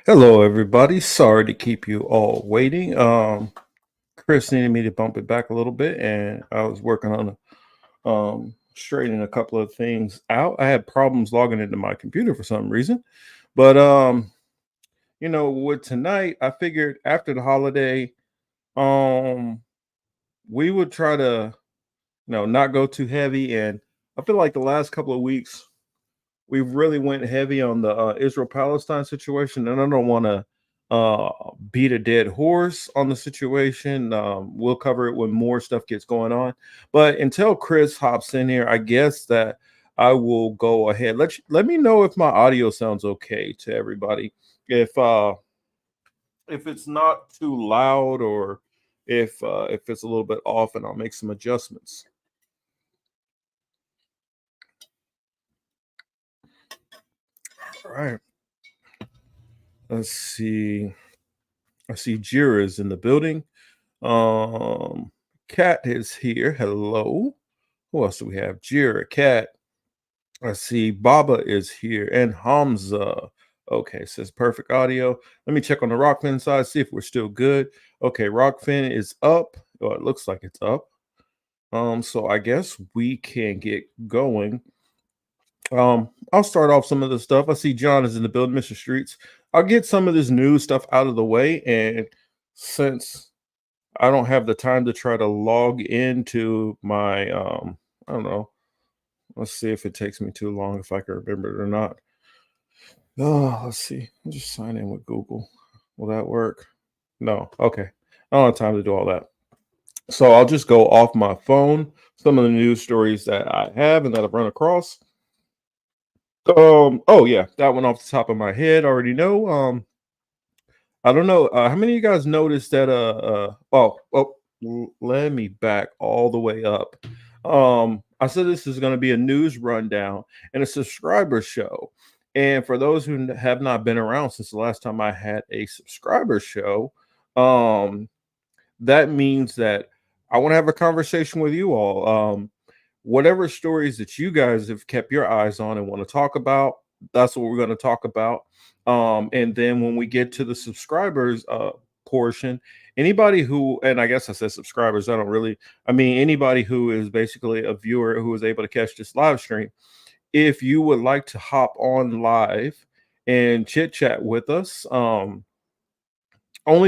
Hello, everybody. Sorry to keep you all waiting. Chris needed me to bump it back a little bit, and I was working on straightening a couple of things out. I had problems logging into my computer for some reason, but with tonight, I figured after the holiday, um, we would try to, not go too heavy. And I feel like the last couple of weeks we really went heavy on the Israel Palestine situation, and I don't want to beat a dead horse on the situation. We'll cover it when more stuff gets going on. But until Chris hops in here, I guess that I will go ahead. Let me know if my audio sounds okay to everybody. If it's not too loud or if it's a little bit off, and I'll make some adjustments. All right. Let's see. I see Jira is in the building. Um, Cat is here. Hello. Who else do we have? Jira, Cat. I see Baba is here and Hamza. Okay, says perfect audio. Let me check on the Rockfin side, see if we're still good. Okay, Rockfin is up. Oh, it looks like it's up. So I guess we can get going. I'll start off some of the stuff. I see John is in the building, Mr. Streets. I'll get some of this news stuff out of the way, and since I don't have the time to try to log into my I don't know. Let's see if it takes me too long, if I can remember it or not. Oh, let's see. I'll just sign in with Google. Will that work? No. Okay. I don't have time to do all that. So I'll just go off my phone, some of the news stories that I have and that I've run across. Oh yeah, that one off the top of my head. I already know. I don't know. How many of you guys noticed that? Let me back all the way up. I said this is going to be a news rundown and a subscriber show. And for those who have not been around since the last time I had a subscriber show, um, that means that I want to have a conversation with you all. Whatever stories that you guys have kept your eyes on and want to talk about, that's what we're going to talk about. And then when we get to the subscribers portion, anybody who, and I guess I said subscribers, I don't really, I mean, anybody who is basically a viewer who is able to catch this live stream, if you would like to hop on live and chit chat with us, only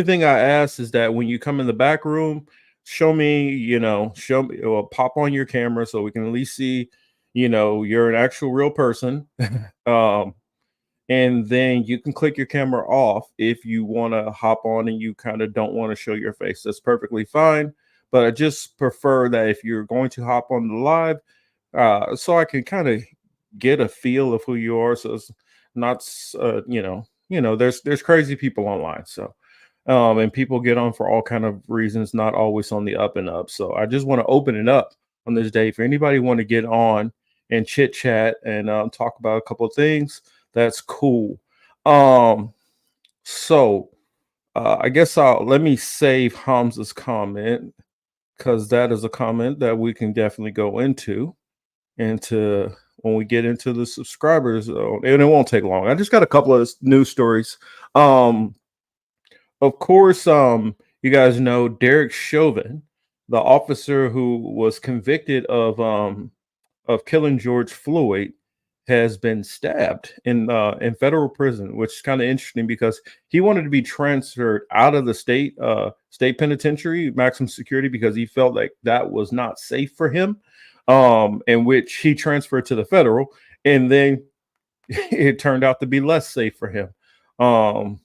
thing I ask is that when you come in the back room, show me, or pop on your camera so we can at least see, you're an actual real person. um, and then you can click your camera off if you want to hop on and you kind of don't want to show your face. That's perfectly fine. But I just prefer that if you're going to hop on the live, so I can kind of get a feel of who you are. So it's not, there's crazy people online. So and people get on for all kind of reasons, not always on the up and up. So I just want to open it up on this day for anybody want to get on and chit chat and talk about a couple of things. That's cool. Um, so I guess I'll let me save Hamza's comment because that is a comment that we can definitely go into when we get into the subscribers, and it won't take long. I just got a couple of news stories. Um, of course, you guys know Derek Chauvin, the officer who was convicted of killing George Floyd, has been stabbed in federal prison, which is kind of interesting because he wanted to be transferred out of the state penitentiary, maximum security, because he felt like that was not safe for him. In which he transferred to the federal, and then it turned out to be less safe for him. Um,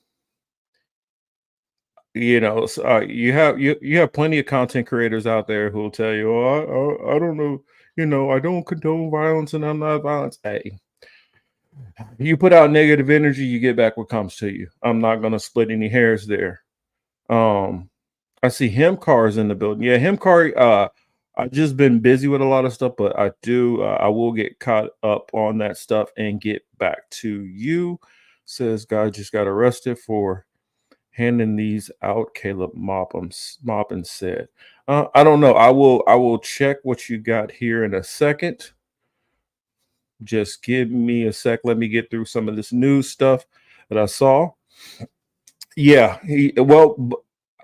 you have plenty of content creators out there who will tell you, "Oh, I don't know, I don't condone violence and I'm not violence." Hey, you put out negative energy, you get back what comes to you. I'm not gonna split any hairs there. Um, I see him cars in the building. Yeah, him car. I've just been busy with a lot of stuff, but I will get caught up on that stuff and get back to you. Says guy just got arrested for handing these out. Caleb Moppin said. I don't know. I will check what you got here in a second. Just give me a sec. Let me get through some of this news stuff that I saw. Yeah, well,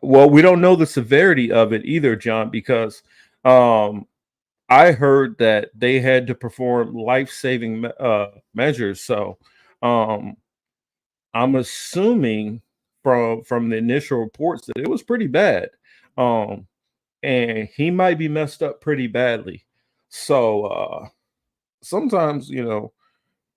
we don't know the severity of it either, John, because um, I heard that they had to perform life-saving measures. So um, I'm assuming from the initial reports that it was pretty bad, um, and he might be messed up pretty badly. So sometimes,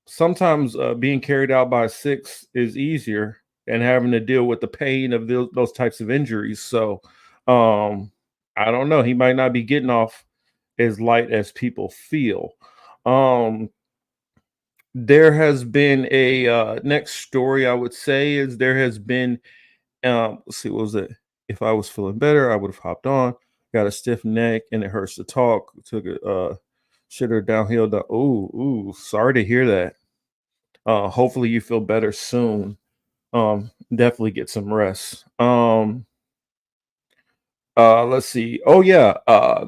sometimes being carried out by six is easier than having to deal with the pain of those types of injuries. So um, I don't know. He might not be getting off as light as people feel. Um, there has been a next story I would say is there has been let's see, what was it? If I was feeling better, I would have hopped on. Got a stiff neck and it hurts to talk. Took a shitter downhill. Ooh, sorry to hear that. Hopefully you feel better soon. Definitely get some rest. Let's see. Oh yeah,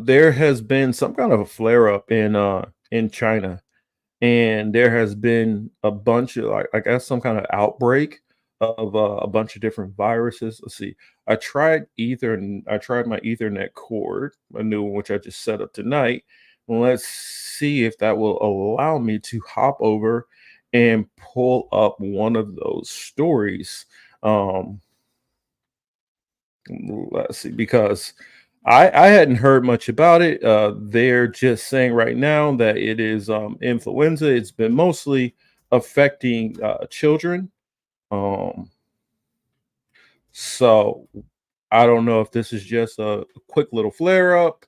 there has been some kind of a flare up in China, and there has been a bunch of like I guess some kind of outbreak of a bunch of different viruses. Let's see. I tried my Ethernet cord, a new one which I just set up tonight. Let's see if that will allow me to hop over and pull up one of those stories. Um, let's see, because I hadn't heard much about it. They're just saying right now that it is influenza. It's been mostly affecting children. Um, so I don't know if this is just a quick little flare up,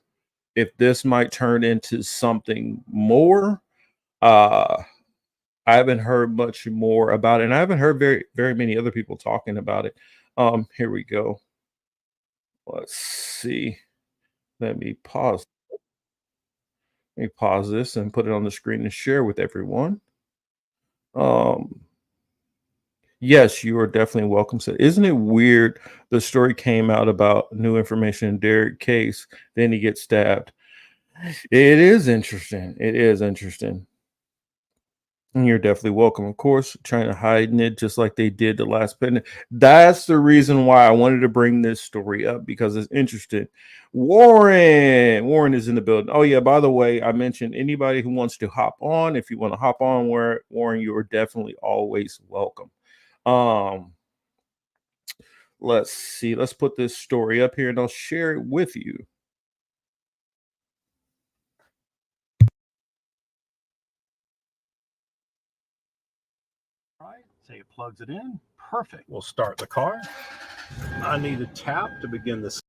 if this might turn into something more. Uh, I haven't heard much more about it, and I haven't heard very many other people talking about it. Here we go. Let's see. Let me pause. Let me pause this and put it on the screen and share with everyone. Um, yes, you are definitely welcome. So, isn't it weird? The story came out about new information in Derek case, then he gets stabbed. It is interesting. It is interesting. And you're definitely welcome, of course, trying to hide it just like they did the last pendant. That's the reason why I wanted to bring this story up because it's interesting. Warren is in the building. Oh, yeah, by the way, I mentioned anybody who wants to hop on. If you want to hop on, Warren, you are definitely always welcome. Um, let's see. Let's put this story up here and I'll share it with you. Right, say it plugs it in. Perfect. We'll start the car. I need a tap to begin this.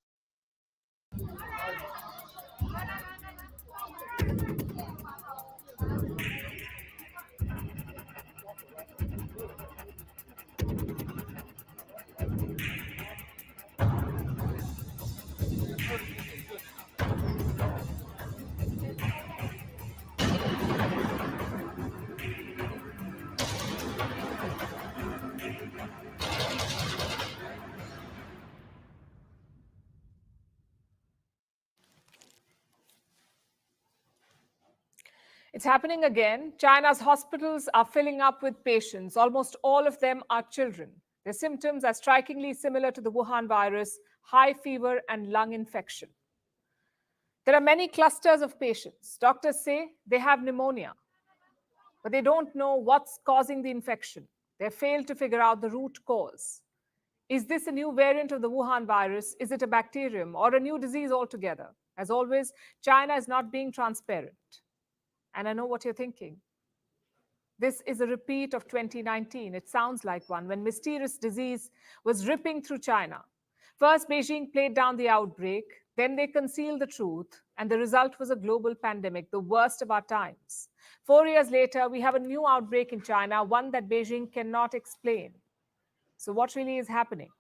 It's happening again. China's hospitals are filling up with patients. Almost all of them are children. Their symptoms are strikingly similar to the Wuhan virus: high fever and lung infection. There are many clusters of patients. Doctors say they have pneumonia, but they don't know what's causing the infection. They failed to figure out the root cause. Is this a new variant of the Wuhan virus? Is it a bacterium or a new disease altogether? As always, China is not being transparent. And I know what you're thinking. This is a repeat of 2019. It sounds like one, when mysterious disease was ripping through China. First, Beijing played down the outbreak, then they concealed the truth, and the result was a global pandemic, the worst of our times. 4 years later, we have a new outbreak in China, one that Beijing cannot explain. So, what really is happening?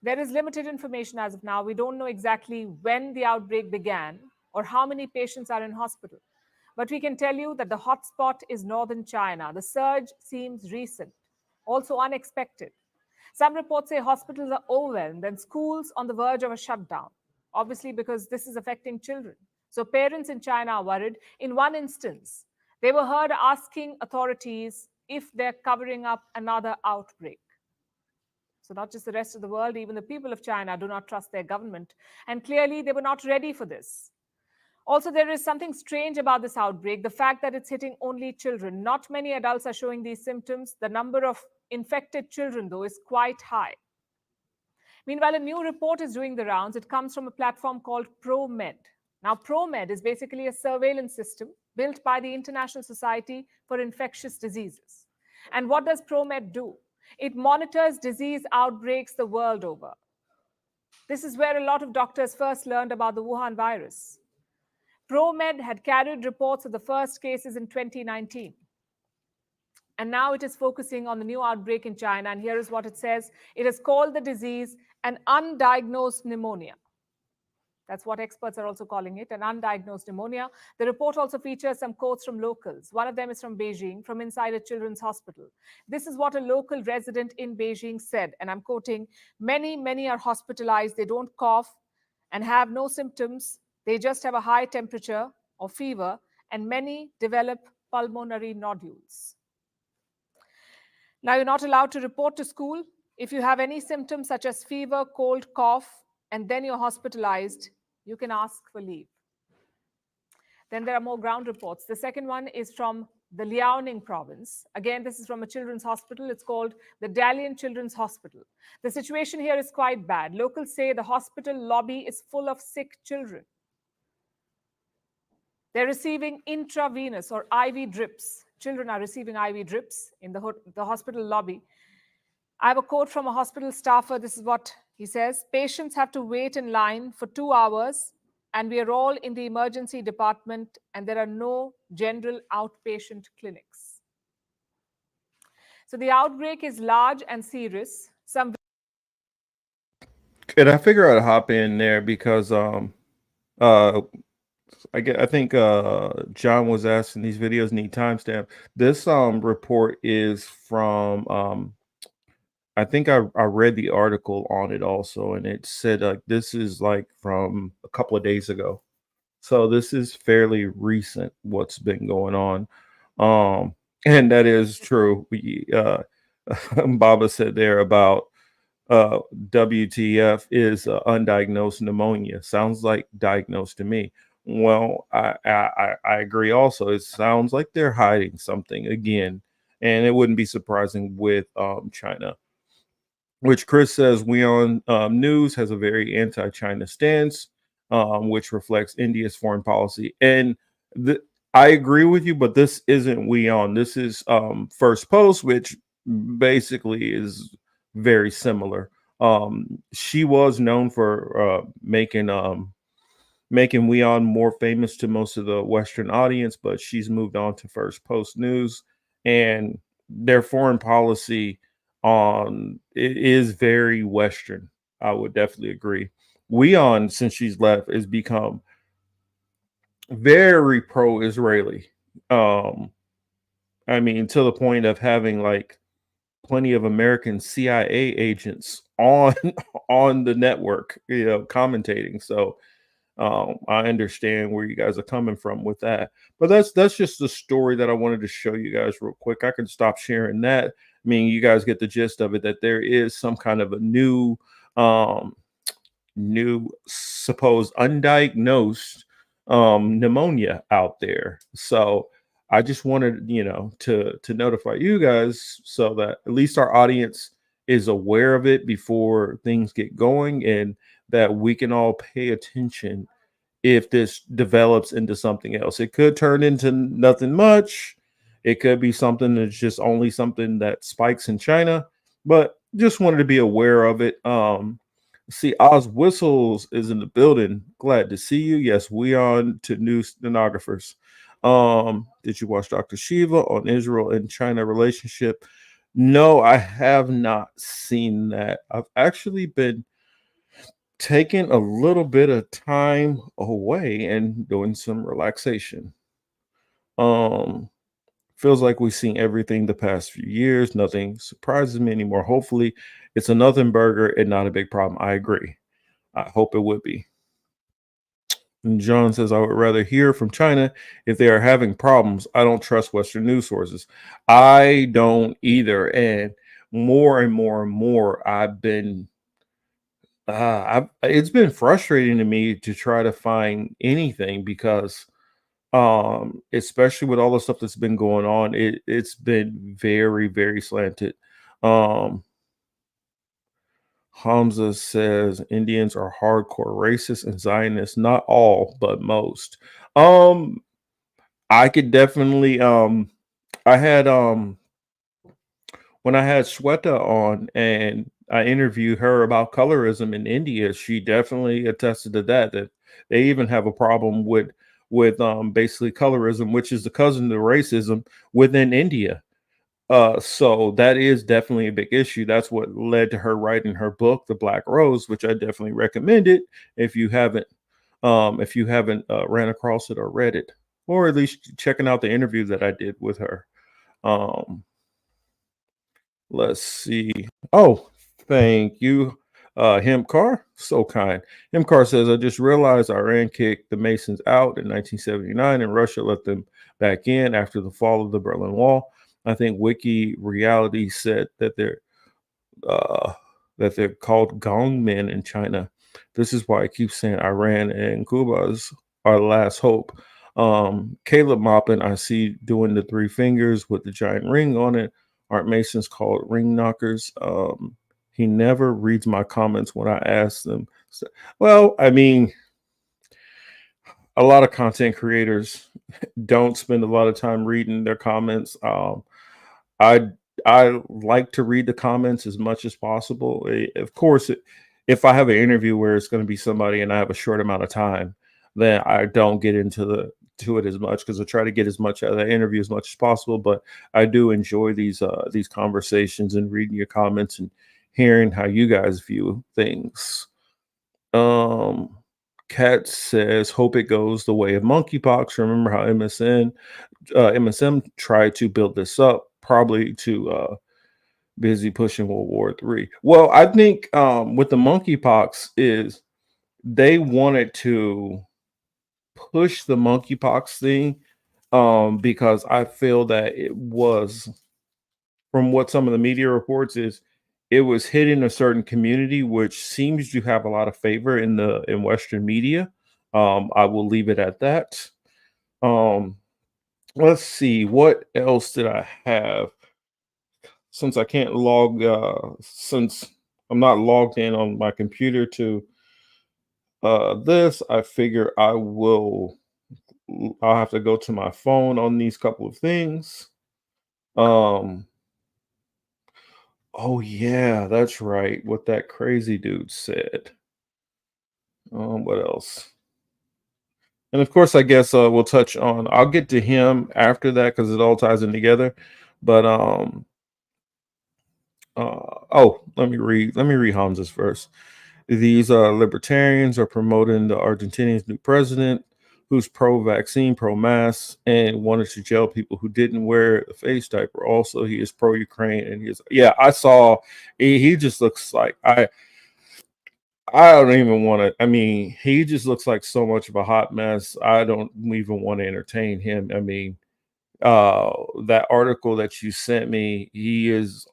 There is limited information as of now. We don't know exactly when the outbreak began or how many patients are in hospital. But we can tell you that the hotspot is northern China. The surge seems recent, also unexpected. Some reports say hospitals are overwhelmed and schools on the verge of a shutdown, obviously because this is affecting children. So parents in China are worried. In one instance, they were heard asking authorities if they're covering up another outbreak. So not just the rest of the world, even the people of China do not trust their government. And clearly, they were not ready for this. Also, there is something strange about this outbreak, the fact that it's hitting only children. Not many adults are showing these symptoms. The number of infected children, though, is quite high. Meanwhile, a new report is doing the rounds. It comes from a platform called ProMed. Now, ProMed is basically a surveillance system built by the International Society for Infectious Diseases. And what does ProMed do? It monitors disease outbreaks the world over. This is where a lot of doctors first learned about the Wuhan virus. ProMed had carried reports of the first cases in 2019. And now it is focusing on the new outbreak in China. And here is what it says. It has called the disease an undiagnosed pneumonia. That's what experts are also calling it, an undiagnosed pneumonia. The report also features some quotes from locals. One of them is from Beijing, from inside a children's hospital. This is what a local resident in Beijing said, and I'm quoting, many are hospitalized. They don't cough and have no symptoms. They just have a high temperature or fever, and many develop pulmonary nodules. Now, you're not allowed to report to school. If you have any symptoms such as fever, cold, cough, and then you're hospitalized, you can ask for leave. Then there are more ground reports. The second one is from the Liaoning province. Again, this is from a children's hospital. It's called the Dalian Children's Hospital. The situation here is quite bad. Locals say the hospital lobby is full of sick children. They're receiving intravenous or IV drips. Children are receiving IV drips in the hospital lobby. I have a quote from a hospital staffer. This is what he says. Patients have to wait in line for 2 hours, and we are all in the emergency department, and there are no general outpatient clinics. So the outbreak is large and serious. Could I figure out how to hop in there because I think John was asking these videos need timestamp. This report is from I think I read the article on it also, and it said this is like from a couple of days ago. So this is fairly recent what's been going on. And that is true. Baba said there about WTF is undiagnosed pneumonia. Sounds like diagnosed to me. Well, I agree also. It sounds like they're hiding something again, and it wouldn't be surprising with China, which Chris says WION News has a very anti-China stance, which reflects India's foreign policy. And I agree with you, but this isn't WION. This is First Post, which basically is very similar. She was known for making WION more famous to most of the Western audience, but she's moved on to First Post News, and their foreign policy it is very Western. I would definitely agree. WION, since she's left, has become very pro-Israeli. I mean, to the point of having like plenty of American CIA agents on the network, commentating. So I understand where you guys are coming from with that, but that's just the story that I wanted to show you guys real quick. I can stop sharing that. I mean, you guys get the gist of it, that there is some kind of a new supposed undiagnosed pneumonia out there. So I just wanted, to notify you guys so that at least our audience is aware of it before things get going, and that we can all pay attention if this develops into something else. It could turn into nothing much. It could be something that's just only something that spikes in China, but just wanted to be aware of it. See, Oz Whistles is in the building. Glad to see you. Yes, we on to new stenographers. Did you watch Dr. Shiva on Israel and China relationship? No, I have not seen that. I've actually been taking a little bit of time away and doing some relaxation. Feels like we've seen everything the past few years. Nothing surprises me anymore. Hopefully it's a nothing burger and not a big problem. I agree. I hope it would be. And John says, I would rather hear from China if they are having problems. I don't trust Western news sources. I don't either. And more and more and more, it's been frustrating to me to try to find anything because especially with all the stuff that's been going on, it's been very, very slanted. Um Hamza says Indians are hardcore racist and Zionists, not all, but most. Um I could definitely I had when I had Shweta on and I interviewed her about colorism in India, she definitely attested to that they even have a problem with basically colorism, which is the cousin to racism within India. So that is definitely a big issue. That's what led to her writing her book, The Black Rose, which I definitely recommend it if you haven't ran across it or read it, or at least checking out the interview that I did with her. Um, let's see. Oh, thank you. Hemcar, so kind. Hemcar says, I just realized Iran kicked the Masons out in 1979 and Russia let them back in after the fall of the Berlin Wall. I think Wiki Reality said uh, that they're called gong men in China. This is why I keep saying Iran and Cuba is our last hope. Caleb Moppin, I see doing the three fingers with the giant ring on it. Aren't Masons called ring knockers? He never reads my comments when I ask them. Well, I mean, a lot of content creators don't spend a lot of time reading their comments. I I like to read the comments as much as possible. Of course, if I have an interview where it's going to be somebody and I have a short amount of time, then I don't get into to it as much because I try to get as much out of the interview as much as possible. But I do enjoy these conversations and reading your comments and hearing how you guys view things. Um, Kat says, "Hope it goes the way of monkeypox." Remember how MSM tried to build this up, probably to busy pushing World War III. Well, I think with the monkeypox is they wanted to push the monkeypox thing because I feel that it was, from what some of the media reports, is it was hitting a certain community which seems to have a lot of favor in Western media. I will leave it at that. Um, let's see, what else did I have? Since I can't since I'm not logged in on my computer to this, I figure I'll have to go to my phone on these couple of things. Um oh yeah, that's right. What that crazy dude said. What else? And of course, I guess we'll touch on. I'll get to him after that because it all ties in together. But let me read Hamza's first. These libertarians are promoting the Argentinian's new president, who's pro-vaccine, pro-mask, and wanted to jail people who didn't wear a face diaper. Also, he is pro-Ukraine, and I saw. He just looks like I don't even want to. I mean, he just looks like so much of a hot mess. I don't even want to entertain him. I mean, that article that you sent me, he is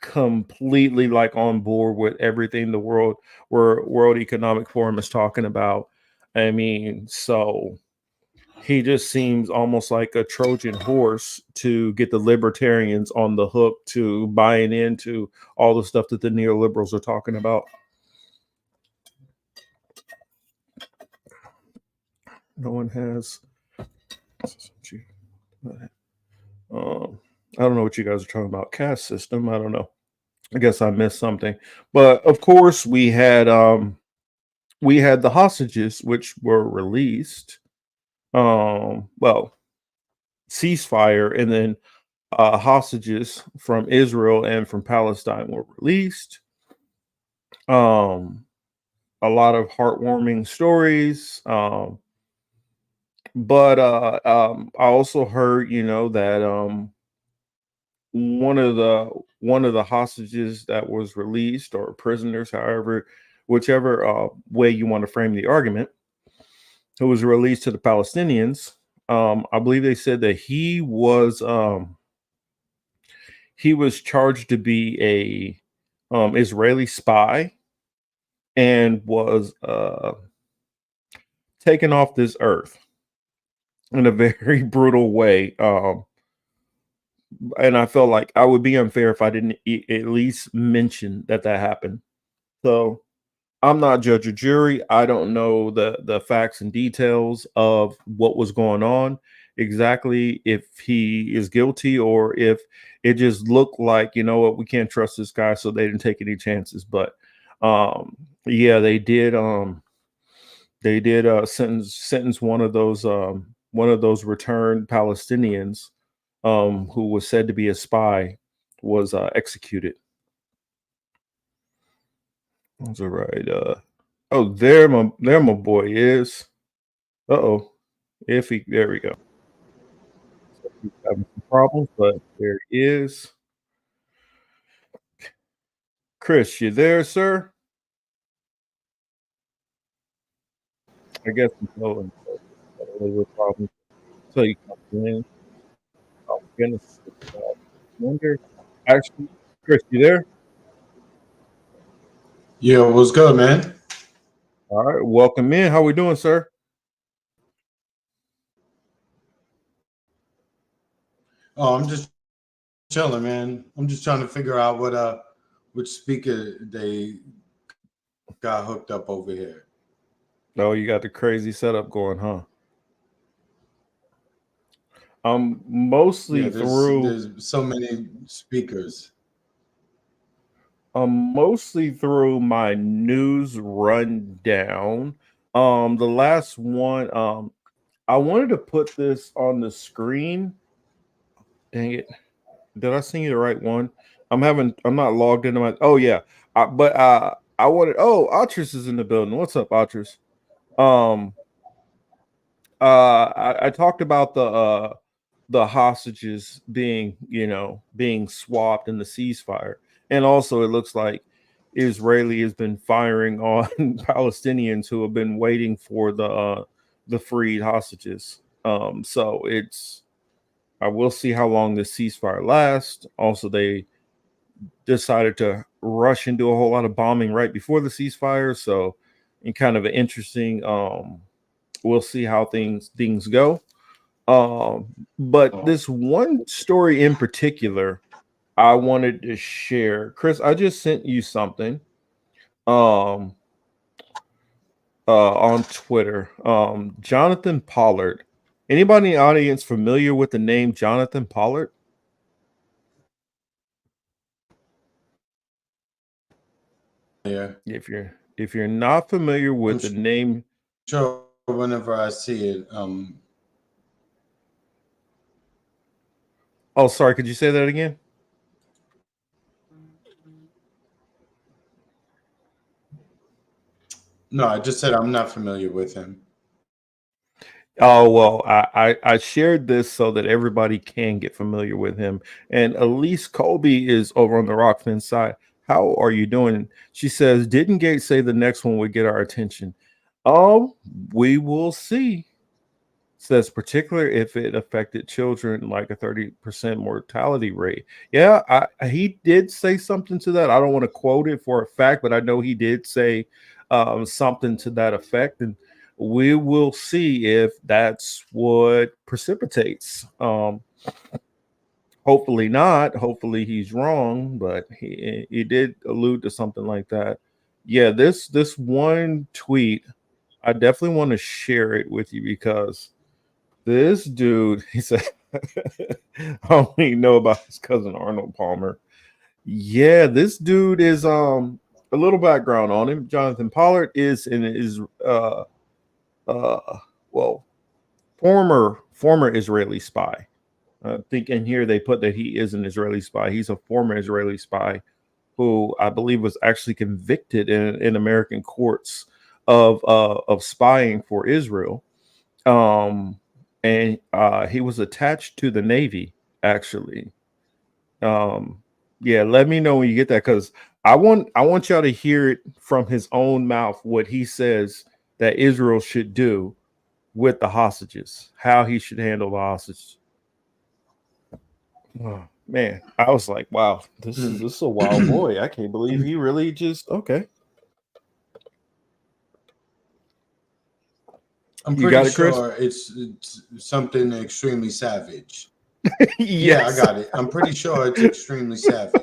completely like on board with everything the World Economic Forum is talking about. I mean, so he just seems almost like a Trojan horse to get the libertarians on the hook to buying into all the stuff that the neoliberals are talking about. No one has. I don't know what you guys are talking about. Caste system. I don't know. I guess I missed something. But of course, we had the hostages which were released. Well, ceasefire, and then hostages from Israel and from Palestine were released. A lot of heartwarming stories. But I also heard, that one of the hostages that was released, or prisoners, however, whichever way you want to frame the argument, who was released to the Palestinians. I believe they said that he was charged to be a Israeli spy and was taken off this earth in a very brutal way. And I felt like I would be unfair if I didn't at least mention that happened. So I'm not judge or jury. I don't know the facts and details of what was going on exactly, if he is guilty or if it just looked like, you know what, we can't trust this guy, so they didn't take any chances. But yeah, they did sentence one of those returned Palestinians who was said to be a spy, was executed. That's all right. Oh, there my boy is. Uh-oh. There we go. So he's having some problems, but there he is. Chris, you there, sir? I guess he's having a little problem. So you come in. Oh goodness. Wonder. Actually, Chris, you there? Yeah, what's good, man? All right, welcome in. How we doing, sir? Oh, I'm just chilling, man. I'm just trying to figure out which speaker they got hooked up over here. Oh, you got the crazy setup going, huh? Mostly Yeah, through there's so many speakers. mostly through my news rundown. The last one, I wanted to put this on the screen. Dang it. Did I send you the right one? I'm not logged into my, oh yeah. But I wanted, oh, Atris is in the building. What's up, Atris? I talked about the hostages being, being swapped in the ceasefire. And also it looks like Israeli has been firing on Palestinians who have been waiting for the freed hostages. So I will see how long this ceasefire lasts. Also, they decided to rush and do a whole lot of bombing right before the ceasefire. So, in kind of an interesting, we'll see how things go. But this one story in particular, I wanted to share. Chris, I just sent you something on Twitter. Jonathan Pollard. Anybody in the audience familiar with the name Jonathan Pollard? Yeah. If you're not familiar with the name, sure whenever I see it, oh, sorry, could you say that again? No, I just said I'm not familiar with him. Oh, well, I shared this so that everybody can get familiar with him. And Elise Colby is over on the Rockfin side. How are you doing? She says, didn't Gates say the next one would get our attention? Oh, we will see. Says particularly if it affected children, like a 30% mortality rate. Yeah, he did say something to that. I don't want to quote it for a fact, but I know he did say something to that effect. And we will see if that's what precipitates. Hopefully not. Hopefully he's wrong, but he did allude to something like that. Yeah, this one tweet, I definitely want to share it with you because this dude, he said, I only know about his cousin Arnold Palmer. Yeah, this dude is a little background on him. Jonathan Pollard is well, former Israeli spy. I think in here they put that he is an Israeli spy. He's a former Israeli spy who I believe was actually convicted in American courts of spying for Israel. And he was attached to the Navy, actually. Yeah, let me know when you get that, because I want y'all to hear it from his own mouth what he says that Israel should do with the hostages, how he should handle the hostages. Oh, man, I was like, wow, this is a wild boy. I can't believe he really just okay. I'm You got pretty it, Chris? sure it's something extremely savage. Yes. Yeah, I got it. I'm pretty sure it's extremely savage.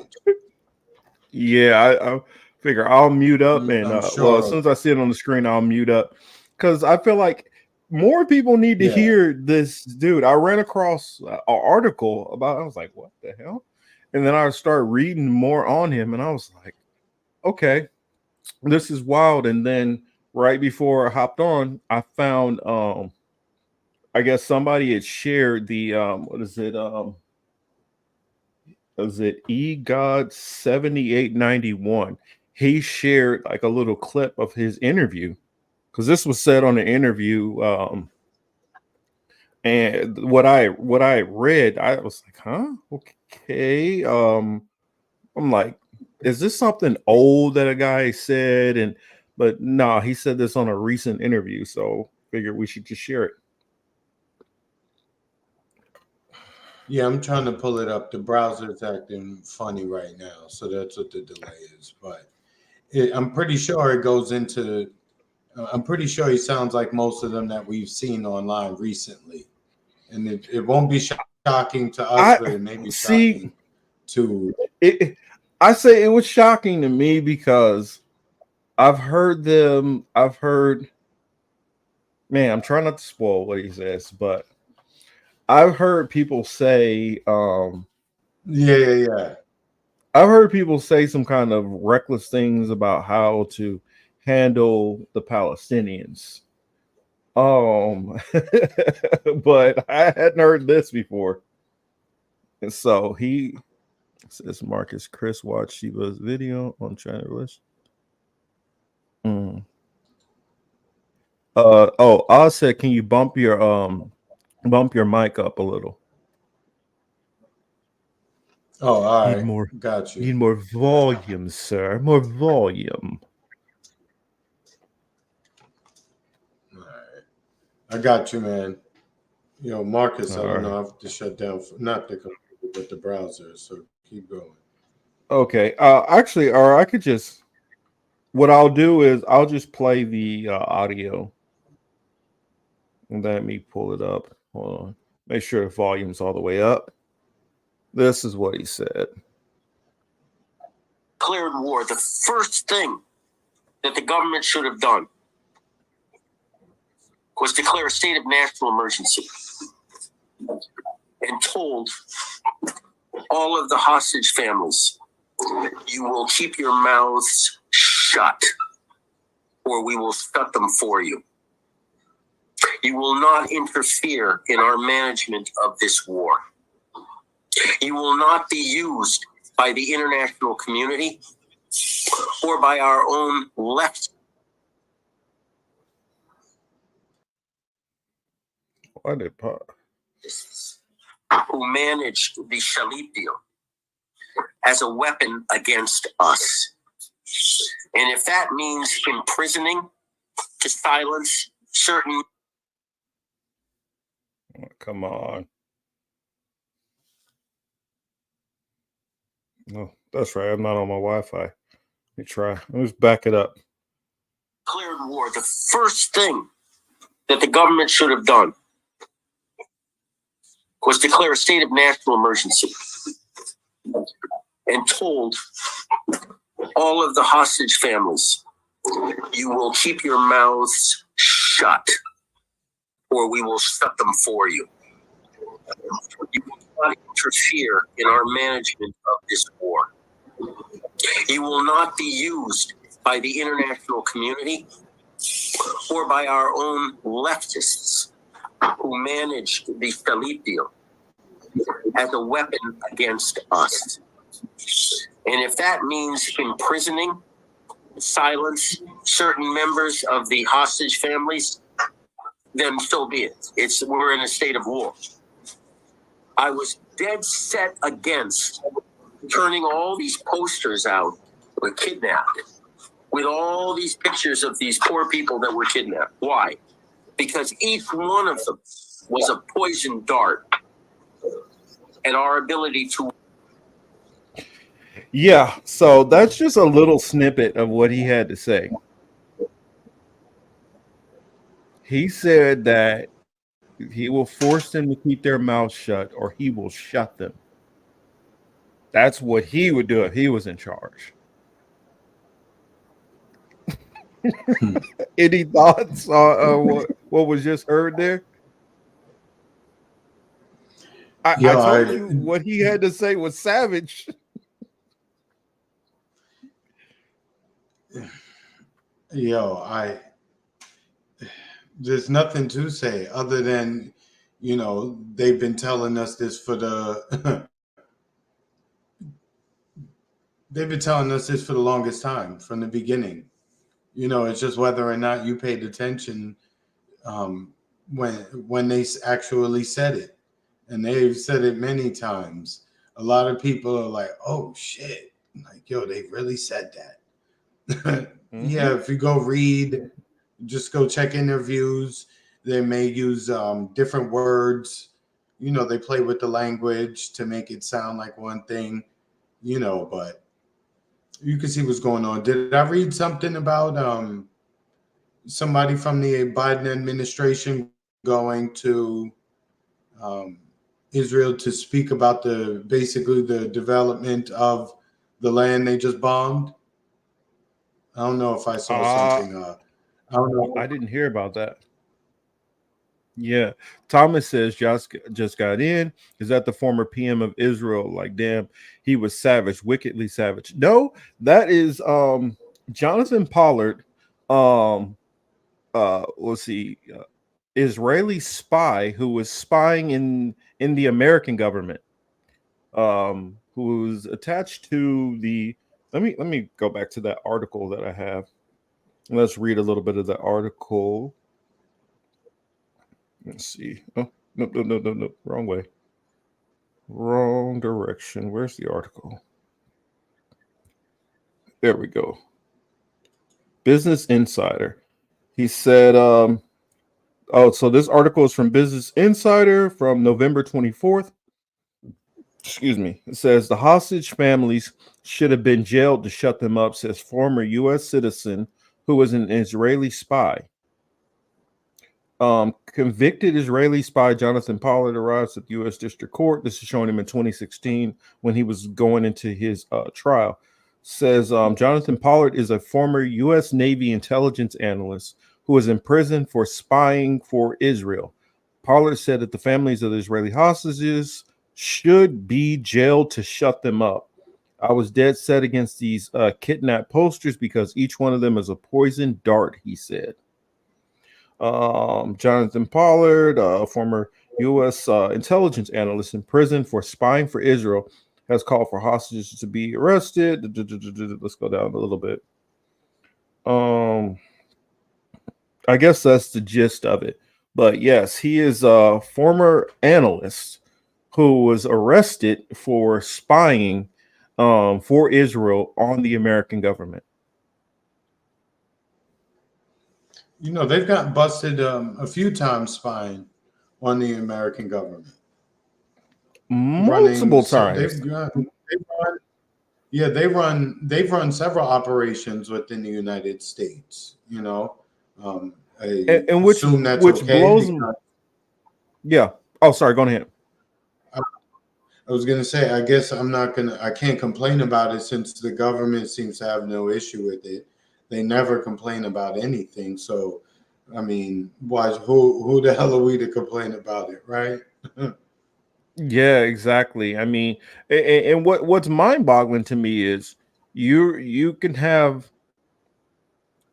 Yeah, I figure I'll mute up and I'm well, sure. as soon as I see it on the screen, I'll mute up because I feel like more people need to Yeah. hear this dude. I ran across an article about. I was like, what the hell? And then I started reading more on him, and I was like, okay, this is wild. And then right before I hopped on, I found I guess somebody had shared the what is it was it eGod 7891. He shared like a little clip of his interview because this was said on the interview. And what I read, I was like, huh? Okay. I'm like, is this something old that a guy said? And but no, he said this on a recent interview, so figured we should just share it. Yeah, I'm trying to pull it up. The browser's acting funny right now, so that's what the delay is. But I'm pretty sure it goes into. I'm pretty sure he sounds like most of them that we've seen online recently, and it won't be shocking to us, but it may be shocking to. I say it was shocking to me because I've heard them. Man, I'm trying not to spoil what he says, but I've heard people say, Yeah. I've heard people say some kind of reckless things about how to handle the Palestinians. But I hadn't heard this before. And so he says Marcus Chris watched Shiva's video on China Relish. I said, can you bump your mic up a little? Oh, all right. Got you. Need more volume, sir. More volume. All right. I got you, man. Marcus, I don't know. I have to shut down not the computer, but the browser. So keep going. Okay. Actually, or I could just. What I'll do is I'll just play the audio. And let me pull it up. Hold on. Make sure the volume's all the way up. This is what he said. Declared war. The first thing that the government should have done was declare a state of national emergency and told all of the hostage families, you will keep your mouths shut or we will shut them for you. You will not interfere in our management of this war. You will not be used by the international community or by our own left. Why did pop? Who managed the Shalit deal as a weapon against us. And if that means imprisoning to silence certain. Oh, come on. No, that's right. I'm not on my Wi-Fi. Let me try. Let me just back it up. Declared war. The first thing that the government should have done was declare a state of national emergency and told all of the hostage families, you will keep your mouths shut or we will shut them for you. You will not interfere in our management of this war. You will not be used by the international community or by our own leftists who managed the Shalit deal as a weapon against us. And if that means imprisoning, silence certain members of the hostage families, then so be it. We're in a state of war. I was dead set against turning all these posters out that were kidnapped with all these pictures of these poor people that were kidnapped. Why? Because each one of them was a poison dart at our ability to Yeah, so that's just a little snippet of what he had to say. He said that he will force them to keep their mouths shut or he will shut them. That's what he would do if he was in charge. Any thoughts on what was just heard there? I told you what he had to say was savage. There's nothing to say other than, they've been telling us this for the they've been telling us this for the longest time from the beginning. It's just whether or not you paid attention when they actually said it, and they've said it many times. A lot of people are like, "Oh shit!" Like, yo, they really said that. Yeah, if you go read, just go check interviews. They may use different words. They play with the language to make it sound like one thing. But you can see what's going on. Did I read something about somebody from the Biden administration going to Israel to speak about basically the development of the land they just bombed? I don't know if I saw something. I don't know. I didn't hear about that. Yeah, Thomas says just got in. Is that the former PM of Israel? Like, damn, he was savage, wickedly savage. No, that is Jonathan Pollard. Let's see, Israeli spy who was spying in the American government. Who was attached to the. Let me go back to that article that I have. Let's read a little bit of the article. Let's see. Oh, no. Wrong way. Wrong direction. Where's the article? There we go. Business Insider. He said, so this article is from Business Insider from November 24th. Excuse me. It says the hostage families should have been jailed to shut them up, says former U.S. citizen who was an Israeli spy. Convicted Israeli spy Jonathan Pollard arrives at the U.S. District Court. This is showing him in 2016 when he was going into his trial. Says Jonathan Pollard is a former U.S. Navy intelligence analyst who was in prison for spying for Israel. Pollard said that the families of the Israeli hostages should be jailed to shut them up. I was dead set against these kidnap posters because each one of them is a poison dart, he said. Jonathan Pollard, a former U.S. Intelligence analyst in prison for spying for Israel, has called for hostages to be arrested. Let's go down a little bit. I guess that's the gist of it. But yes, he is a former analyst who was arrested for spying for Israel on the American government. They've got busted a few times spying on the American government. Multiple times. They've run several operations within the United States. And which blows them. Yeah. Oh, sorry. Go ahead. I was going to say, I guess I can't complain about it since the government seems to have no issue with it. They never complain about anything. So, I mean, who the hell are we to complain about it, right? Yeah, exactly. I mean, and what's mind-boggling to me is you can have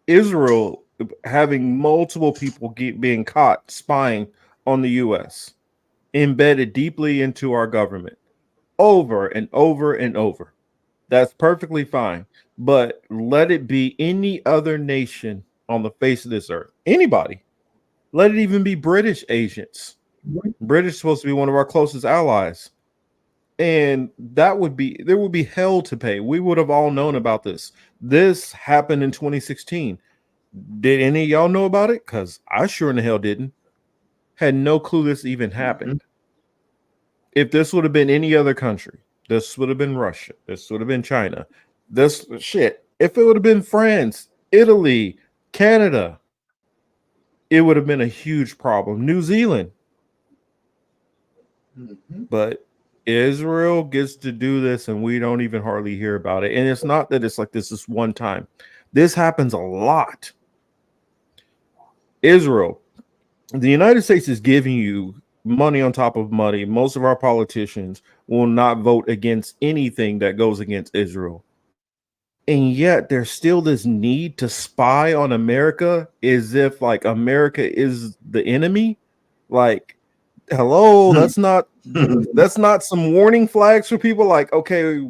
Israel having multiple people being caught spying on the U.S., embedded deeply into our government over and over and over. That's perfectly fine. But let it be any other nation on the face of this earth. Anybody. Let it even be British agents. British is supposed to be one of our closest allies. And there would be hell to pay. We would have all known about this. This happened in 2016. Did any of y'all know about it? Because I sure in the hell didn't. Had no clue this even happened. If this would have been any other country, This would have been Russia. This would have been China. This shit. If it would have been France, Italy, Canada, it would have been a huge problem. New Zealand. But Israel gets to do this and we don't even hardly hear about it. And it's not that it's like this is one time. This happens a lot. Israel, the United States is giving you money on top of money. Most of our politicians will not vote against anything that goes against Israel. And yet there's still this need to spy on America as if like America is the enemy. Like, hello, that's not some warning flags for people. Like, okay,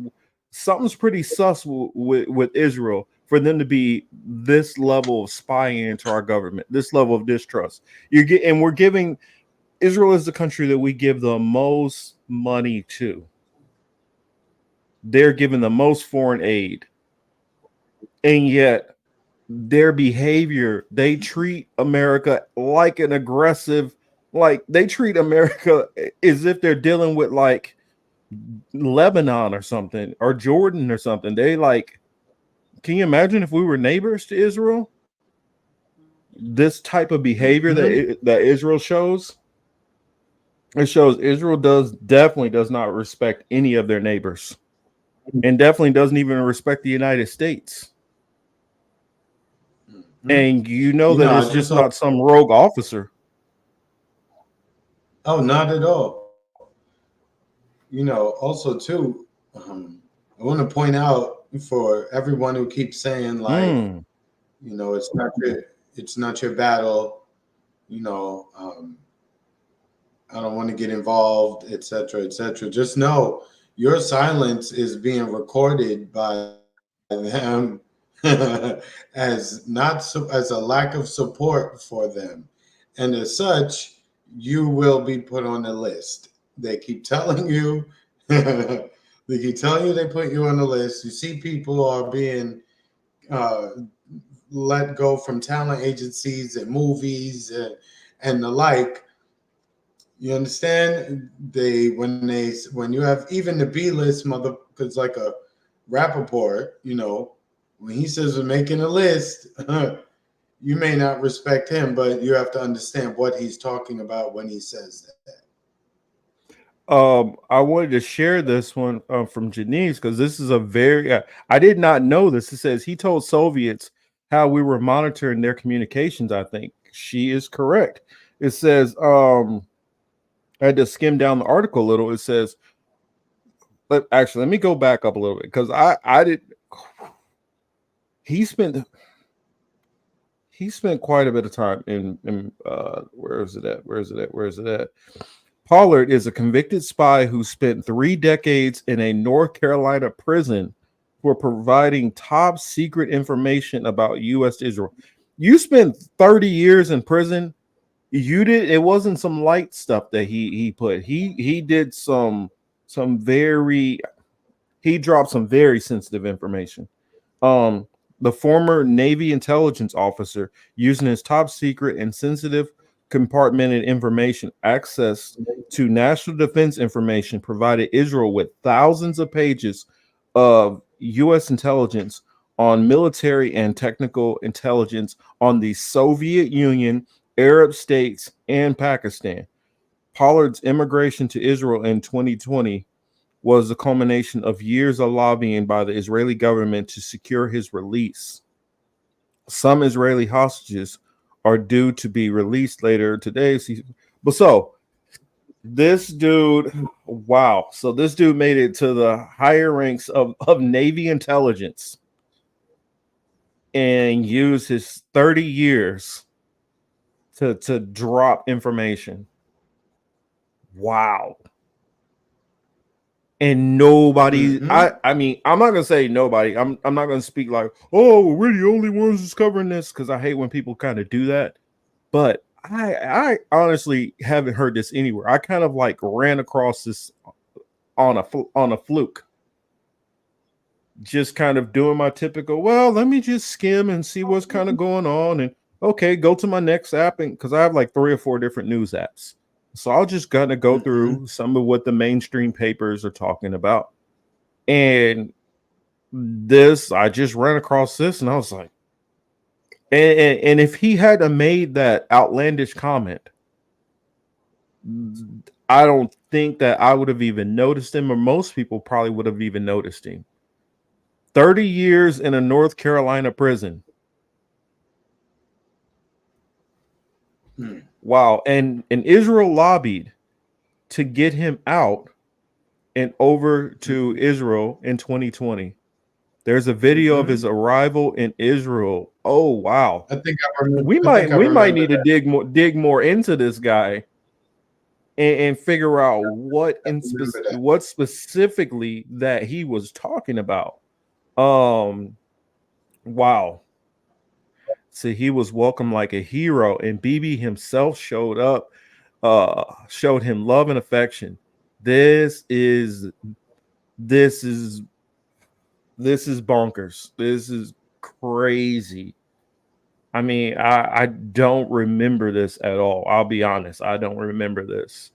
something's pretty sus with Israel for them to be this level of spying into our government, this level of distrust. And we're giving Israel is the country that we give the most money to. They're giving the most foreign aid. And yet their behavior, they treat America like an aggressive, like they treat America as if they're dealing with like Lebanon or something, or Jordan or something. They like, can you imagine if we were neighbors to Israel? This type of behavior that Israel shows, it shows Israel definitely does not respect any of their neighbors, and definitely doesn't even respect the United States. And that it's just not some rogue officer. Oh, not at all. Also too, I want to point out for everyone who keeps saying like, it's not your battle. I don't want to get involved, etc., etc. Just know your silence is being recorded by them as a lack of support for them, and as such, you will be put on the list. They keep telling you, they put you on the list. You see, people are being let go from talent agencies and movies and the like. You understand? When you have even the B-list motherfuckers like a Rappaport, when he says we're making a list, you may not respect him, but you have to understand what he's talking about when he says that. I wanted to share this one from Janice because this is I did not know this. It says he told Soviets how we were monitoring their communications. I think she is correct. It says, I had to skim down the article a little. It says, let me go back up a little bit because I did. He spent quite a bit of time in where is it at? Pollard is a convicted spy who spent 3 decades in a North Carolina prison for providing top secret information about U.S. Israel. You spent 30 years in prison. It wasn't some light stuff that he put. He did he dropped some very sensitive information. The former Navy intelligence officer, using his top secret and sensitive compartmented information access to national defense information, provided Israel with thousands of pages of U.S. intelligence on military and technical intelligence on the Soviet Union, Arab states, and Pakistan. Pollard's immigration to Israel in 2020 was the culmination of years of lobbying by the Israeli government to secure his release. Some Israeli hostages are due to be released later today. So this dude, wow. So this dude made it to the higher ranks of Navy intelligence and used his 30 years to drop information. Wow. And nobody, I mean, I'm not gonna say nobody. I'm not gonna speak like, oh, we're the only ones who's covering this, because I hate when people kind of do that. But I honestly haven't heard this anywhere. I kind of like ran across this on a fluke. Just kind of doing my typical, well, let me just skim and see what's kind of going on, and okay, go to my next app, and because I have like 3 or 4 different news apps. So I'll just kind of go through some of what the mainstream papers are talking about. And this, I just ran across this and I was like, and if he hadn't made that outlandish comment, I don't think that I would have even noticed him, or most people probably would have even noticed him. 30 years in a North Carolina prison. Wow. And Israel lobbied to get him out and over to Israel in 2020. There's a video of his arrival in Israel. Oh wow! I think I remember. We might need to dig more into this guy and figure out what specifically that he was talking about. Wow. See, he was welcomed like a hero, and Bibi himself showed up, showed him love and affection. This is bonkers. This is crazy. I mean, I don't remember this at all. I'll be honest. I don't remember this.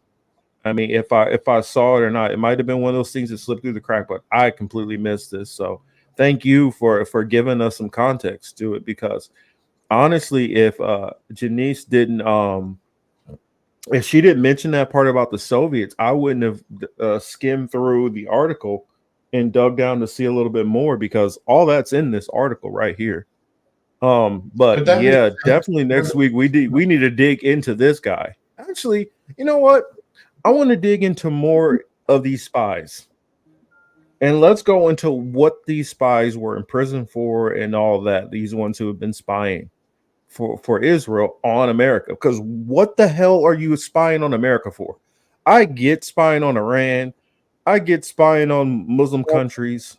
I mean, if I saw it or not, it might have been one of those things that slipped through the crack, but I completely missed this. So thank you for giving us some context to it, because honestly, if Janice didn't if she didn't mention that part about the Soviets, I wouldn't have skimmed through the article and dug down to see a little bit more, because all that's in this article right here. But yeah, definitely next week we need to dig into this guy. Actually, you know what? I want to dig into more of these spies. And let's go into what these spies were in prison for and all that. These ones who have been spying for Israel on America. Because what the hell are you spying on America for? I get spying on Iran. I get spying on Muslim countries.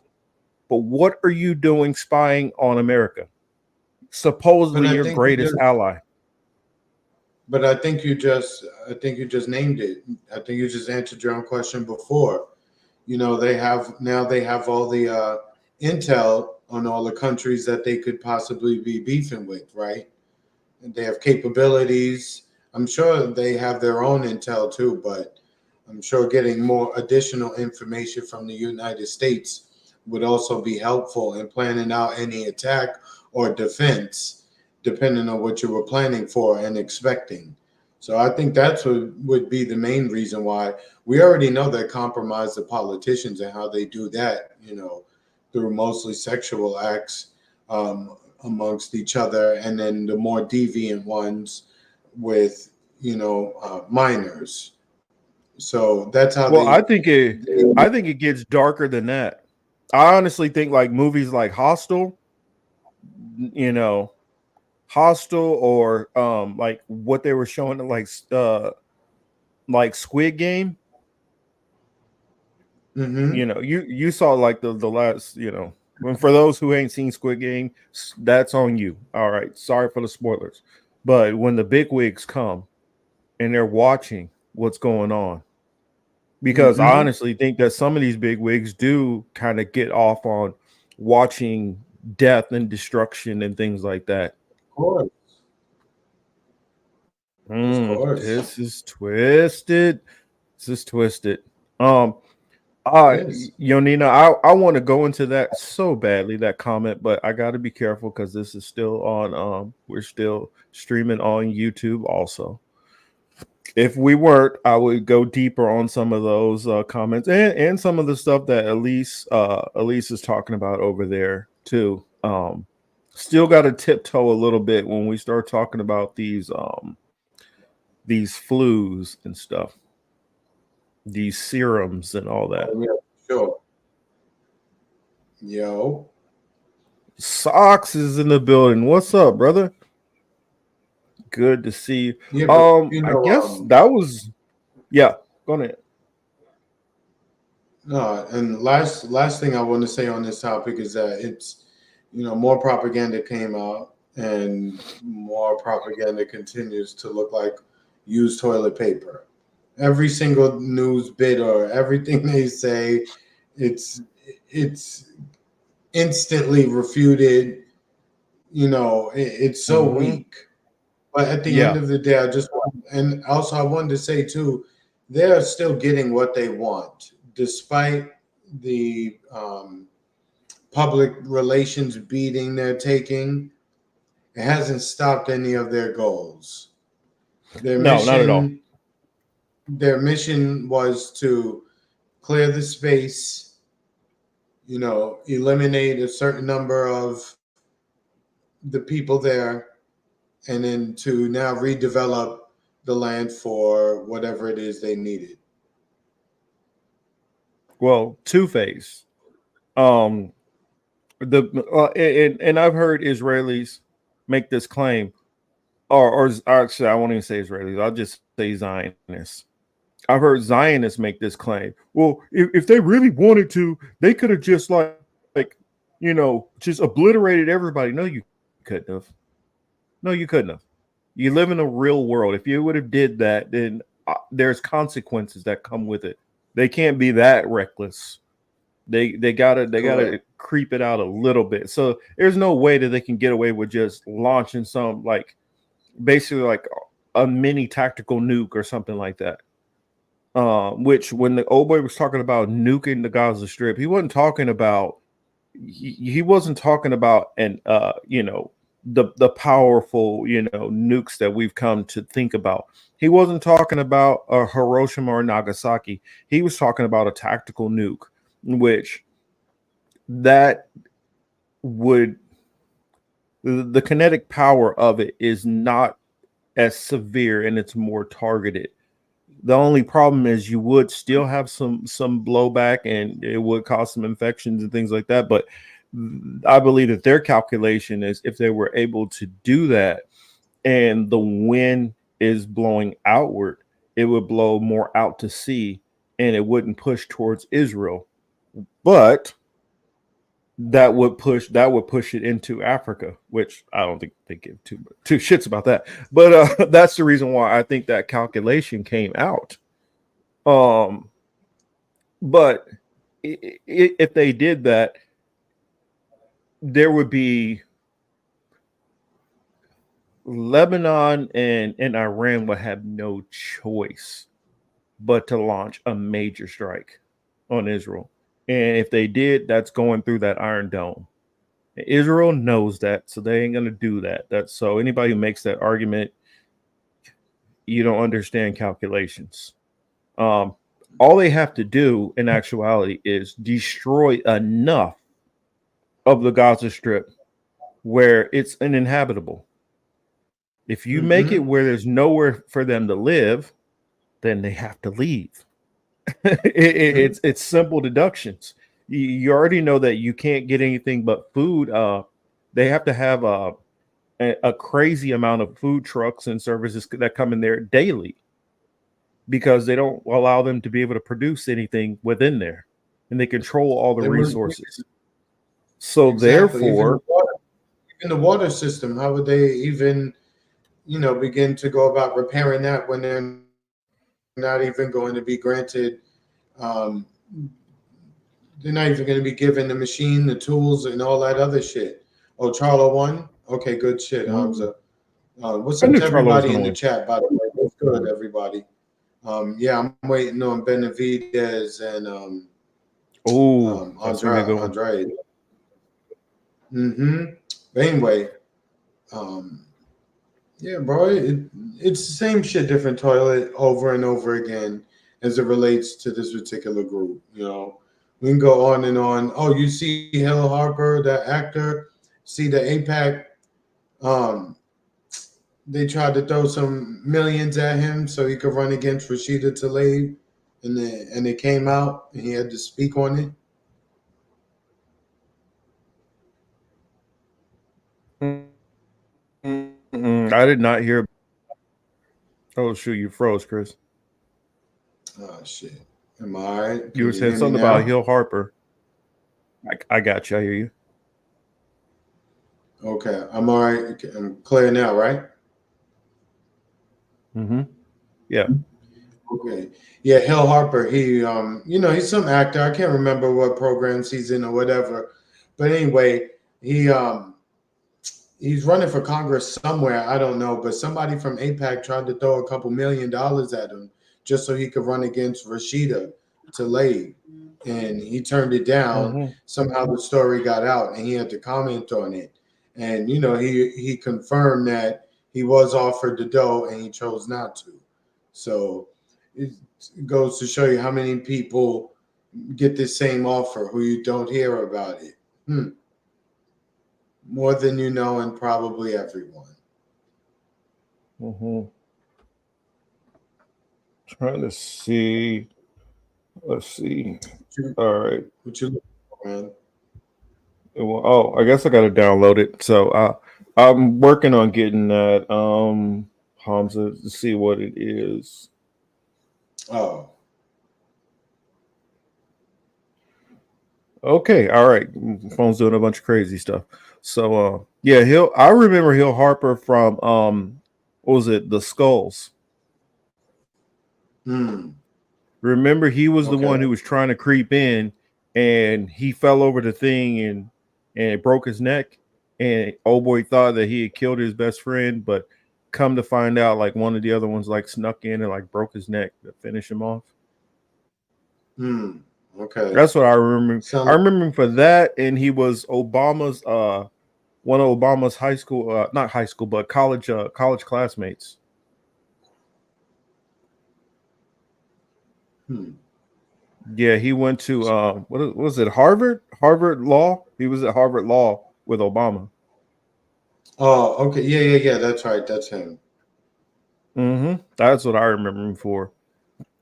But what are you doing spying on America? Supposedly your greatest ally. But I think you just named it. I think you just answered your own question before. You know, they have all the intel on all the countries that they could possibly be beefing with, right? And they have capabilities. I'm sure they have their own intel too, but I'm sure getting more additional information from the United States would also be helpful in planning out any attack or defense, depending on what you were planning for and expecting. So I think that's what would be the main reason why. We already know they compromise the politicians and how they do that, you know, through mostly sexual acts amongst each other, and then the more deviant ones with, you know, minors. So that's how. Well, I think it gets darker than that. I honestly think like movies like Hostel, you know, Hostel, or like what they were showing like Squid Game. Mm-hmm. You know, you saw like the last, you know, for those who ain't seen Squid Game, that's on you. All right, sorry for the spoilers. But when the big wigs come and they're watching what's going on, because I honestly think that some of these big wigs do kind of get off on watching death and destruction and things like that. Of course. This is twisted. Yonina, I want to go into that so badly, that comment, but I got to be careful because this is still on. We're still streaming on YouTube also. If we weren't, I would go deeper on some of those comments and some of the stuff that Elise is talking about over there too. Still got to tiptoe a little bit when we start talking about these flus and stuff, these serums and all that. Yeah, sure. Yo, Socks is in the building. What's up, brother? Good to see you. Yeah, but, you know, I guess that was, yeah. Go ahead. No, and last thing I want to say on this topic is that it's, you know, more propaganda came out, and more propaganda continues to look like used toilet paper. Every single news bit or everything they say, it's instantly refuted. You know, it's so weak. But at the end of the day, I wanted to say too, they're still getting what they want, despite the public relations beating they're taking, it hasn't stopped any of their goals. Their No, mission, not at all. Their mission was to clear the space, eliminate a certain number of the people there, and then to now redevelop the land for whatever it is they needed. Well, two-phase. And I've heard Israelis make this claim, or actually, I won't even say Israelis. I'll just say Zionists. I've heard Zionists make this claim. Well, if they really wanted to, they could have just just obliterated everybody. No, you couldn't have. No, you couldn't have. You live in a real world. If you would have did that, then there's consequences that come with it. They can't be that reckless. They gotta creep it out a little bit. So there's no way that they can get away with just launching some basically like a mini tactical nuke or something like that. Which when the old boy was talking about nuking the Gaza Strip, he wasn't talking about the powerful nukes that we've come to think about. He wasn't talking about a Hiroshima or Nagasaki. He was talking about a tactical nuke, which the kinetic power of it is not as severe and it's more targeted. The only problem is you would still have some blowback and it would cause some infections and things like that. But I believe that their calculation is if they were able to do that and the wind is blowing outward, it would blow more out to sea and it wouldn't push towards Israel. But that would push it into Africa, which I don't think they give two shits about that. But that's the reason why I think that calculation came out. But if they did that, there would be Lebanon and Iran would have no choice but to launch a major strike on Israel. And if they did, that's going through that Iron Dome. Israel knows that, so they ain't going to do that. So anybody who makes that argument, you don't understand calculations. All they have to do in actuality is destroy enough of the Gaza Strip where it's uninhabitable. If you make it where there's nowhere for them to live, then they have to leave. It's simple deductions. You already know that you can't get anything but food. They have to have a crazy amount of food trucks and services that come in there daily because they don't allow them to be able to produce anything within there, and they control all the resources. So therefore, even the water system, how would they even, begin to go about repairing that when they're not even going to be granted? They're not even going to be given the machine, the tools, and all that other shit. Oh, Charlo won? Okay, good shit, Hamza. What's up to everybody in the chat, by the way? What's good, everybody? Yeah, I'm waiting on Benavidez and Andrade. But anyway, yeah, bro, it's the same shit, different toilet over and over again as it relates to this particular group. We can go on and on. Oh, you see Hill Harper, that actor, see the AIPAC. They tried to throw some millions at him so he could run against Rashida Tlaib, and it came out and he had to speak on it. I did not hear. Oh shoot, you froze, Chris. Oh shit. Am I all right? You were saying something about Hill Harper. I got you. I hear you. Okay, I'm all right. I'm clear now, right? Yeah. Okay. Yeah, Hill Harper. He, he's some actor. I can't remember what programs he's in or whatever. But anyway, he's running for Congress somewhere. I don't know. But somebody from AIPAC tried to throw $2 million at him just so he could run against Rashida Tlaib. and he turned it down. Mhm. Somehow the story got out, and he had to comment on it. And he confirmed that he was offered the dough, and he chose not to. So it goes to show you how many people get the same offer who you don't hear about it. More than you know, and probably everyone. Mhm. Trying to see. Let's see. All right. What you looking for, man? Oh, I guess I got to download it. So I'm working on getting that Hamza to see what it is. Oh, Okay, all right. Phone's doing a bunch of crazy stuff. So yeah, I remember Hill Harper from what was it? The Skulls. Remember he was the Okay. one who was trying to creep in and he fell over the thing and it broke his neck, and old boy thought that he had killed his best friend, but come to find out like one of the other ones like snuck in and like broke his neck to finish him off. Okay. That's what I remember. Sound- I remember him for that, and he was Obama's one of Obama's high school not high school but college classmates. Yeah, he went to what was it, Harvard Law. He was at Harvard Law with Obama. Oh, okay. Yeah. That's right. That's him. That's what I remember him for.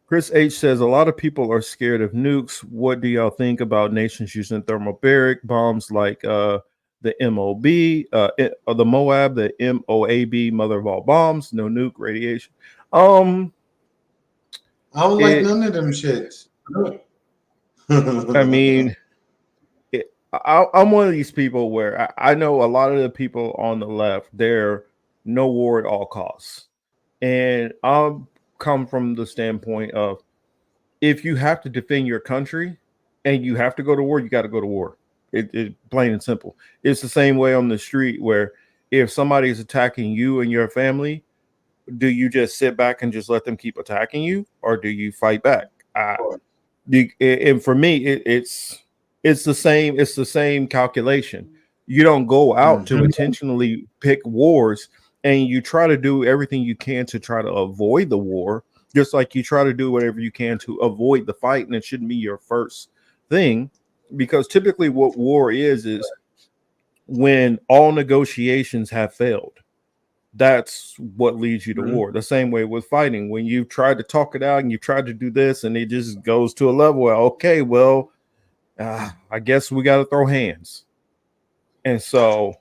Chris H says a lot of people are scared of nukes. What do y'all think about nations using thermobaric bombs like the MOB, the Moab, the MOAB, mother of all bombs, no nuke radiation? I don't like none of them shits. I mean, I'm one of these people where I know a lot of the people on the left, they're no war at all costs. And I'll come from the standpoint of if you have to defend your country and you have to go to war, you got to go to war. It plain and simple. It's the same way on the street where if somebody is attacking you and your family, do you just sit back and just let them keep attacking you, or do you fight back? And for me, it's the same. It's the same calculation. You don't go out to intentionally pick wars, and you try to do everything you can to try to avoid the war, just like you try to do whatever you can to avoid the fight. And it shouldn't be your first thing, because typically what war is when all negotiations have failed. That's what leads you to war. The same way with fighting, when you've tried to talk it out and you've tried to do this and it just goes to a level where, okay, well, I guess we got to throw hands. And so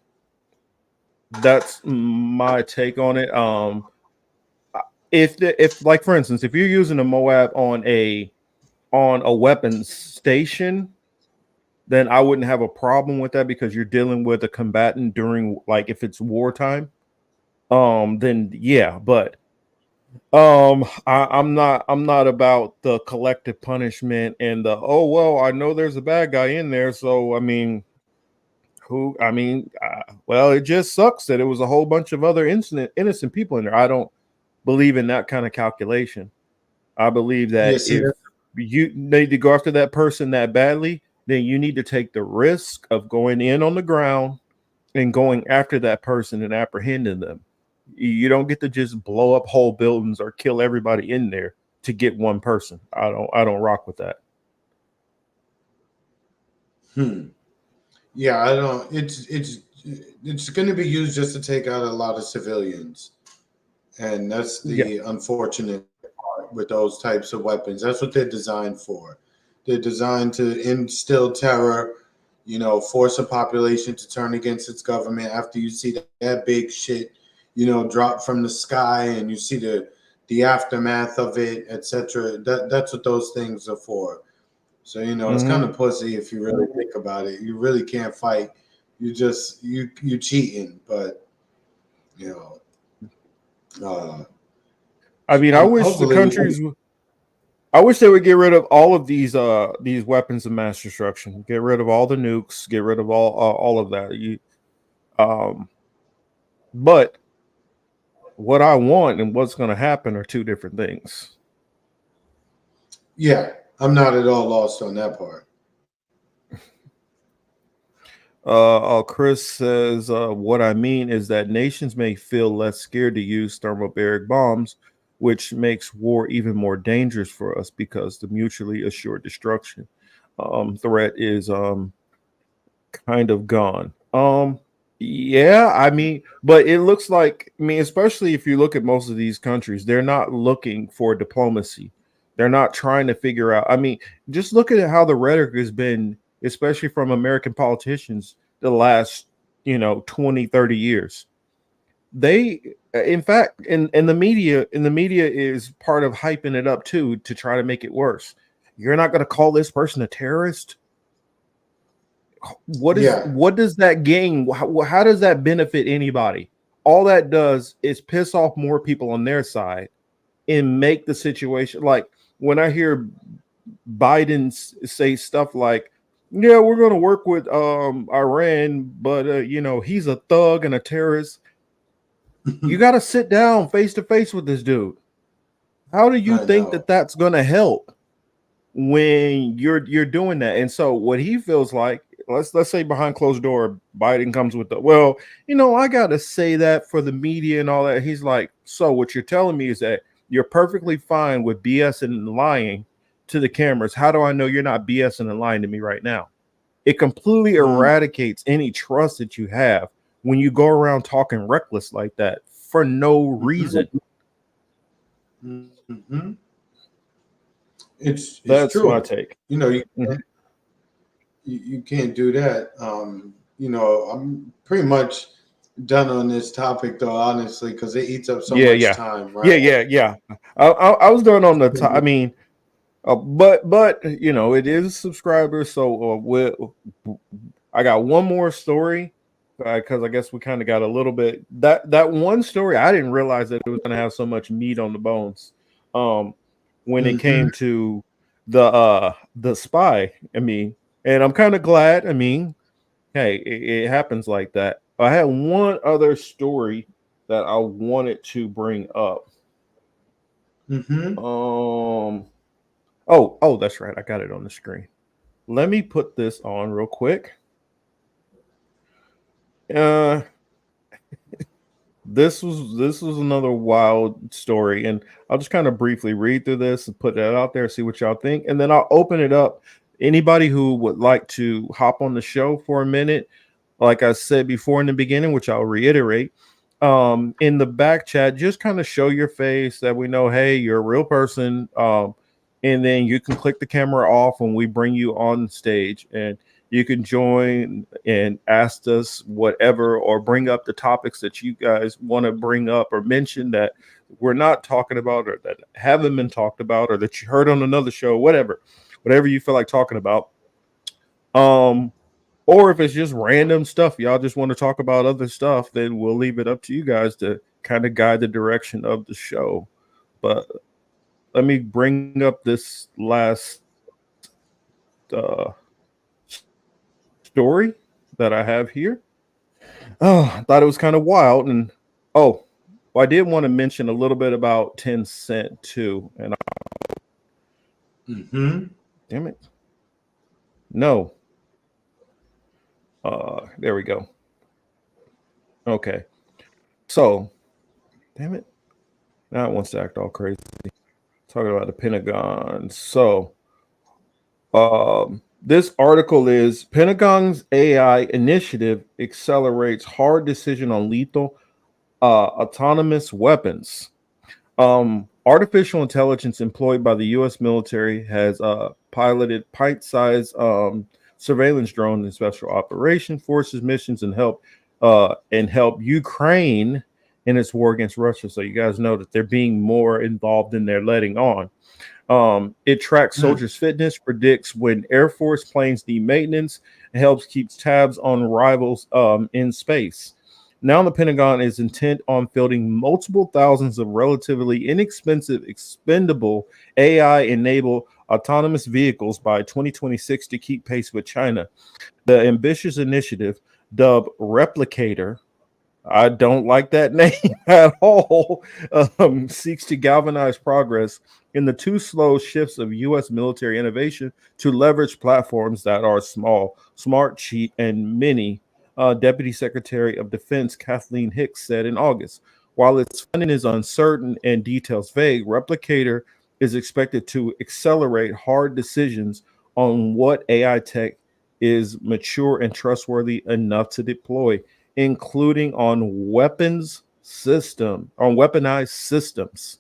that's my take on it. If like, for instance, if you're using a Moab on a weapons station, then I wouldn't have a problem with that, because you're dealing with a combatant during, like, if it's wartime. Then yeah, but I'm not about the collective punishment and the, oh well, I know there's a bad guy in there, so I mean, well, it just sucks that it was a whole bunch of other innocent people in there. I don't believe in that kind of calculation. I believe that if you need to go after that person that badly, then you need to take the risk of going in on the ground and going after that person and apprehending them. You don't get to just blow up whole buildings or kill everybody in there to get one person. I don't rock with that. Yeah, I don't. It's going to be used just to take out a lot of civilians, and that's the unfortunate part with those types of weapons. That's what they're designed for. They're designed to instill terror, force a population to turn against its government after you see that big shit, drop from the sky, and you see the aftermath of it, etc. That's what those things are for. So it's kind of pussy if you really think about it. You really can't fight. You just you cheating, but I mean, I wish the countries. I wish they would get rid of all of these weapons of mass destruction. Get rid of all the nukes. Get rid of all of that. But what I want and what's going to happen are two different things. Yeah, I'm not at all lost on that part. Chris says, what I mean is that nations may feel less scared to use thermobaric bombs, which makes war even more dangerous for us because the mutually assured destruction threat is kind of gone. Yeah, I mean, but it looks like, I mean, especially if you look at most of these countries, they're not looking for diplomacy. They're not trying to figure out. I mean, just look at how the rhetoric has been, especially from American politicians, the last, 20, 30 years. They, in fact, in the media is part of hyping it up too, to try to make it worse. You're not going to call this person a terrorist. What does that gain? How does that benefit anybody? All that does is piss off more people on their side and make the situation, like when I hear Biden say stuff like, yeah, we're going to work with Iran, but he's a thug and a terrorist. You got to sit down face to face with this dude. How do you think that that's going to help when you're doing that? And so what he feels like, let's say behind closed door, Biden comes with I got to say that for the media and all that. He's like, so what you're telling me is that you're perfectly fine with BS and lying to the cameras. How do I know you're not BSing and lying to me right now? It completely eradicates any trust that you have when you go around talking reckless like that for no reason. Mm-hmm. It's That's true. my take. You can't do that. I'm pretty much done on this topic, though, honestly, because it eats up so much time. Right? Yeah. I was done on the time. I mean, but it is subscribers. So I got one more story because I guess we kind of got a little bit that one story. I didn't realize that it was going to have so much meat on the bones. When it came to the spy, I mean. And I'm kind of glad. I mean, hey, it happens like that. I had one other story that I wanted to bring up. Oh, that's right. I got it on the screen. Let me put this on real quick. This was another wild story, and I'll just kind of briefly read through this and put that out there, see what y'all think, and then I'll open it up. Anybody who would like to hop on the show for a minute, like I said before in the beginning, which I'll reiterate, in the back chat, just kind of show your face that we know, hey, you're a real person. And then you can click the camera off when we bring you on stage, and you can join and ask us whatever, or bring up the topics that you guys want to bring up or mention that we're not talking about, or that haven't been talked about, or that you heard on another show, whatever you feel like talking about. Or if it's just random stuff, y'all just want to talk about other stuff, then we'll leave it up to you guys to kind of guide the direction of the show. But let me bring up this last story that I have here. Oh, I thought it was kind of wild. And I did want to mention a little bit about Tencent too. And damn it. No. There we go. Okay. So, damn it. Now it wants to act all crazy. Talking about the Pentagon. So, this article is Pentagon's AI initiative accelerates hard decision on lethal autonomous weapons. Artificial intelligence employed by the U.S. military has piloted pint-sized surveillance drones in special operation forces missions and help Ukraine in its war against Russia. So you guys know that they're being more involved than they're letting on. It tracks soldiers' fitness, predicts when Air Force planes need maintenance, and helps keep tabs on rivals in space. Now the Pentagon is intent on fielding multiple thousands of relatively inexpensive, expendable AI-enabled autonomous vehicles by 2026 to keep pace with China. The ambitious initiative, dubbed Replicator, I don't like that name at all, seeks to galvanize progress in the too slow shifts of U.S. military innovation to leverage platforms that are small, smart, cheap, and many, Deputy Secretary of Defense Kathleen Hicks said in August. While its funding is uncertain and details vague, Replicator is expected to accelerate hard decisions on what AI tech is mature and trustworthy enough to deploy, including on weaponized systems.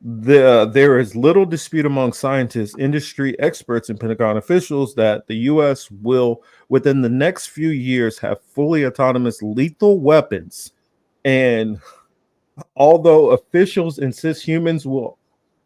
There is little dispute among scientists, industry experts, and Pentagon officials that the U.S. will, within the next few years, have fully autonomous lethal weapons. And although officials insist humans will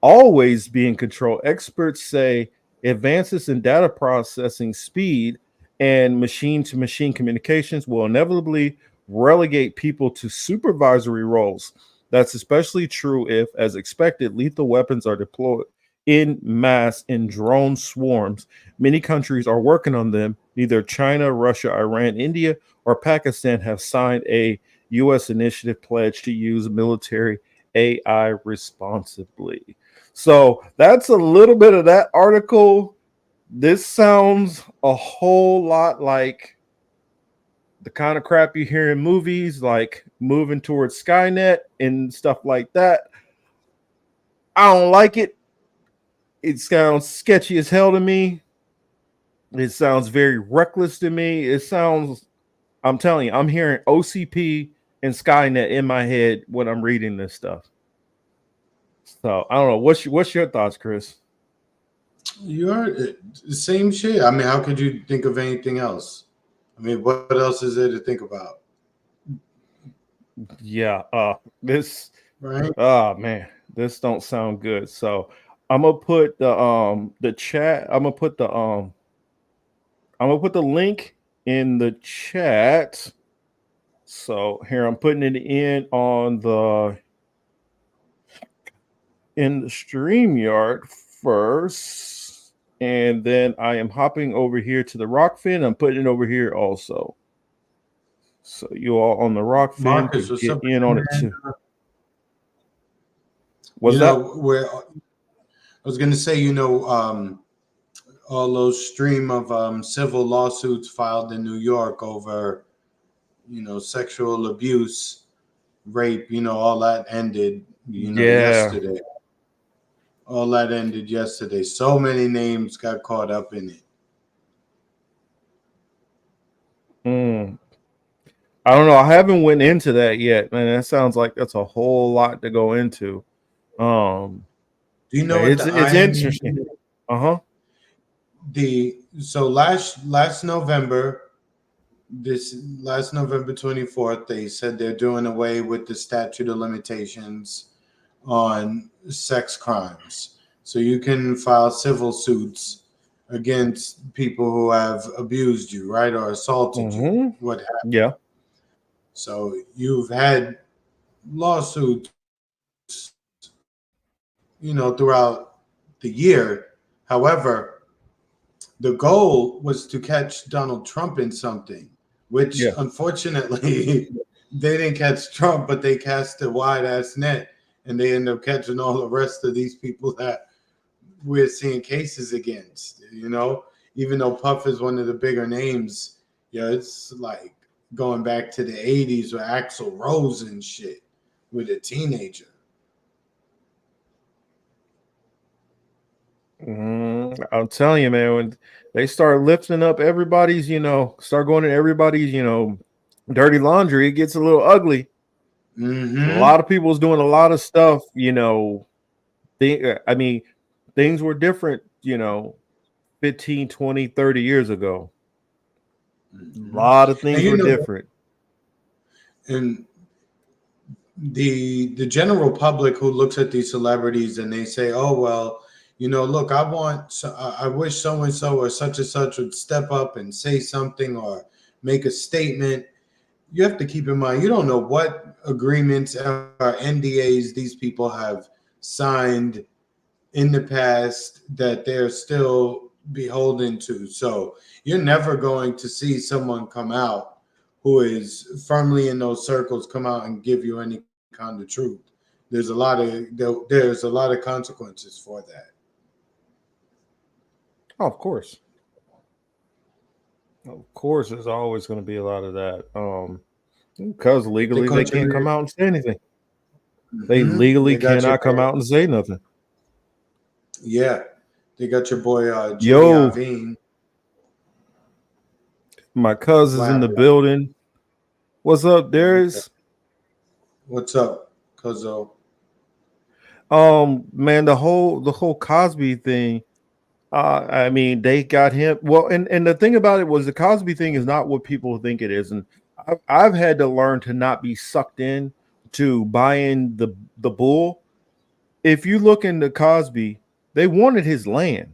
always be in control, experts say advances in data processing speed and machine-to-machine communications will inevitably relegate people to supervisory roles. That's especially true if, as expected, lethal weapons are deployed in mass in drone swarms. Many countries are working on them. Neither China, Russia, Iran, India, or Pakistan have signed a U.S. initiative pledge to use military AI responsibly. So that's a little bit of that article. This sounds a whole lot like the kind of crap you hear in movies, like moving towards Skynet and stuff like that. I don't like it. It sounds sketchy as hell to me. It sounds very reckless to me. It sounds, I'm telling you, I'm hearing OCP and Skynet in my head when I'm reading this stuff. So I don't know. What's your thoughts, Chris? You're the same shit. I mean, how could you think of anything else? I mean, what else is there to think about? Yeah, this Right? oh man, this don't sound good. So I'm gonna put the chat. I'm gonna put the link in the chat. So here I'm putting it in the StreamYard first, and then I am hopping over here to the Rockfin. I'm putting it over here also. So you all on the Rockfin Marcus, can what's get up, in on it man? too. What's You that? know, where I was gonna say, all those stream of civil lawsuits filed in New York over, sexual abuse, rape, all that ended, Yeah. yesterday. All that ended yesterday. So many names got caught up in it. I don't know. I haven't went into that yet, man. That sounds like that's a whole lot to go into. Do you know what It's interesting. So last November, last November 24th, they said they're doing away with the statute of limitations on sex crimes. So you can file civil suits against people who have abused you, right? Or assaulted you, what happened. Yeah. So you've had lawsuits, throughout the year. However, the goal was to catch Donald Trump in something, which unfortunately they didn't catch Trump, but they cast a wide ass net, and they end up catching all the rest of these people that we're seeing cases against. Even though Puff is one of the bigger names, it's like going back to the 80s with Axl Rose and shit with a teenager. I'm telling you, man, when they start lifting up everybody's, start going to everybody's, dirty laundry, it gets a little ugly. A lot of people's doing a lot of stuff, things were different, 15, 20, 30 years ago. A lot of things were different. And the general public who looks at these celebrities and they say, oh, well, look, I wish so-and-so or such and such would step up and say something or make a statement. You have to keep in mind, you don't know what agreements or NDAs these people have signed in the past that they're still beholden to. So you're never going to see someone come out who is firmly in those circles come out and give you any kind of truth. there's a lot of consequences for that. Oh, of course. Of course, there's always going to be a lot of that. Because legally they can't come out and say anything. They legally cannot come out and say nothing. Yeah, they got your boy Jimmy Iovine. My cousin's in the building. What's up, Darius? What's up, Cuzzo? Man, the whole Cosby thing. I mean, they got him. Well, and the thing about it was the Cosby thing is not what people think it is, and I've had to learn to not be sucked in to buying the bull. If you look into Cosby, they wanted his land.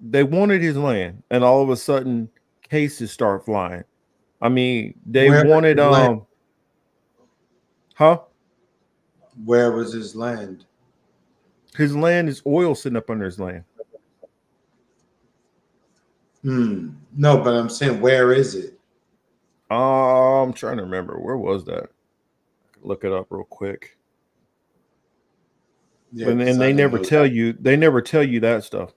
They wanted his land, and all of a sudden, cases start flying. I mean, they wanted huh? Where was his land? His land is oil sitting up under his land. No, but I'm saying, where is it? I'm trying to remember. Where was that? Look it up real quick. Yeah, and they never tell you. They never tell you that stuff.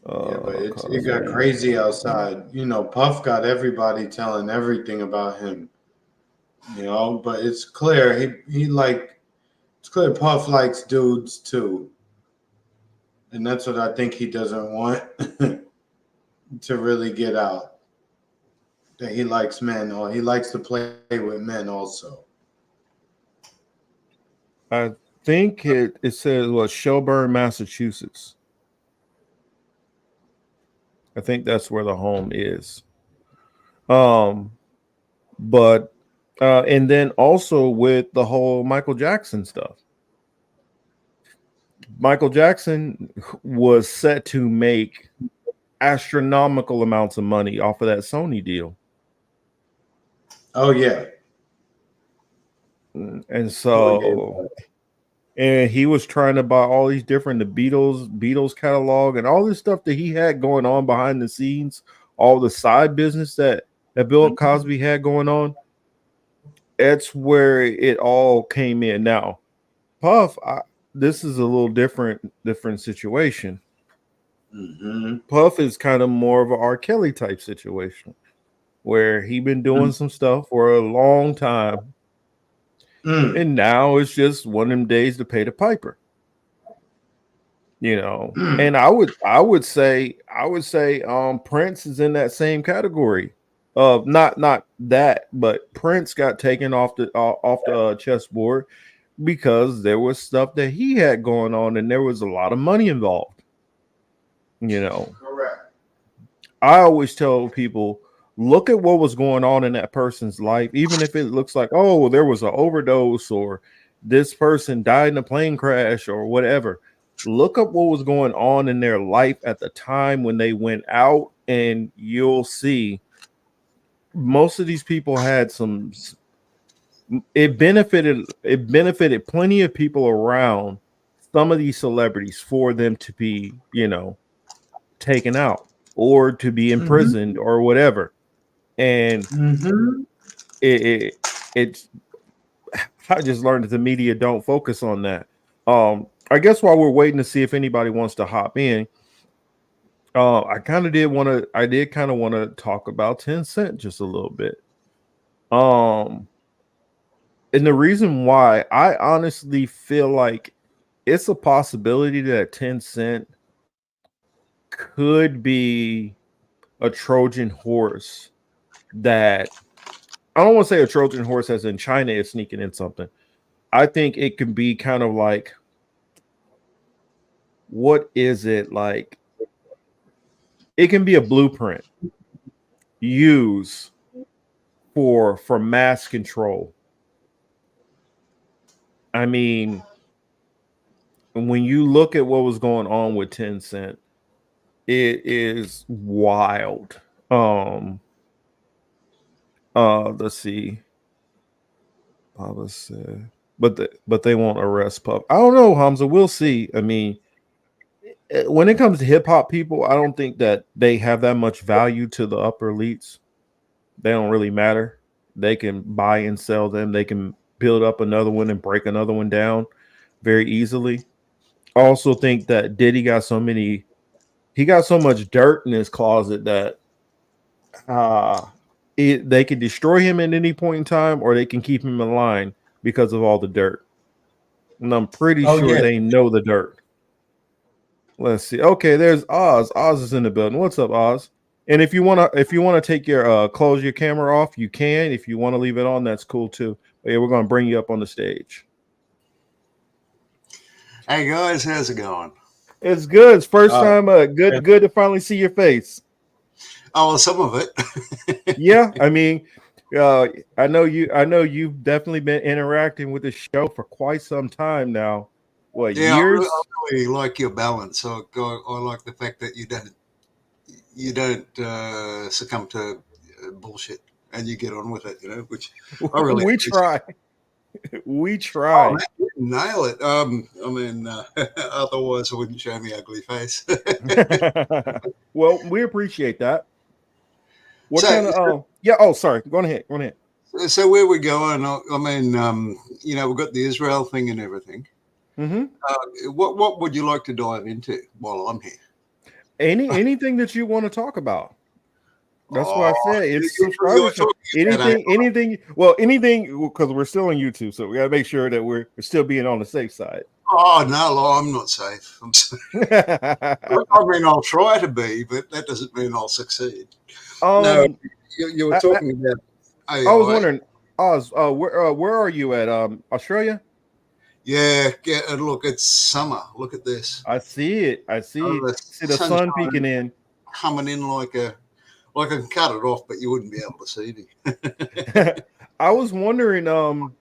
Yeah, but it got crazy outside. You know, Puff got everybody telling everything about him. You know, but it's clear it's clear Puff likes dudes too. And that's what I think he doesn't want to really get out. That he likes men, or he likes to play with men also. I think it says Shelburne, Massachusetts. I think that's where the home is. But and then also with the whole Michael Jackson stuff. Michael Jackson was set to make astronomical amounts of money off of that Sony deal. Oh yeah. And so and he was trying to buy all these different the Beatles catalog and all this stuff that he had going on behind the scenes, all the side business that Bill Cosby had going on. That's where it all came in. Now, Puff, this is a little different situation. Puff is kind of more of an R. Kelly type situation where he been doing some stuff for a long time. And now it's just one of them days to pay the piper. You know, and I would say Prince is in that same category of not that, but Prince got taken off the chessboard because there was stuff that he had going on and there was a lot of money involved. You know, correct. I always tell people, look at what was going on in that person's life, even if it looks like, oh, there was an overdose or this person died in a plane crash or whatever. Look up what was going on in their life at the time when they went out, and you'll see most of these people had it benefited plenty of people around some of these celebrities for them to be, you know, taken out or to be imprisoned or whatever. And it's I just learned that the media don't focus on that. I guess while we're waiting to see if anybody wants to hop in, I did kind of want to talk about 10 Cent just a little bit. And the reason why I honestly feel like it's a possibility that 10 Cent could be a Trojan horse that I don't want to say a Trojan horse as in China is sneaking in something. I think it can be kind of like, what is it like? It can be a blueprint used for mass control. I mean, when you look at what was going on with 10 Cent, it is wild. Let's see. Baba said, but they won't arrest Puff. I don't know, Hamza. We'll see. I mean, when it comes to hip hop people, I don't think that they have that much value to the upper elites. They don't really matter. They can buy and sell them. They can build up another one and break another one down very easily. I also think that Diddy got he got so much dirt in his closet that they can destroy him at any point in time, or they can keep him in line because of all the dirt. And I'm pretty Oh sure yeah, they know the dirt. Let's see. Okay, there's Oz. Oz is in the building. What's up, Oz? And if you wanna take your close your camera off, you can. If you want to leave it on, that's cool too. But yeah, we're gonna bring you up on the stage. Hey guys, how's it going? It's good. It's first Uh, time. Good to finally see your face. Oh, well, some of it. Yeah, I mean, I know you. I know you've definitely been interacting with the show for quite some time now. What Yeah, years? I really like your balance. I like the fact that you don't succumb to bullshit and you get on with it. You know, which I really We appreciate. try. We Oh, try. man, you nail it. I mean, otherwise I wouldn't show me ugly face. Well, we appreciate that. What So, kind of? Yeah. Oh, sorry. Go ahead. Go ahead. so where we going? I mean, you know, we've got the Israel thing and everything. Mm-hmm. What would you like to dive into while I'm here? Anything that you want to talk about. That's why I said it's you were subscribers. talking about Anything. Well, anything because we're still on YouTube, so we got to make sure that we're still being on the safe side. Oh no, I'm not safe. I'm safe. I mean, I'll try to be, but that doesn't mean I'll succeed. No, you were talking about AI. I was wondering, Oz, where are you at? Australia? Yeah, and look, it's summer. Look at this. I see it. I see Oh, it. the See the sun sunshine peeking in. coming in like I can cut it off, but you wouldn't be able to see me. I was wondering,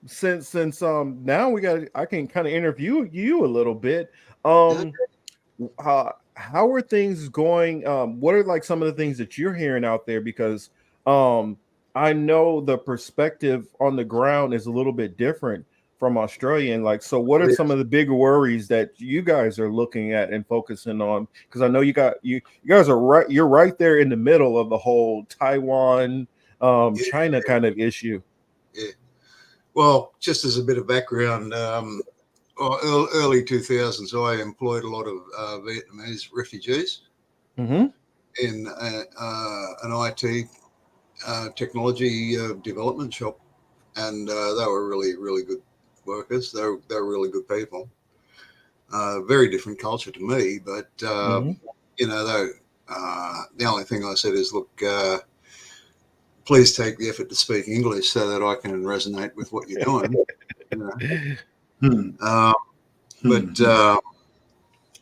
since now I can kind of interview you a little bit. How are things going? What are like some of the things that you're hearing out there? Because I know the perspective on the ground is a little bit different from Australia. And like, so what are some of the bigger worries that you guys are looking at and focusing on? Because I know you guys are right. You're right there in the middle of the whole Taiwan, China kind of issue. Yeah. Well, just as a bit of background, early 2000s, I employed a lot of Vietnamese refugees in an IT technology development shop, and they were really, really good workers. They're really good people. Very different culture to me, but you know, the only thing I said is, look, please take the effort to speak English so that I can resonate with what you're doing. You know?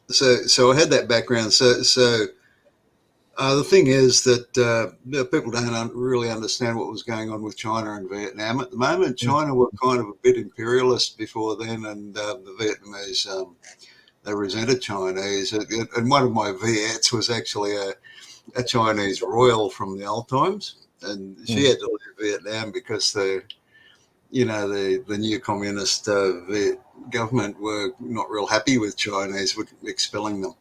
So I had that background. So the thing is that people don't really understand what was going on with China and Vietnam at the moment. China were kind of a bit imperialist before then, and the Vietnamese they resented Chinese. And one of my Viets was actually a Chinese royal from the old times, and she had to leave Vietnam because the new communist government were not real happy with Chinese, with expelling them.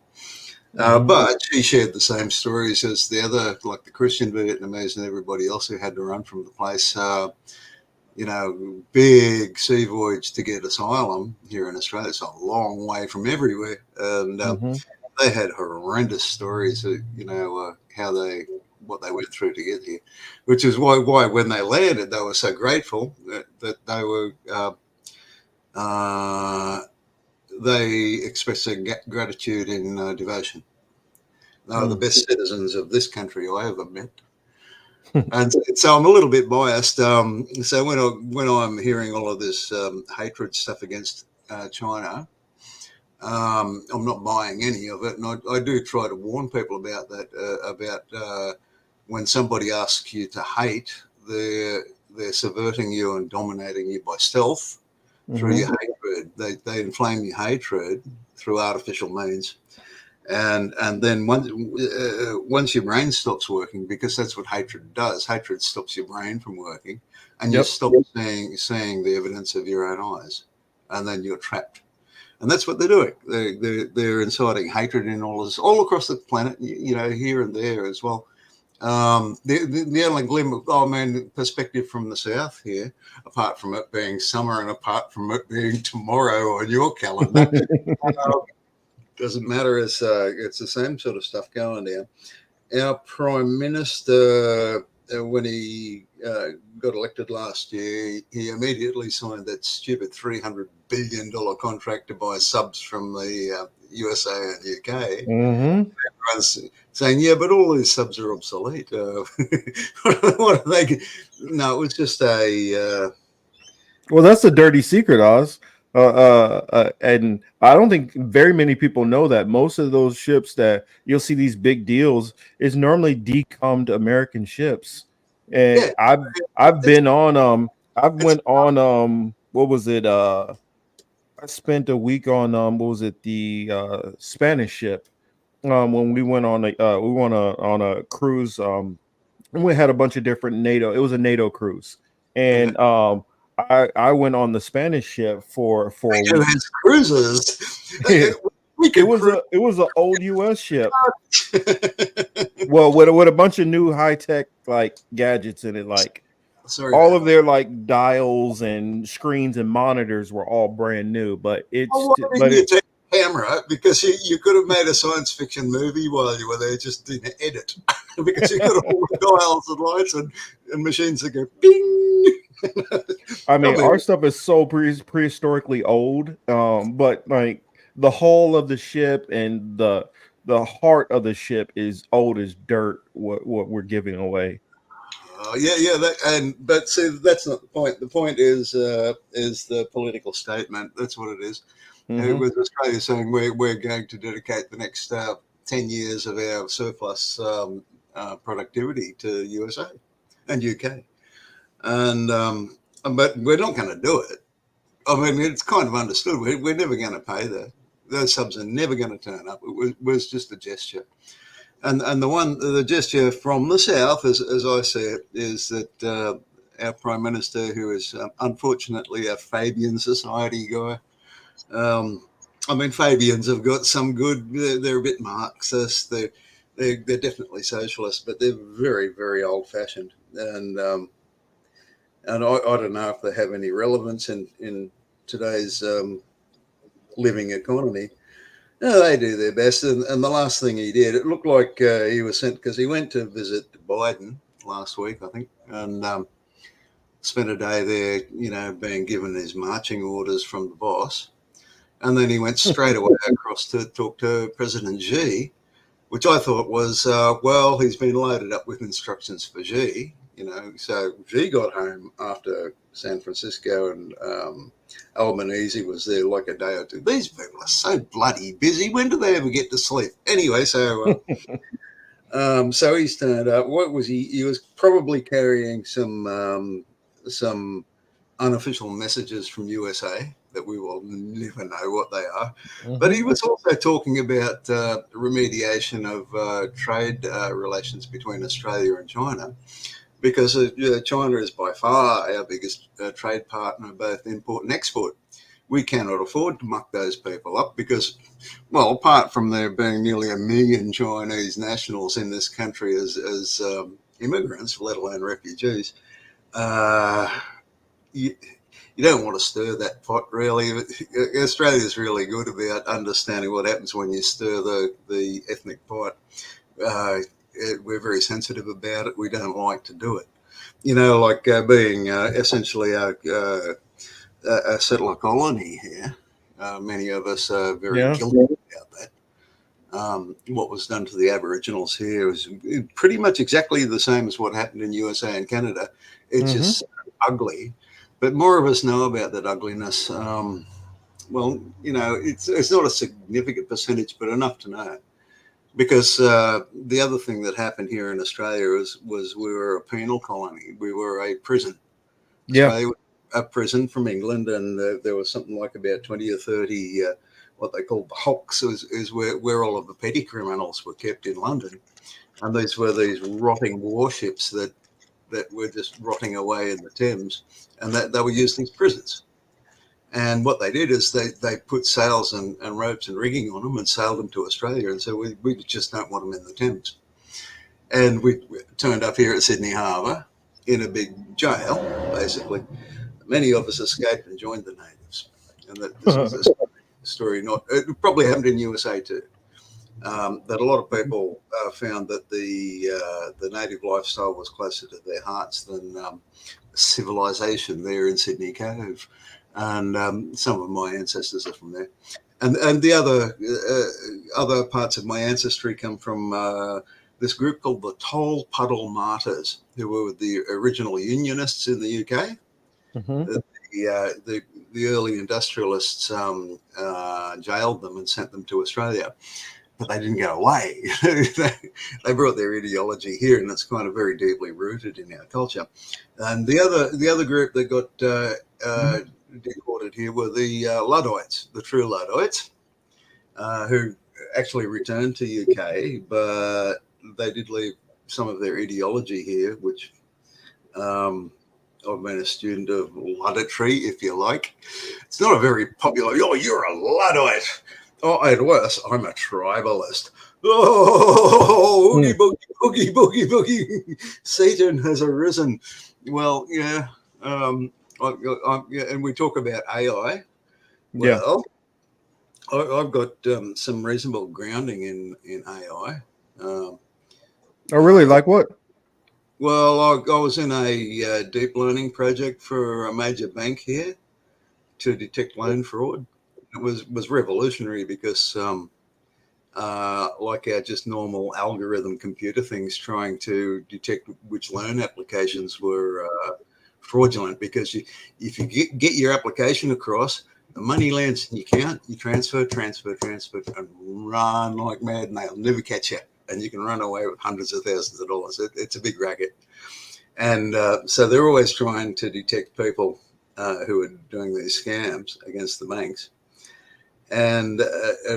But she shared the same stories as the other, like the Christian Vietnamese and everybody else who had to run from the place. You know, big sea voyage to get asylum here in Australia. It's a long way from everywhere. And they had horrendous stories of, you know, what they went through to get here, which is why when they landed, they were so grateful that they were, they expressed their gratitude in devotion. They were the best citizens of this country I ever met. And so I'm a little bit biased. So when I'm hearing all of this hatred stuff against China, I'm not buying any of it. And I do try to warn people about that, about when somebody asks you to hate, they're subverting you and dominating you by stealth through your hatred. They inflame your hatred through artificial means. And then once your brain stops working, because that's what hatred does, hatred stops your brain from working, and you stop seeing the evidence of your own eyes, and then you're trapped. And that's what they're doing. They're inciting hatred in all across the planet, here and there as well. The only glimmer of perspective from the south here, apart from it being summer and apart from it being tomorrow on your calendar, doesn't matter. It's the same sort of stuff going down. Our Prime Minister, when he got elected last year, he immediately signed that stupid $300 billion contract to buy subs from the USA and UK. Mm-hmm. Everyone's saying, yeah, but all these subs are obsolete. What are they? No, it was just a... Well, that's a dirty secret, Oz. And I don't think very many people know that most of those ships that you'll see these big deals is normally decommed American ships. And Yeah. I've been on what was it? I spent a week on the Spanish ship when we went on a cruise. And we had a bunch of different NATO. It was a NATO cruise, and I went on the Spanish ship for a week. Cruises. It was an old U.S. ship. Well, with a bunch of new high tech like gadgets in it, like all of their like dials and screens and monitors were all brand new. But it's take a camera because you could have made a science fiction movie while you were there, just didn't edit because you got all the dials and lights and machines that go bing. I mean, our stuff is so prehistorically old, but like the hull of the ship and the heart of the ship is old as dirt. What we're giving away. But see, that's not the point. The point is the political statement. That's what it is. Mm-hmm. With Australia saying we're going to dedicate the next 10 years of our surplus productivity to USA and UK, and but we're not going to do it. I mean, it's kind of understood. We're never going to pay that. Those subs are never going to turn up. It was just a gesture. And the gesture from the south, as I see it, is that our Prime Minister, who is unfortunately a Fabian Society guy. I mean, Fabians have got some good. They're a bit Marxist. They're definitely socialist, but they're very, very old-fashioned. And I don't know if they have any relevance in today's living economy. No, they do their best. And the last thing he did, it looked like he was sent because he went to visit Biden last week, I think, and spent a day there, being given his marching orders from the boss. And then he went straight away across to talk to President Xi, which I thought was, he's been loaded up with instructions for Xi. So Xi got home after San Francisco and Albanese was there like a day or two. These people are so bloody busy. When do they ever get to sleep? Anyway, so so he's turned up. What was he? He was probably carrying some unofficial messages from USA that we will never know what they are. Mm-hmm. But he was also talking about remediation of trade relations between Australia and China. Because China is by far our biggest trade partner, both import and export. We cannot afford to muck those people up because, well, apart from there being nearly 1 million Chinese nationals in this country as immigrants, let alone refugees, you don't want to stir that pot, really. Australia's really good about understanding what happens when you stir the ethnic pot. We're very sensitive about it. We don't like to do it. Like being essentially a settler colony here. Many of us are very guilty about that. What was done to the Aboriginals here was pretty much exactly the same as what happened in USA and Canada. It's just ugly. But more of us know about that ugliness. It's not a significant percentage, but enough to know. Because the other thing that happened here in Australia was we were a penal colony. We were a prison. Yeah. A prison from England, and there was something like about 20 or 30 what they called the hulks is where all of the petty criminals were kept in London. And these were these rotting warships that were just rotting away in the Thames, and that they were used as prisons. And what they did is they put sails and ropes and rigging on them and sailed them to Australia and said, we just don't want them in the Thames. And we turned up here at Sydney Harbour in a big jail, basically. Many of us escaped and joined the natives. And that this was a story, it probably happened in USA too. That a lot of people found that the native lifestyle was closer to their hearts than civilization there in Sydney Cove. And some of my ancestors are from there. And the other parts of my ancestry come from this group called the Toll Puddle Martyrs, who were the original Unionists in the UK. The early industrialists jailed them and sent them to Australia, but they didn't go away. They brought their ideology here, and it's kind of very deeply rooted in our culture. And the other group that got deported here were the Luddites, the true Luddites, who actually returned to UK, but they did leave some of their ideology here, which I've been a student of Ludditry, if you like. It's not a very popular, oh, you're a Luddite. Oh, and worse, I'm a tribalist. Oh, oogie boogie, boogie, boogie, boogie. Satan has arisen. Well, yeah. And we talk about AI. Well, I've got some reasonable grounding in AI. Oh, really? Like what? Well, I was in a deep learning project for a major bank here to detect loan fraud. It was revolutionary because, like our just normal algorithm computer things, trying to detect which loan applications were fraudulent. Because if you get your application across, the money lands in your account, you transfer, and run like mad, and they'll never catch you. And you can run away with hundreds of thousands of dollars. It's a big racket. And so they're always trying to detect people who are doing these scams against the banks. And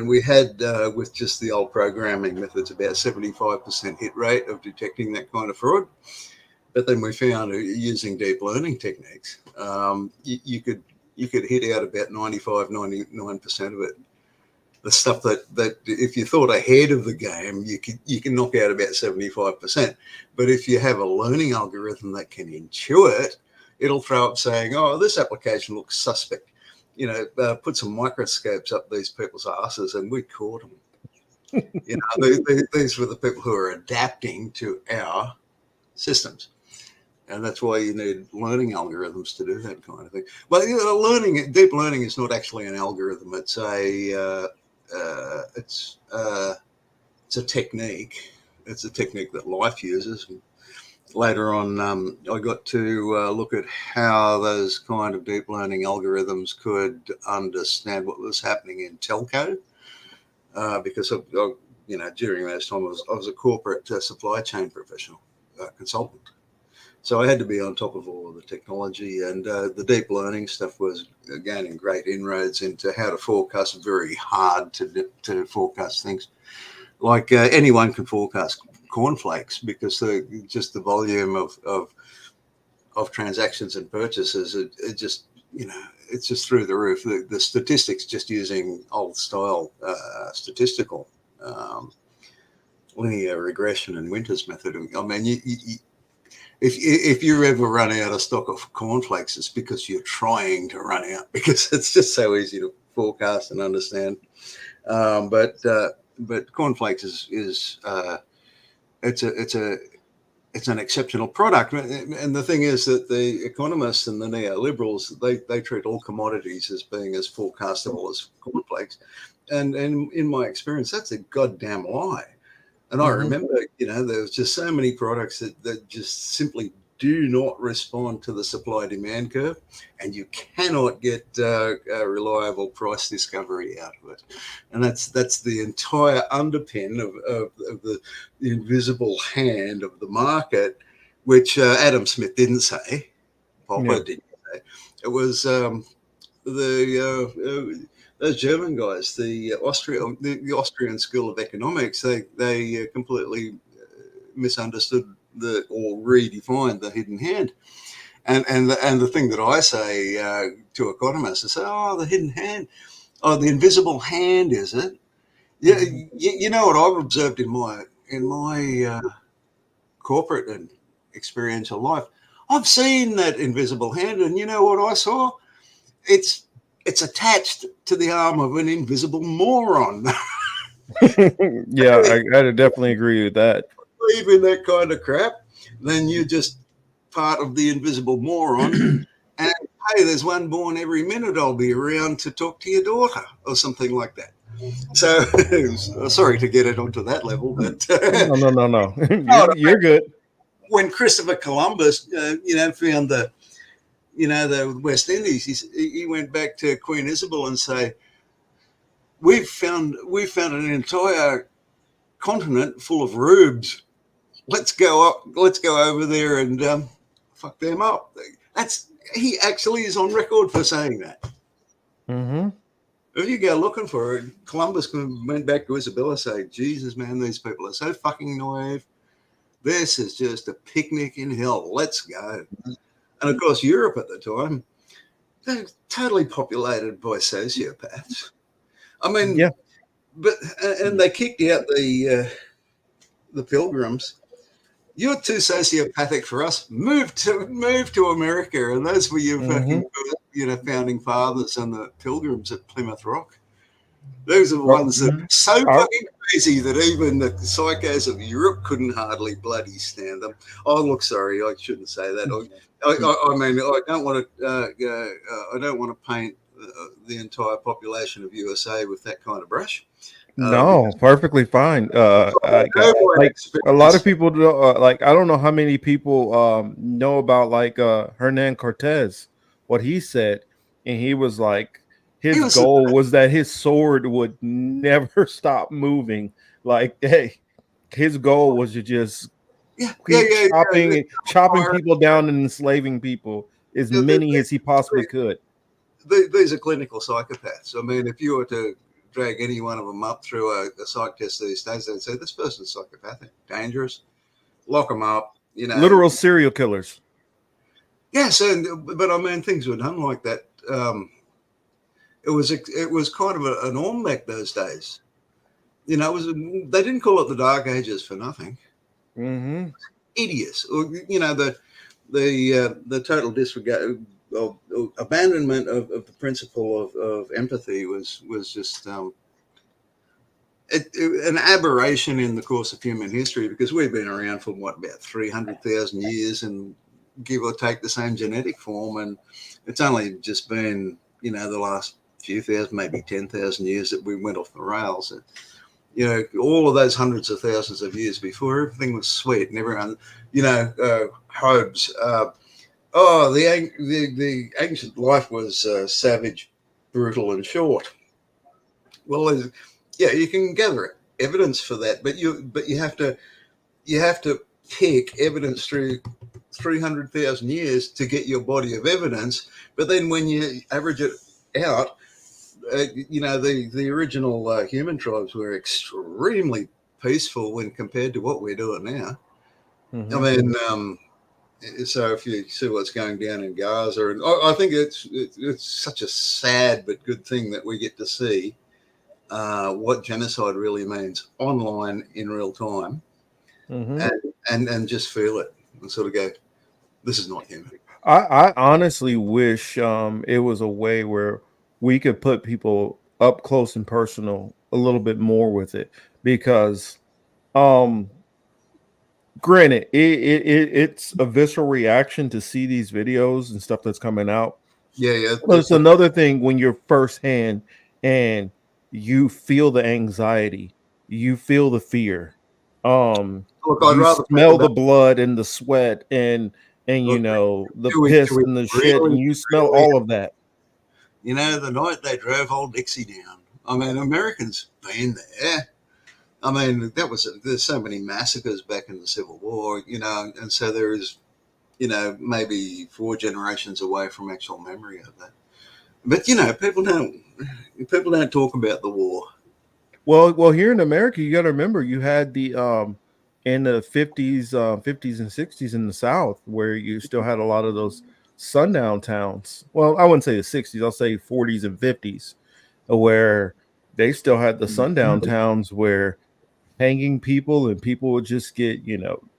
we had, with just the old programming methods, about 75% hit rate of detecting that kind of fraud. But then we found using deep learning techniques, you could hit out about 95, 99% of it. The stuff that if you thought ahead of the game, you can knock out about 75%. But if you have a learning algorithm that can intuit, it'll throw up saying, "Oh, this application looks suspect." Put some microscopes up these people's asses, and we caught them. These were the people who are adapting to our systems. And that's why you need learning algorithms to do that kind of thing. But deep learning is not actually an algorithm. It's a technique. It's a technique that life uses. And later on, I got to look at how those kind of deep learning algorithms could understand what was happening in telco, because during those times I was a corporate supply chain professional consultant. So I had to be on top of all of the technology, and the deep learning stuff was gaining great inroads into how to forecast. Very hard to forecast things. Like anyone can forecast cornflakes because just the volume of transactions and purchases, it's just through the roof. The statistics, just using old style statistical linear regression and Winter's method. I mean, if you ever run out of stock of cornflakes, it's because you're trying to run out, because it's just so easy to forecast and understand. But cornflakes is it's an exceptional product. And the thing is that the economists and the neoliberals, they treat all commodities as being as forecastable as cornflakes. And in my experience, that's a goddamn lie. And I remember, there was just so many products that just simply do not respond to the supply-demand curve, and you cannot get a reliable price discovery out of it. And that's the entire underpin of the invisible hand of the market, which Adam Smith didn't say, Popper didn't say. It was those German guys, the Austrian School of Economics, they completely misunderstood or redefined the hidden hand. And the thing that I say to economists is, oh, the hidden hand, oh, the invisible hand, is it? Yeah, you know what I've observed in my corporate and experiential life. I've seen that invisible hand, and you know what I saw? It's attached to the arm of an invisible moron. Yeah, I gotta definitely agree with that. Believe in that kind of crap, then you're just part of the invisible moron. And hey, there's one born every minute. I'll be around to talk to your daughter or something like that. So sorry to get it onto that level, but No. You're good. when Christopher Columbus, found the West Indies, he went back to Queen Isabel and say, we found an entire continent full of rubes. Let's go over there and fuck them up. He actually is on record for saying that. Mm-hmm. If you go looking for it, Columbus went back to Isabella saying, Jesus, man, these people are so fucking naive. This is just a picnic in hell. Let's go. And of course, Europe at the time, they're totally populated by sociopaths. I mean, yeah. But they kicked out the Pilgrims. You're too sociopathic for us. Move to America, and those were your fucking, founding fathers and the Pilgrims at Plymouth Rock. Those are the ones that are so fucking crazy that even the psychos of Europe couldn't hardly bloody stand them. Oh, look, sorry, I shouldn't say that. I mean, I don't want to paint the entire population of USA with that kind of brush. No, perfectly fine. Like a lot of people don't, I don't know how many people know about Hernan Cortez, what he said, and he was like, his goal was that his sword would never stop moving. Like, hey, his goal was to just chopping people down and enslaving people as many as he possibly could. These are clinical psychopaths. I mean, if you were to drag any one of them up through a psych test these days, they'd say this person's psychopathic, dangerous, lock them up. Literal serial killers. Yes, but I mean, things were done like that. It was kind of a norm back those days. They didn't call it the Dark Ages for nothing. Mm-hmm. Idiots, the total disregard. Abandonment of the principle of empathy was just an aberration in the course of human history, because we've been around for about 300,000 years and give or take the same genetic form, and it's only just been the last few thousand, maybe 10,000 years that we went off the rails. All of those hundreds of thousands of years before, everything was sweet and everyone, Hobbes. The ancient life was savage, brutal, and short. Well, you can gather evidence for that, but you have to pick evidence through 300,000 years to get your body of evidence. But then when you average it out, the original human tribes were extremely peaceful when compared to what we're doing now. Mm-hmm. I mean. So if you see what's going down in Gaza, and I think it's such a sad but good thing that we get to see what genocide really means online in real time, and just feel it and sort of go, this is not human. I honestly wish it was a way where we could put people up close and personal a little bit more with it, because granted, it's a visceral reaction to see these videos and stuff that's coming out. Yeah. But it's another thing when you're firsthand and you feel the anxiety, you feel the fear. You smell the blood and the sweat and the piss and the shit, and you smell all of that. The night they drove old Dixie down. I mean, Americans been there. I mean, there's so many massacres back in the Civil War, and so there is, maybe 4 generations away from actual memory of that. But people don't talk about the war. Well, here in America, you got to remember you had the in the 50s, 50s and 60s in the South, where you still had a lot of those sundown towns. Well, I wouldn't say the 60s, I'll say 40s and 50s, where they still had the sundown towns where hanging people and people would just get,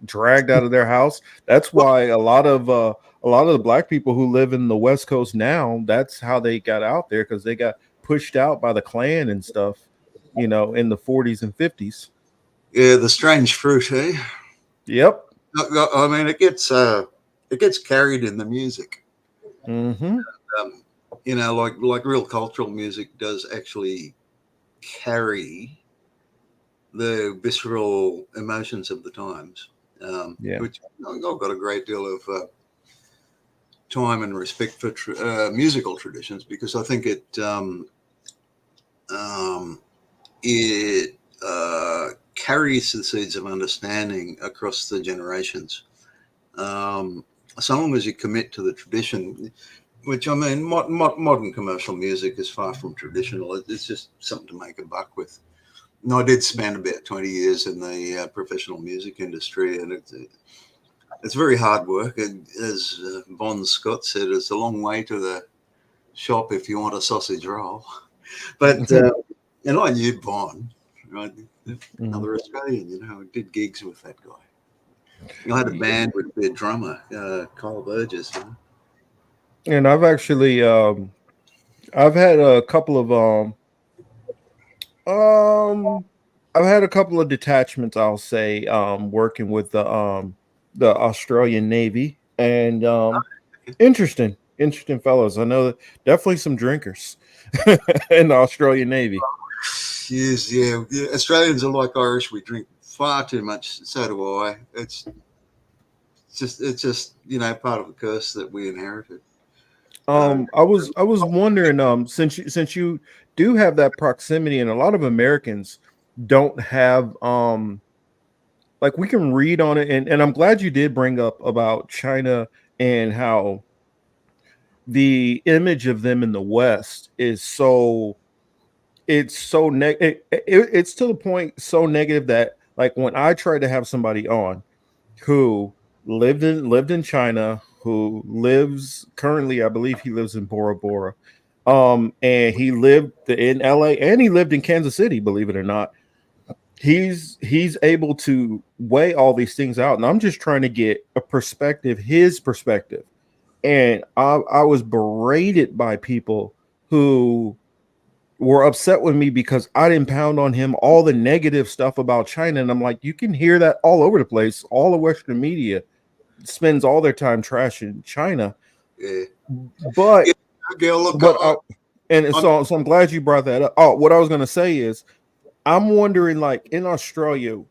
dragged out of their house. That's why a lot of the black people who live in the West Coast now, that's how they got out there, because they got pushed out by the Klan and stuff, in the 40s and 50s. Yeah, the strange fruit, eh? Yep. I mean, it gets carried in the music. Mm-hmm. Like real cultural music does actually carry the visceral emotions of the times. Which I've got a great deal of time and respect for musical traditions, because I think it carries the seeds of understanding across the generations. So long as you commit to the tradition, which, I mean, modern commercial music is far from traditional. It's just something to make a buck with. No, I did spend about 20 years in the professional music industry, and it's very hard work. And as Bon Scott said, it's a long way to the shop if you want a sausage roll. But and I knew Bon, right? Another Australian, I did gigs with that guy. I had a band with their drummer, Kyle Burgess. And I've actually, I've had a couple of, I've had a couple of detachments, I'll say, working with the Australian Navy, and interesting fellows. I know definitely some drinkers in the Australian Navy. Yes, yeah. Australians are like Irish. We drink far too much. So do I. It's just part of the curse that we inherited. I was wondering, since you do have that proximity, and a lot of Americans don't have, like, we can read on it, and I'm glad you did bring up about China and how the image of them in the West is so, it's so it's to the point so negative that, like, when I try to have somebody on who lived in China, who lives currently, I believe he lives in Bora Bora, and he lived in LA, and he lived in Kansas City, believe it or not. He's able to weigh all these things out, and I'm just trying to get a perspective, his perspective. And I was berated by people who were upset with me because I didn't pound on him all the negative stuff about China. And I'm like, you can hear that all over the place. All the Western media spends all their time trashing China. Yeah. But, yeah, so I'm glad you brought that up. Oh, what I was going to say is, I'm wondering, like, in Australia,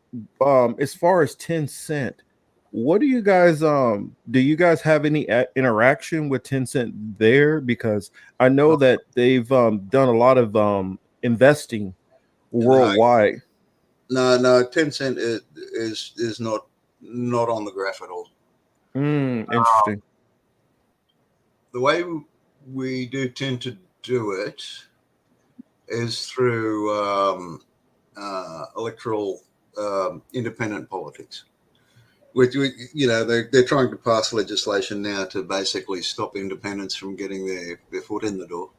as far as Tencent, what do you guys have any interaction with Tencent there? Because I know that they've done a lot of investing worldwide. No, Tencent is not on the graph at all. Interesting. The way we do tend to do it is through electoral independent politics. Which, they're trying to pass legislation now to basically stop independents from getting their foot in the door.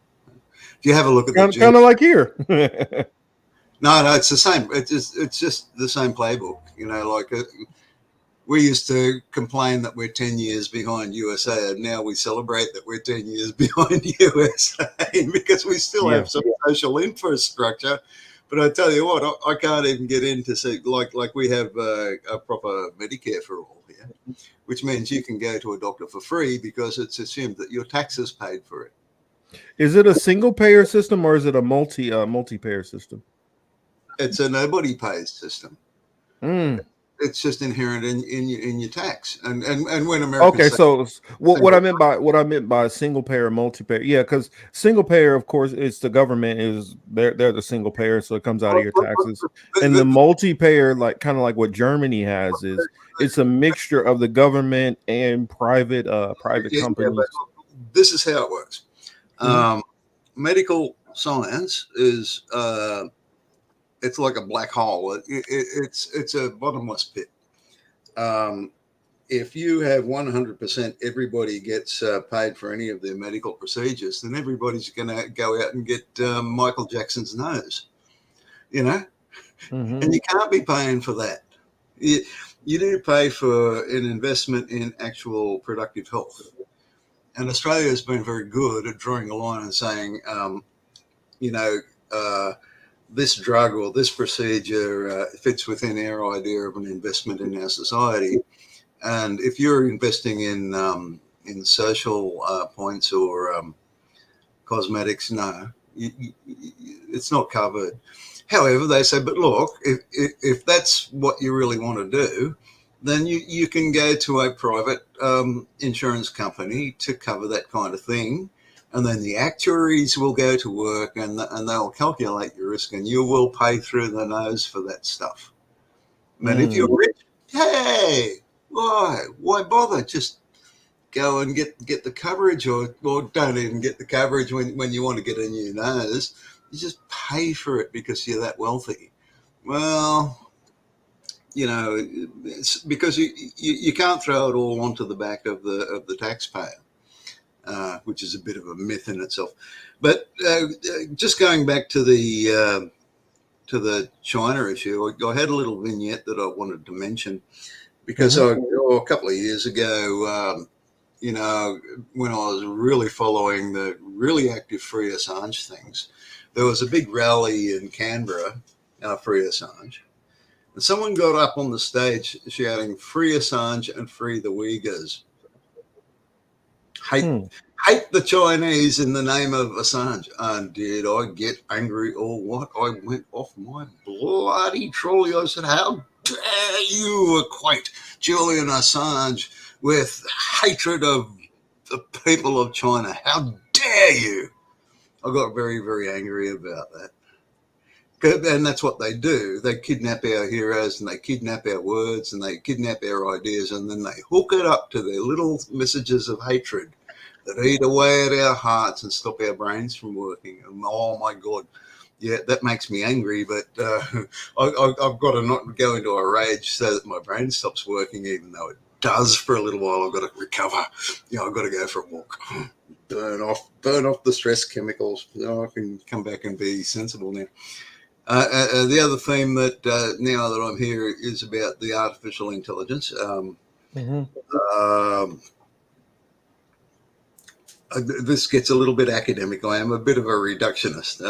If you have a look at kind of like here. No, it's the same. It's just the same playbook. We used to complain that we're 10 years behind USA, and now we celebrate that we're 10 years behind USA because we still have some social infrastructure. But I tell you what, I can't even get in to see, like we have a proper Medicare for all here, which means you can go to a doctor for free because it's assumed that your taxes paid for it. Is it a single payer system, or is it a multi-payer system? It's a nobody pays system. It's just inherent in your tax, and when Americans so what I meant by single payer, multi-payer, because single payer, of course, it's the government is they're the single payer, so it comes out of your taxes, and the multi-payer, like kind of like what Germany has, is it's a mixture of the government and private companies. This is how it works. Medical science is it's like a black hole. It's a bottomless pit. if you have 100% everybody gets paid for any of their medical procedures, then everybody's going to go out and get Michael Jackson's nose, you know, and you can't be paying for that. You need to pay for an investment in actual productive health. And Australia has been very good at drawing a line and saying, this drug or this procedure fits within our idea of an investment in our society. And if you're investing in social points or cosmetics, no, it's not covered. However, they say, but look, if that's what you really want to do, then you can go to a private insurance company to cover that kind of thing. And then the actuaries will go to work and they'll calculate your risk and you will pay through the nose for that stuff. But if you're rich, hey, why bother? Just go and get the coverage or don't even get the coverage when you want to get a new nose. You just pay for it because you're that wealthy. Well, you know, it's because you can't throw it all onto the back of the taxpayer. Which is a bit of a myth in itself. But just going back to the China issue, I had a little vignette that I wanted to mention because a couple of years ago, when I was really following the really active Free Assange things, there was a big rally in Canberra, Free Assange. And someone got up on the stage shouting, "Free Assange and free the Uyghurs." Hate the Chinese in the name of Assange. And did I get angry or what? I went off my bloody trolley. I said, how dare you equate Julian Assange with hatred of the people of China? How dare you? I got very, very angry about that. And that's what they do. They kidnap our heroes and they kidnap our words and they kidnap our ideas and then they hook it up to their little messages of hatred that eat away at our hearts and stop our brains from working. And oh my God, yeah, that makes me angry. But I've got to not go into a rage so that my brain stops working, even though it does for a little while. I've got to recover. I've got to go for a walk, burn off the stress chemicals. I can come back and be sensible now. The other theme that now that I'm here is about the artificial intelligence. This gets a little bit academic. I am a bit of a reductionist,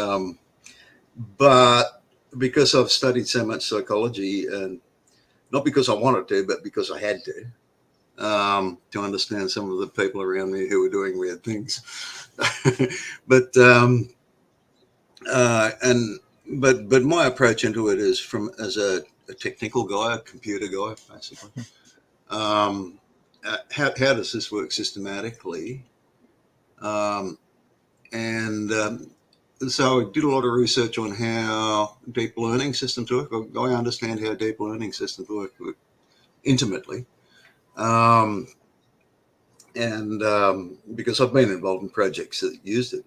but because I've studied so much psychology, and not because I wanted to, but because I had to understand some of the people around me who were doing weird things. But my approach into it is as a technical guy, a computer guy, basically. How does this work systematically? So I did a lot of research on how deep learning systems work. I understand how deep learning systems work intimately. Because I've been involved in projects that used it.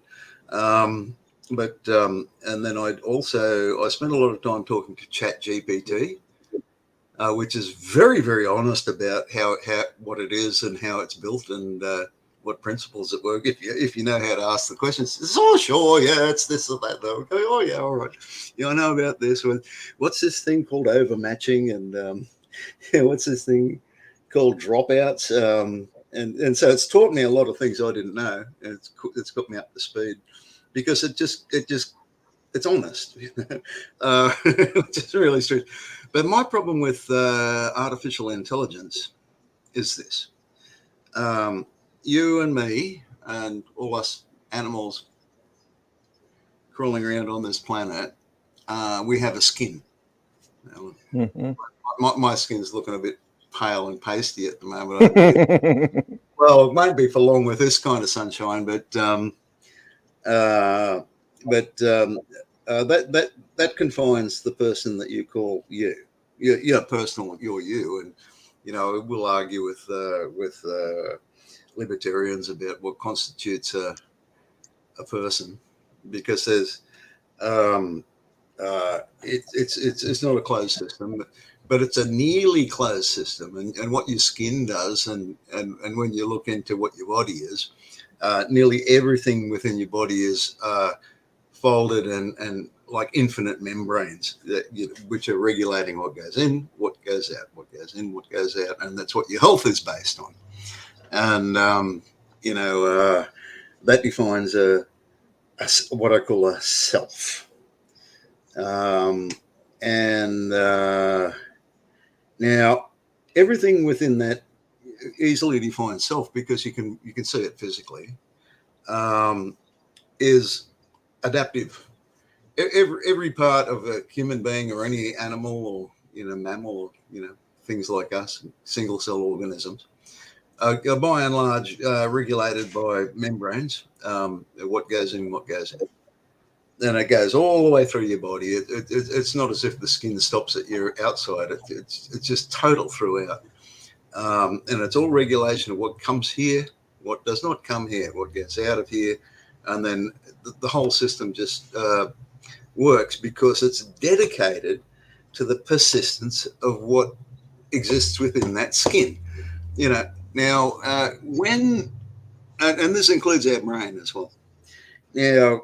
And then I spent a lot of time talking to ChatGPT, which is very, very honest about how what it is and how it's built and what principles at work. If you know how to ask the questions, it's sure, yeah, it's this or that. They'll go, oh yeah, all right. I know about this. What's this thing called overmatching, and what's this thing called dropouts? And so it's taught me a lot of things I didn't know, and it's got me up to speed because it's honest, just really straight. But my problem with artificial intelligence is this. You and me and all us animals crawling around on this planet, we have a skin. My skin's looking a bit pale and pasty at the moment. Well, it won't be for long with this kind of sunshine, but that confines the person that you call you. You're personal. You're you, and we'll argue with libertarians about what constitutes a person, because there's it's not a closed system. but it's a nearly closed system. And what your skin does, and when you look into what your body is, nearly everything within your body is folded and like infinite membranes which are regulating what goes in, what goes out, what goes in, what goes out, and that's what your health is based on. And that defines what I call a self. Now everything within that easily defined self, because you can see it physically, is adaptive. Every part of a human being or any animal or mammal or things like us, single cell organisms, are by and large regulated by membranes. What goes in, what goes out. And it goes all the way through your body. It's not as if the skin stops at your outside. It's just total throughout. And it's all regulation of what comes here, what does not come here, what gets out of here. And then the whole system just works because it's dedicated to the persistence of what exists within that skin. Now, and this includes our brain as well. Now,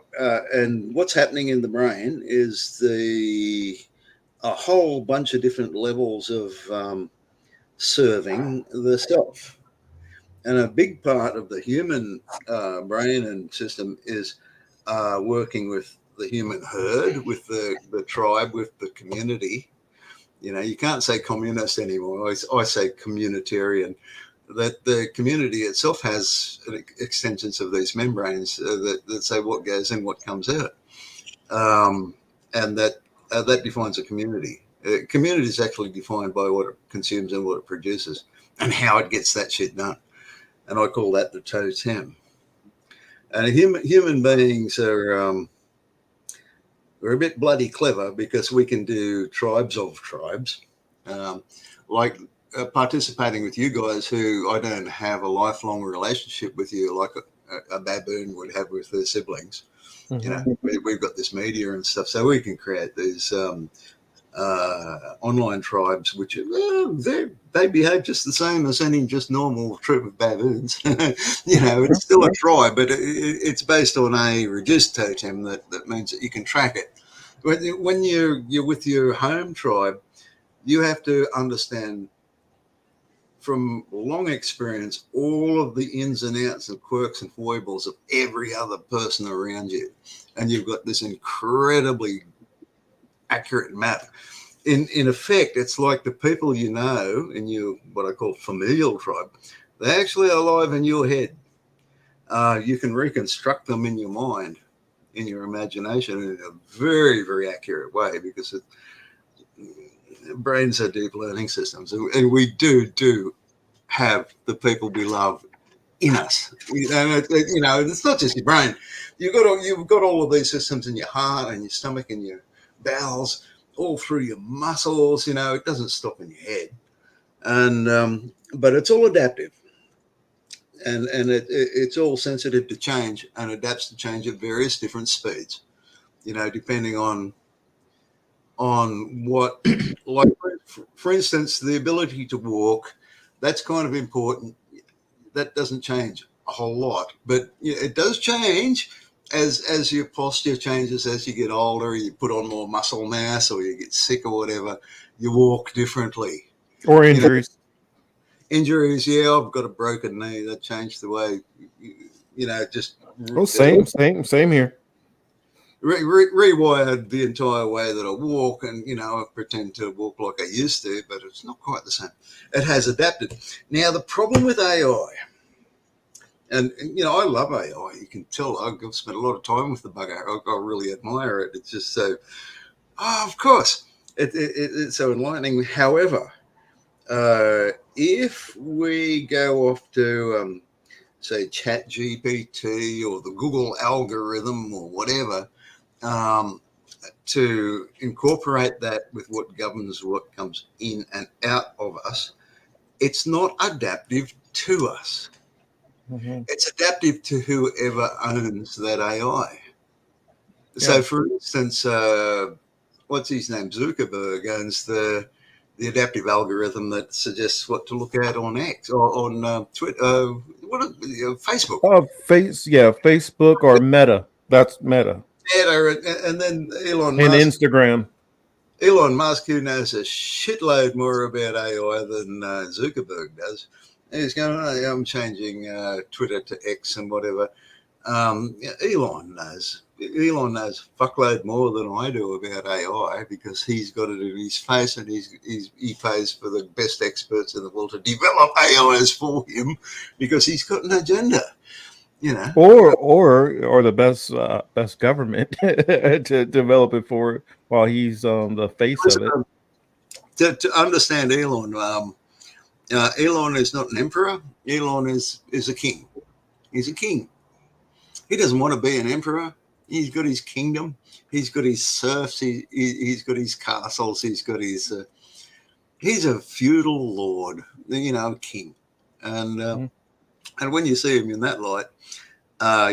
and what's happening in the brain is a whole bunch of different levels of serving the self. And a big part of the human brain and system is working with the human herd, with the tribe, with the community. You can't say communist anymore. I say communitarian. That the community itself has extensions of these membranes that say what goes in, what comes out, and that defines a community. A community is actually defined by what it consumes and what it produces, and how it gets that shit done. And I call that the totem. And human beings are we're a bit bloody clever because we can do tribes of tribes, like participating with you guys who I don't have a lifelong relationship with you like a baboon would have with their siblings. Mm-hmm. We've got this media and stuff, so we can create these online tribes, which they behave just the same as any just normal troop of baboons. It's still a tribe, but it's based on a reduced totem that means that you can track it. When you're with your home tribe, you have to understand from long experience all of the ins and outs and quirks and foibles of every other person around you, and you've got this incredibly accurate map. In effect, it's like the people in your what I call familial tribe, they actually are alive in your head. You can reconstruct them in your mind, in your imagination, in a very, very accurate way, because brains are deep learning systems, and we do have the people we love in us. It's not just your brain. You've got all of these systems in your heart and your stomach and your bowels, all through your muscles. It doesn't stop in your head, and but it's all adaptive, and it's all sensitive to change and adapts to change at various different speeds. Depending on what, like for instance, the ability to walk. That's kind of important. That doesn't change a whole lot, but it does change as your posture changes as you get older. You put on more muscle mass, or you get sick or whatever. You walk differently. Or injuries. Injuries, yeah. I've got a broken knee. That changed the way. Just Same here. Rewired the entire way that I walk, and I pretend to walk like I used to, but it's not quite the same. It has adapted. Now the problem with AI, and I love AI. You can tell I've spent a lot of time with the bugger. I really admire it. It's just so, of course, it's so enlightening. However, if we go off to say ChatGPT or the Google algorithm or whatever, to incorporate that with what governs what comes in and out of us, it's not adaptive to us. Mm-hmm. It's adaptive to whoever owns that AI. Yeah. So, for instance, what's his name? Zuckerberg owns the the adaptive algorithm that suggests what to look at on X or on Twitter, Facebook. Oh, Facebook or Meta. That's Meta. And then Elon And Musk. Instagram. Elon Musk, who knows a shitload more about AI than Zuckerberg does, he's going, oh, I'm changing Twitter to X and whatever. Elon knows a fuckload more than I do about AI because he's got it in his face, and he pays for the best experts in the world to develop AIs for him because he's got an agenda. Or the best government to develop it for while he's the face of it. To understand Elon, Elon is not an emperor. Elon is a king. He's a king. He doesn't want to be an emperor. He's got his kingdom. He's got his serfs. He's got his castles. He's got his. He's a feudal lord, king, and when you see him in that light,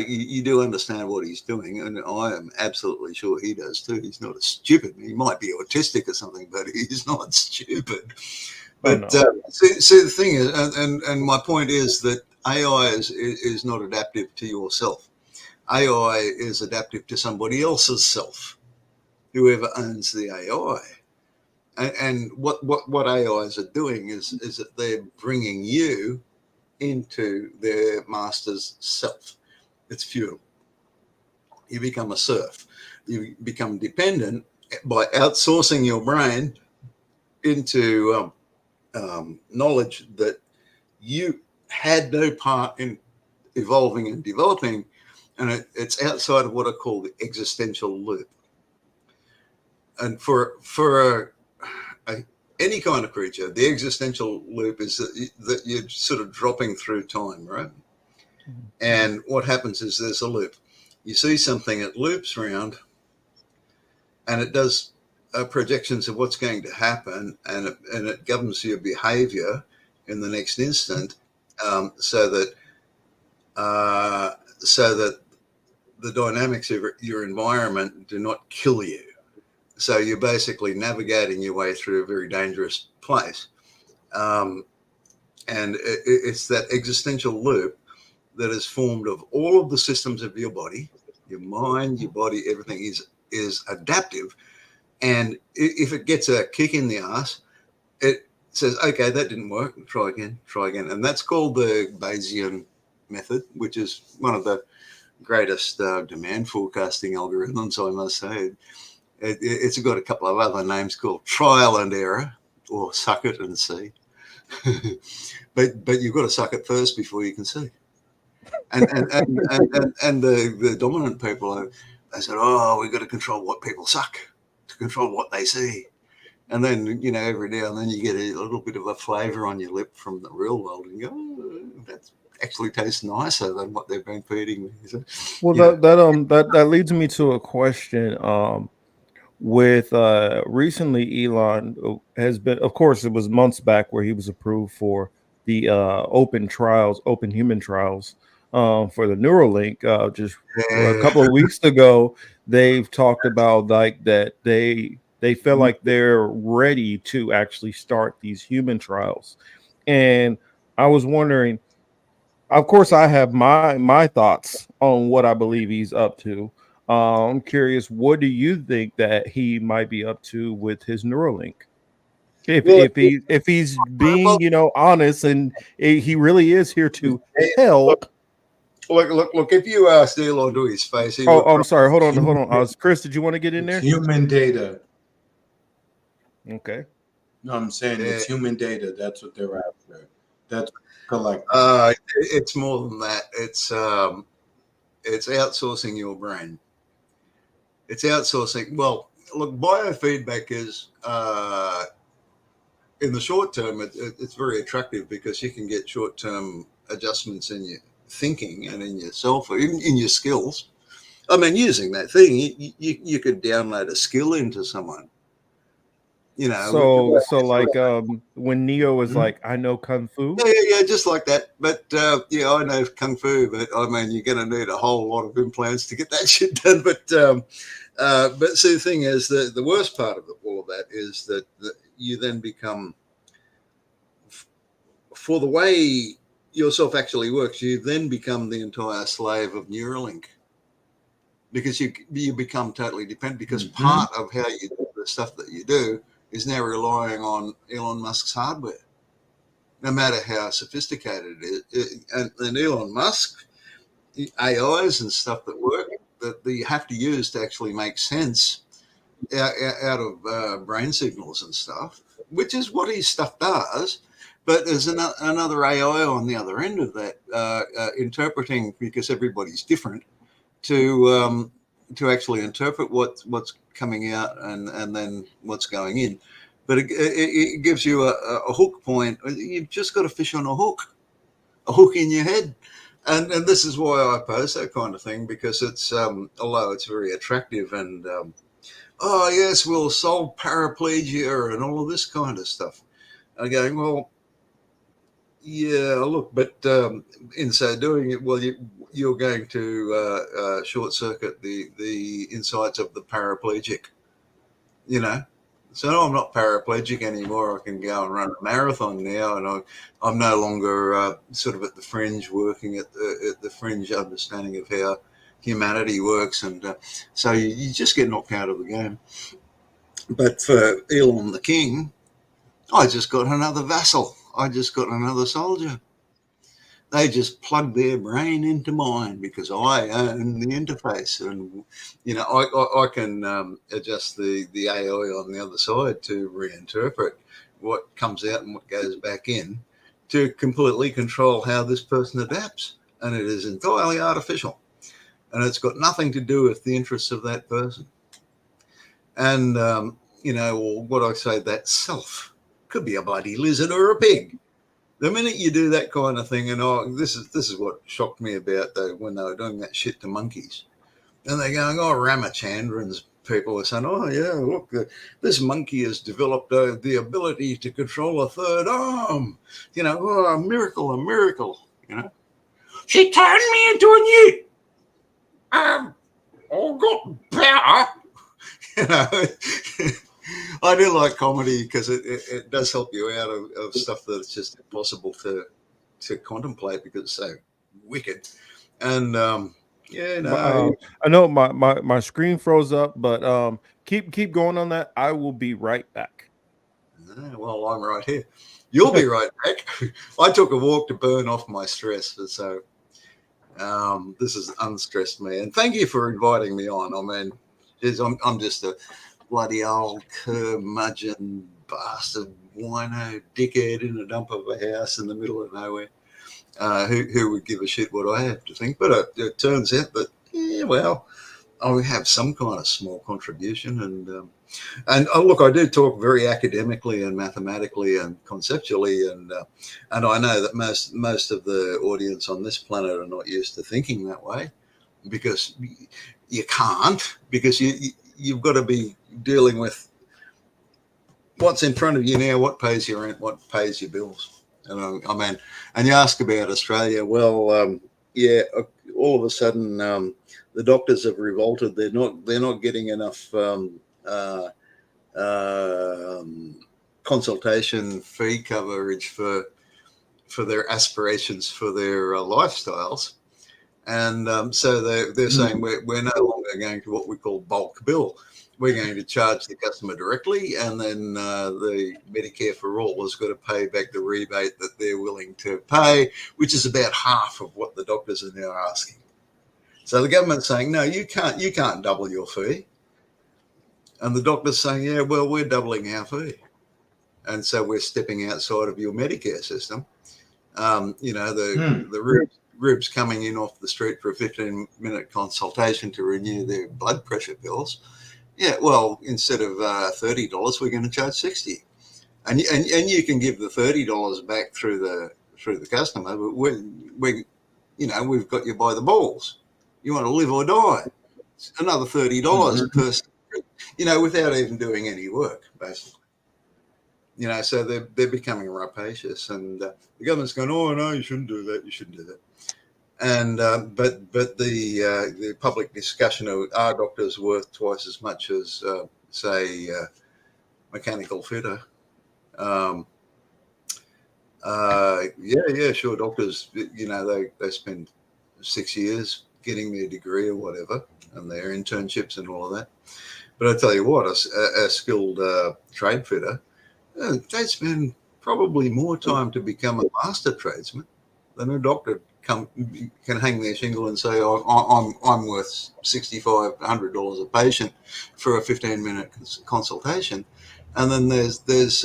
you do understand what he's doing, and I am absolutely sure he does too. He's not a stupid. He might be autistic or something, but he's not stupid. But see, the thing is, and my point is that AI is not adaptive to yourself. AI is adaptive to somebody else's self, whoever owns the AI. And what AIs are doing is that they're bringing you into their master's self. It's feudal. You become a serf. You become dependent by outsourcing your brain into knowledge that you had no part in evolving and developing, and it's outside of what I call the existential loop. And for any kind of creature, the existential loop is that you're sort of dropping through time, right? And what happens is there's a loop. You see something, it loops around, and it does projections of what's going to happen, and it governs your behavior in the next instant, so that the dynamics of your environment do not kill you. So you're basically navigating your way through a very dangerous place, and it's that existential loop that is formed of all of the systems of your body, your mind, your body, everything is adaptive. And if it gets a kick in the ass, it says, okay, that didn't work, try again. And that's called the Bayesian method, which is one of the greatest demand forecasting algorithms, I must say. It's got a couple of other names called trial and error, or suck it and see. but you've got to suck it first before you can see. And the dominant people, they said, oh, we've got to control what people suck to control what they see. And then, every now and then you get a little bit of a flavor on your lip from the real world, and you go, oh, that actually tastes nicer than what they've been feeding me. So, well, that leads me to a question. With recently, Elon has been, of course, it was months back where he was approved for the open human trials for the Neuralink. Just a couple of weeks ago, they've talked about like that they feel like they're ready to actually start these human trials. And I was wondering, of course, I have my thoughts on what I believe he's up to. I'm curious, what do you think that he might be up to with his Neuralink? If he's being, honest, and he really is here to help. Look! If you asked Elon to his face, I'm sorry. Hold on. Chris, did you want to get in there? Human data. Okay. No, I'm saying it's human data. That's what they're after. That's collective. It's more than that. It's outsourcing your brain. It's outsourcing. Well, look, biofeedback is in the short term, it's very attractive because you can get short-term adjustments in your thinking and in yourself, in your skills. I mean, using that thing, you could download a skill into someone. So like when Neo was like, I know Kung Fu. Yeah, just like that. But I know Kung Fu, but I mean, you're going to need a whole lot of implants to get that shit done. But see, the thing is, the worst part of all of that is that you then become, for the way yourself actually works, you then become the entire slave of Neuralink, because you become totally dependent, because part of how you do the stuff that you do is now relying on Elon Musk's hardware, no matter how sophisticated it is. And Elon Musk, AIs and stuff that work, that you have to use to actually make sense out of brain signals and stuff, which is what his stuff does. But there's another AI on the other end of that, interpreting, because everybody's different, to actually interpret what's coming out and then what's going in. But it gives you a hook point. You've just got to fish on a hook in your head. And this is why I post that kind of thing, because it's, although it's very attractive and, oh, yes, we'll solve paraplegia and all of this kind of stuff. I'm going, well, yeah, look, but in so doing it, well, you're going to short circuit the insights of the paraplegic, you know. So no, I'm not paraplegic anymore. I can go and run a marathon now, and I'm no longer sort of at the fringe, working at the fringe understanding of how humanity works, and so you just get knocked out of the game. But for Elon the King, I just got another vassal. I just got another soldier. They just plug their brain into mine because I own the interface, and you know I can adjust the AI on the other side to reinterpret what comes out and what goes back in to completely control how this person adapts, and it is entirely artificial, and it's got nothing to do with the interests of that person. And you know, what I say, that self could be a bloody lizard or a pig. The minute you do that kind of thing, and this is what shocked me about when they were doing that shit to monkeys, and they're going, oh, Ramachandran's people are saying, oh yeah, look, this monkey has developed the ability to control a third arm, you know, oh, a miracle, you know. She turned me into a newt. I got power, you know. I do like comedy because it does help you out of stuff that's just impossible to contemplate because it's so wicked. And yeah, no, I know my screen froze up, but keep going on that. I will be right back. Well, I'm right here. You'll be right back. I took a walk to burn off my stress, so this is unstressed me. And thank you for inviting me on. I mean, I'm just a bloody old curmudgeon bastard wino dickhead in a dump of a house in the middle of nowhere, who would give a shit what I have to think. But it turns out that, yeah, well, I have some kind of small contribution. And look, I do talk very academically and mathematically and conceptually, and I know that most of the audience on this planet are not used to thinking that way, because you can't, because you've got to be dealing with what's in front of you now, what pays your rent, what pays your bills. And I mean, and you ask about Australia. Well, yeah, all of a sudden the doctors have revolted. They're not getting enough consultation fee coverage for their aspirations for their lifestyles. And so they're saying we're no longer going to what we call bulk bill. We're going to charge the customer directly, and then the Medicare for All has got to pay back the rebate that they're willing to pay, which is about half of what the doctors are now asking. So the government's saying, no, you can't double your fee. And the doctor's saying, yeah, well, we're doubling our fee. And so we're stepping outside of your Medicare system. You know, the ribs coming in off the street for a 15-minute consultation to renew their blood pressure bills. Yeah, well, instead of $30, we're going to charge $60, and you can give the $30 back through the customer, but we've got you by the balls. You want to live or die? It's another $30 per, you know, without even doing any work, basically. You know, so they're becoming rapacious, and the government's going, oh no, you shouldn't do that. You shouldn't do that. And but the public discussion of, are doctors worth twice as much as say mechanical fitter? Um, yeah, sure. Doctors, they spend 6 years getting their degree or whatever, and their internships and all of that. But I tell you what, a skilled trade fitter, they spend probably more time to become a master tradesman than a doctor can hang their shingle and say, I'm worth $6,500 a patient for a 15-minute consultation. And then there's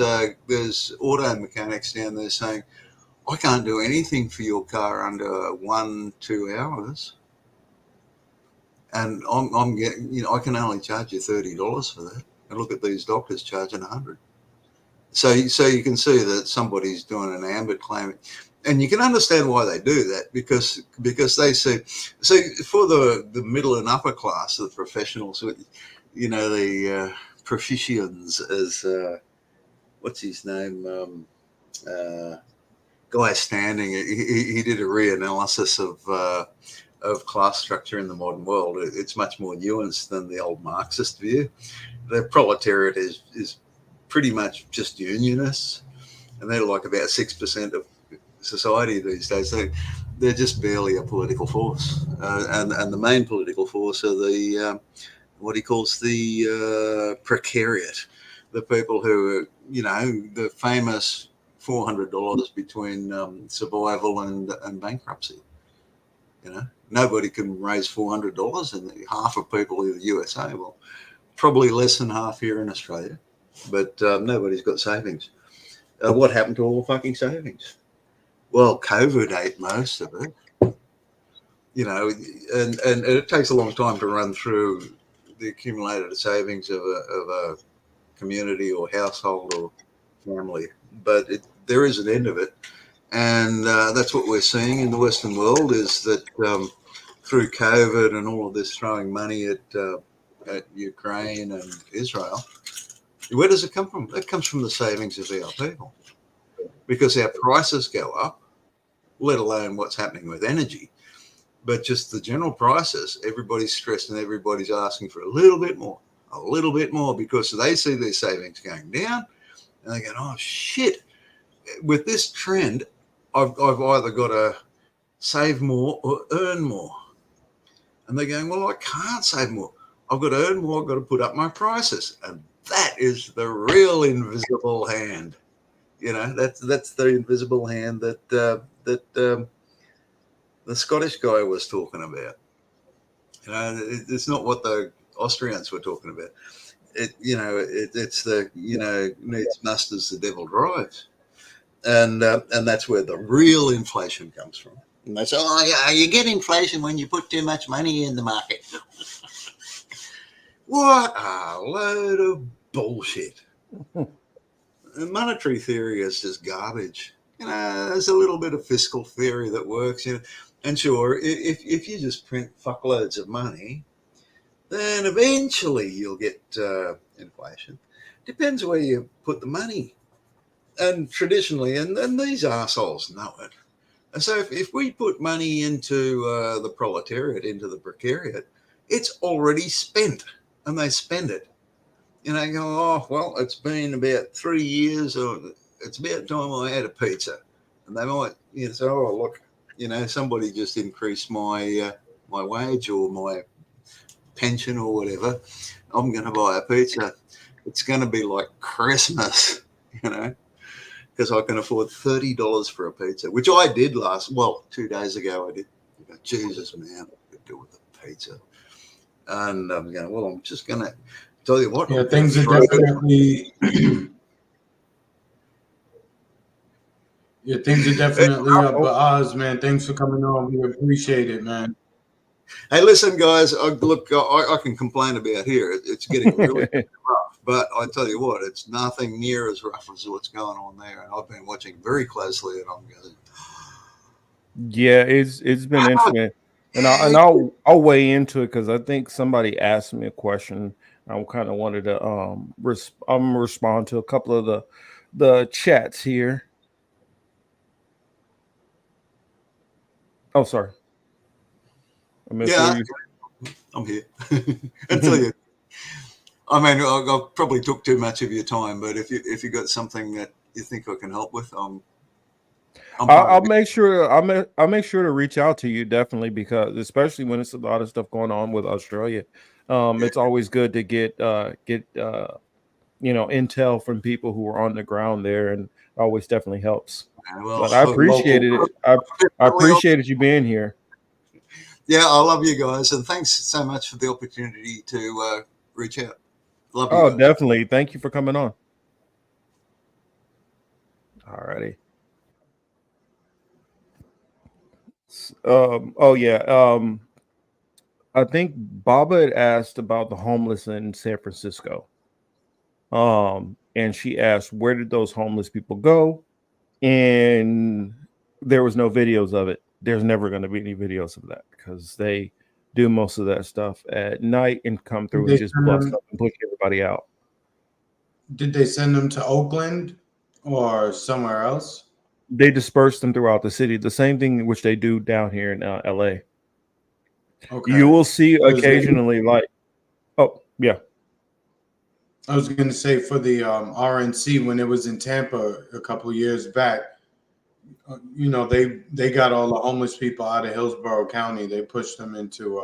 auto mechanics down there saying, I can't do anything for your car under 1-2 hours. And I'm getting, I can only charge you $30 for that. And look at these doctors charging $100. So you can see that somebody's doing an ambit claim, and you can understand why they do that because they see. So for the middle and upper class, the professionals, the proficients, as what's his name, Guy Standing. He did a reanalysis of class structure in the modern world. It's much more nuanced than the old Marxist view. The proletariat is pretty much just unionists, and they're like about 6% of society these days. They're just barely a political force, and the main political force are the what he calls the precariat, the people who are, the famous $400 between survival and bankruptcy. Nobody can raise $400, and half of people in the USA, well, probably less than half here in Australia, but nobody's got savings. What happened to all the fucking savings? Well, COVID ate most of it, and it takes a long time to run through the accumulated savings of a community or household or family, but there is an end of it. And that's what we're seeing in the Western world, is that through COVID and all of this throwing money at Ukraine and Israel, where does it come from? It comes from the savings of our people, because our prices go up, let alone what's happening with energy. But just the general prices, everybody's stressed and everybody's asking for a little bit more, because they see their savings going down, and they go, oh, shit. With this trend, I've either got to save more or earn more. And they're going, well, I can't save more. I've got to earn more. I've got to put up my prices. And that is the real invisible hand. That's the invisible hand that the Scottish guy was talking about. It's not what the Austrians were talking about. It's the, needs must as the devil drives. And that's where the real inflation comes from. And they say, oh, yeah, you get inflation when you put too much money in the market. What a load of bullshit. Monetary theory is just garbage. There's a little bit of fiscal theory that works. And sure, if you just print fuckloads of money, then eventually you'll get inflation. Depends where you put the money. And traditionally, and these assholes know it. And so if we put money into the proletariat, into the precariat, it's already spent, and they spend it. Go, oh, well, it's been about 3 years, or it's about time I had a pizza. And they might say, oh, look, somebody just increased my my wage or my pension or whatever. I'm going to buy a pizza. It's going to be like Christmas, because I can afford $30 for a pizza, which I did 2 days ago. I did. Jesus, man, I could do with a pizza. And I'm going, well, I'm just going to tell you what. Yeah, things are definitely. Yeah, things are definitely up. But Oz, man, thanks for coming on. We appreciate it, man. Hey, listen, guys. Look, I can complain about here. It's getting really rough, but I tell you what, it's nothing near as rough as what's going on there. And I've been watching very closely, and I'm going. Yeah, it's been interesting, and I'll weigh into it because I think somebody asked me a question. I kind of wanted to respond to a couple of the chats here. Oh, sorry. I'm here. Until you. I mean, I probably took too much of your time, but if you got something that you think I can help with, I'll make sure I'll make sure to reach out to you definitely, because especially when it's a lot of stuff going on with Australia, it's always good to get intel from people who are on the ground there, and always definitely helps. Well, But I appreciated it. I appreciated you being here. Yeah, I love you guys, and thanks so much for the opportunity to reach out. Love you. Oh, guys. definitely. Thank you for coming on. All righty. Oh yeah. I think Baba had asked about the homeless in San Francisco. And she asked, where did those homeless people go? And there was no videos of it. There's never going to be any videos of that because they do most of that stuff at night and come through and just bust up and push everybody out. Did they send them to Oakland or somewhere else? They disperse them throughout the city. The same thing which they do down here in LA. Okay. You will see occasionally oh, yeah. I was going to say for the RNC, when it was in Tampa a couple of years back, they got all the homeless people out of Hillsborough County. They pushed them into,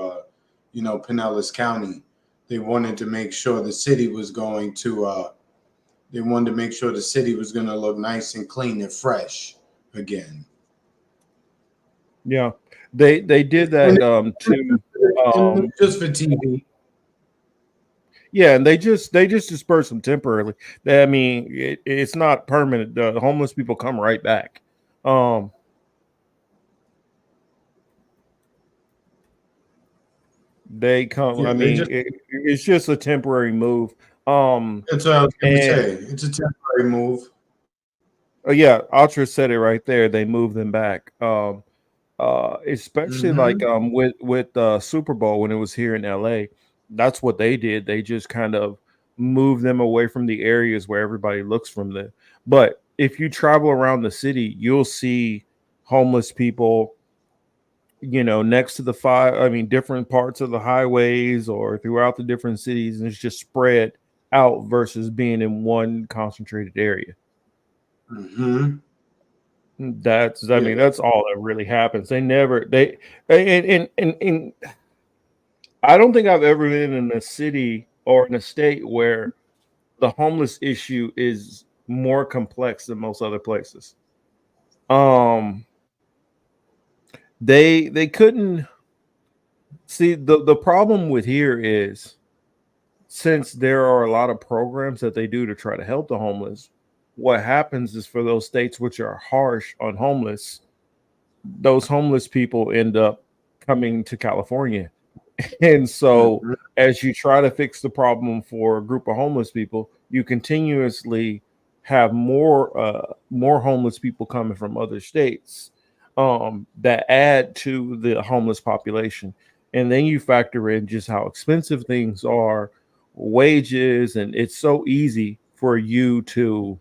Pinellas County. They wanted to make sure the city was going to, look nice and clean and fresh again. Yeah, they did that too. Just for TV. Yeah, and they just disperse them temporarily. I mean, it's not permanent. The homeless people come right back. They come. Yeah, I mean, it's just a temporary move. That's what I was going to say. It's a temporary move. Yeah, Ultra said it right there. They move them back. Especially like with Super Bowl when it was here in LA. That's what they did. They just kind of moved them away from the areas where everybody looks from them. But if you travel around the city, you'll see homeless people, next to different parts of the highways or throughout the different cities, and it's just spread out versus being in one concentrated area. That's all that really happens. And I don't think I've ever been in a city or in a state where the homeless issue is more complex than most other places. They couldn't see the problem with here is, since there are a lot of programs that they do to try to help the homeless, what happens is for those states which are harsh on homeless, those homeless people end up coming to California. And so as you try to fix the problem for a group of homeless people, you continuously have more homeless people coming from other states that add to the homeless population. And then you factor in just how expensive things are, wages, and it's so easy for you to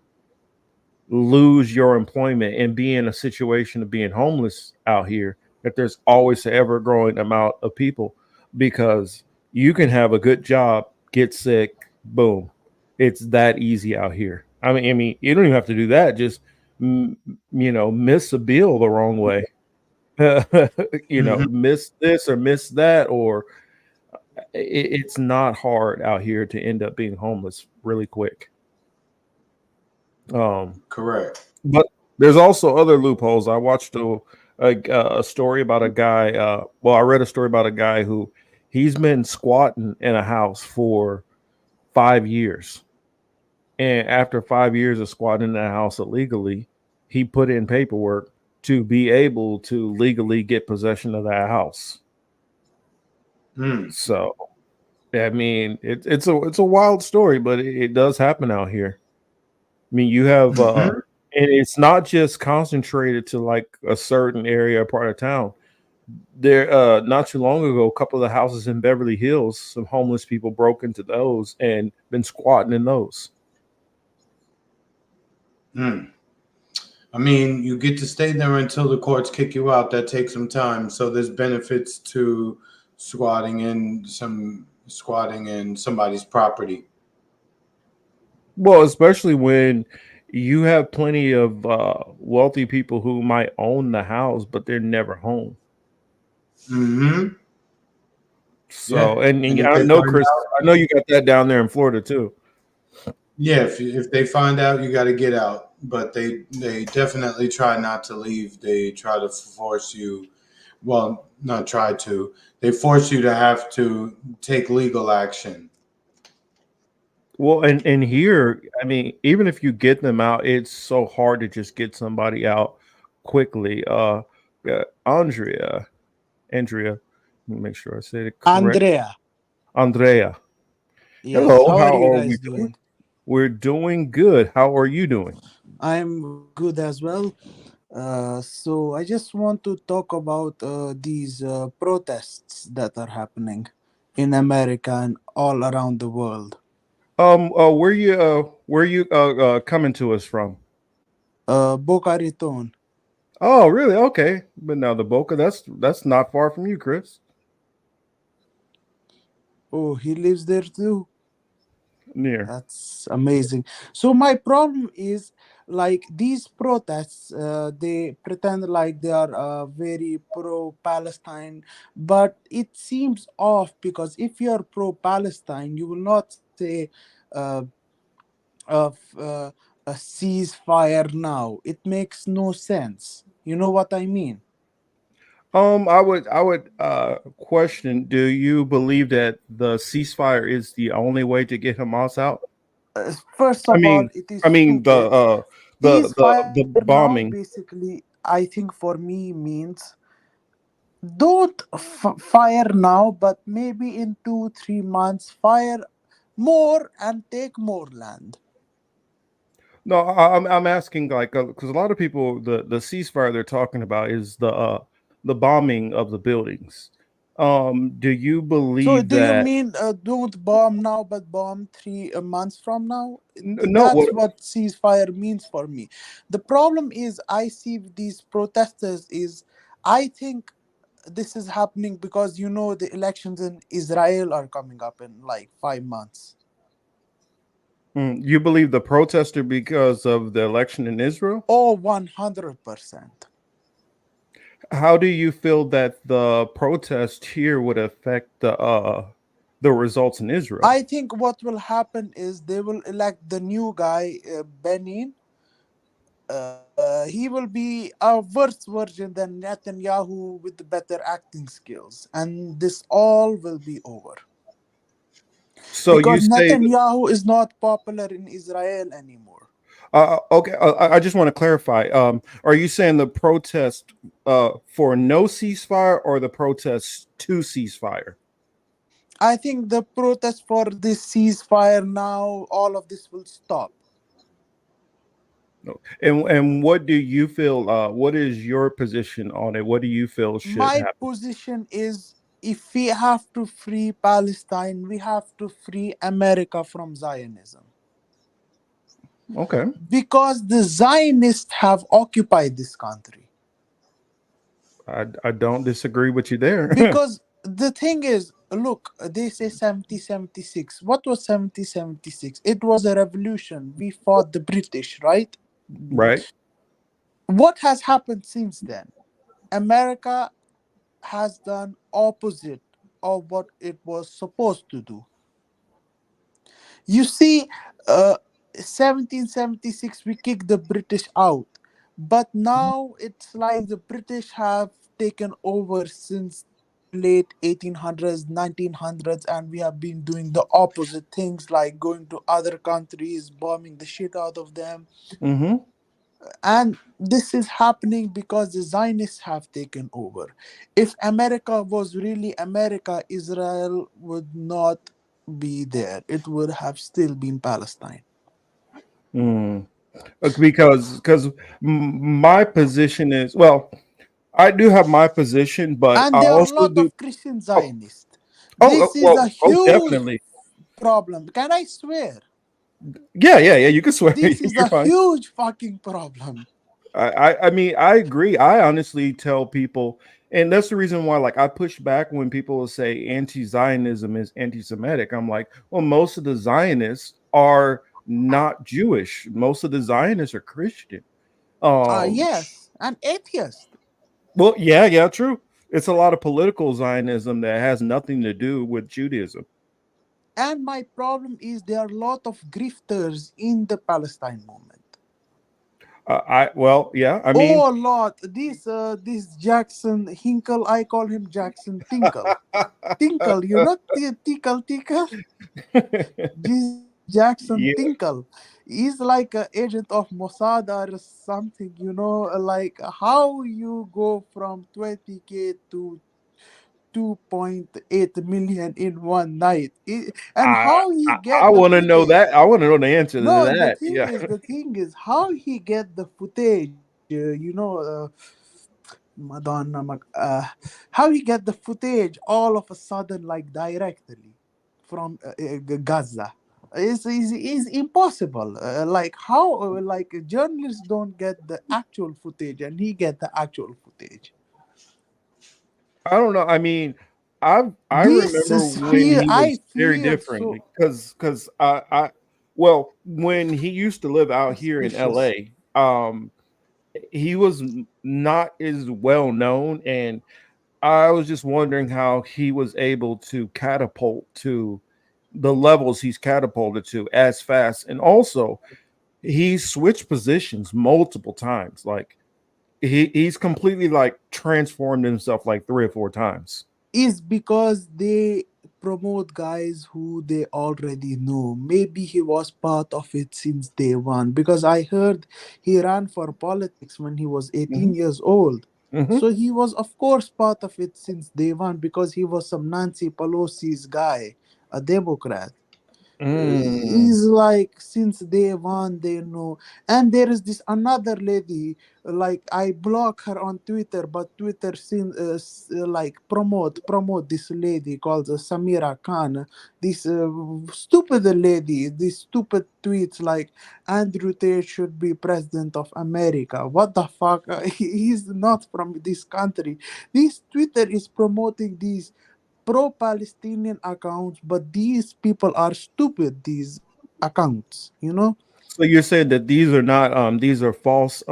lose your employment and be in a situation of being homeless out here, that there's always an ever growing amount of people, because you can have a good job, get sick, boom. It's that easy out here. I mean, you don't even have to do that. Just, miss a bill the wrong way, miss this or miss that, or it's not hard out here to end up being homeless really quick. Correct. But there's also other loopholes. I watched a story about a guy. I read a story about a guy who he's been squatting in a house for 5 years. And after 5 years of squatting in that house illegally, he put in paperwork to be able to legally get possession of that house. So, I mean, it's a wild story, but it does happen out here. I mean, you have, and it's not just concentrated to like a certain area or part of town. There, not too long ago, a couple of the houses in Beverly Hills, some homeless people broke into those and been squatting in those. I mean, you get to stay there until the courts kick you out. That takes some time. So there's benefits to squatting in somebody's property. Well, especially when you have plenty of wealthy people who might own the house, but they're never home. Hmm. Yeah, So, and and if I they know, find Chris, out, I know you got that down there in Florida too. yeah, if they find out, you got to get out. But they definitely try not to leave. They try to force you. Well, not try to. They force you to have to take legal action. Well, and here, I mean, even if you get them out, it's so hard to just get somebody out quickly. Yeah, Andrea, let me make sure I said it correct. Andrea. Andrea. Yes. Hello, How are how you are we guys doing? doing? We're doing good. How are you doing? I'm good as well. So I just want to talk about these protests that are happening in America and all around the world. Where you coming to us from? Boca Raton. Oh, really? Okay. But now the Boca, that's not far from you, Chris. Oh, he lives there too. Near. That's amazing. So my problem is like these protests, they pretend like they are very pro-Palestine, but it seems off because if you are pro-Palestine, you will not say uh, of a ceasefire now. It makes no sense. You know what I mean? I would question, do you believe that the ceasefire is the only way to get Hamas out? First I of all, mean it is I mean stupid. the Ceasefire now, bombing. basically, I think for me means don't fire now, but maybe in 2 3 months, fire more and take more land. No, I'm asking like because a lot of people the ceasefire they're talking about is the bombing of the buildings. Do you So, believe do you that? mean don't bomb now, but bomb 3 months from now? No, That's what? what ceasefire means for me. The problem is, I see these protesters is, I think this is happening because the elections in Israel are coming up in like 5 months. You believe the protester because of the election in Israel? Oh, 100%. How do you feel that the protest here would affect the results in Israel? I think what will happen is they will elect the new guy, Benin. He will be a worse version than Netanyahu with the better acting skills, and this all will be over So you because say, Netanyahu is not popular in Israel anymore. okay, I just want to clarify. Are you saying the protest for no ceasefire or the protest to ceasefire? I think the protest for this ceasefire now, all of this will stop. No. And what do you feel? What is your position on it? What do you feel should My happen? position is if we have to free Palestine, we have to free America from Zionism. Okay. Because the Zionists have occupied this country. I don't disagree with you there. Because the thing is, look, they say 1776. What was 1776? It was a revolution. We fought the British, right? Right. What has happened since then? America has done opposite of what it was supposed to do. You see, 1776 we kicked the British out, but now it's like the British have taken over since late 1800s, 1900s, and we have been doing the opposite things like going to other countries, bombing the shit out of them. Mm-hmm. And this is happening because the Zionists have taken over. If America was really America, Israel would not be there. It would have still been Palestine. Mm. Because my position is, well, I do have my position, but And I there are a also lot do. of Christian Oh, Zionists. This is a huge definitely. problem. Can I swear? Yeah. You can swear. This is You're a fine. huge fucking problem. I mean, I agree. I honestly tell people, and that's the reason why, like, I push back when people will say anti-Zionism is anti-Semitic. I'm like, well, most of the Zionists are not Jewish. Most of the Zionists are Christian. Um, Yes, and atheist. well, yeah, true. It's a lot of political Zionism that has nothing to do with Judaism. And my problem is there are a lot of grifters in the Palestine movement. I mean, Oh, a lot. This Jackson Hinkle, I call him Jackson Tinkle. Tinkle, you know, Tinkle. This Jackson yeah, Tinkle is like an agent of Mossad or something, you know, like how you go from 20K to 2.8 million in one night. And I how he I get the want to know footage. that. I want to know the answer to No, that. Yeah. the thing is how he get the footage, Madonna, how he get the footage all of a sudden, like directly from Gaza. Is impossible. Like how, like journalists don't get the actual footage, and he get the actual footage. I don't know. I mean, I This remember is when feel. he I was very feel different so because I well, when he used to live out here in suspicious. LA, he was not as well known, and I was just wondering how he was able to catapult to the levels he's catapulted to as fast, and also he switched positions multiple times. Like he's completely like transformed himself like 3 or 4 times. Is because they promote guys who they already know. Maybe he was part of it since day one. Because I heard he ran for politics when he was 18 Hmm. years old. Hmm. So he was, of course, part of it since day one because he was some Nancy Pelosi's guy, a Democrat. Mm. Is like since day one they know. And there is this another lady, like I block her on Twitter, but Twitter like promote this lady called Samira Khan. This stupid lady, this stupid tweets like Andrew Tate should be president of America. What the fuck? He's not from this country. This Twitter is promoting these pro-Palestinian accounts, but these people are stupid. These accounts, you know. So you're saying that these are false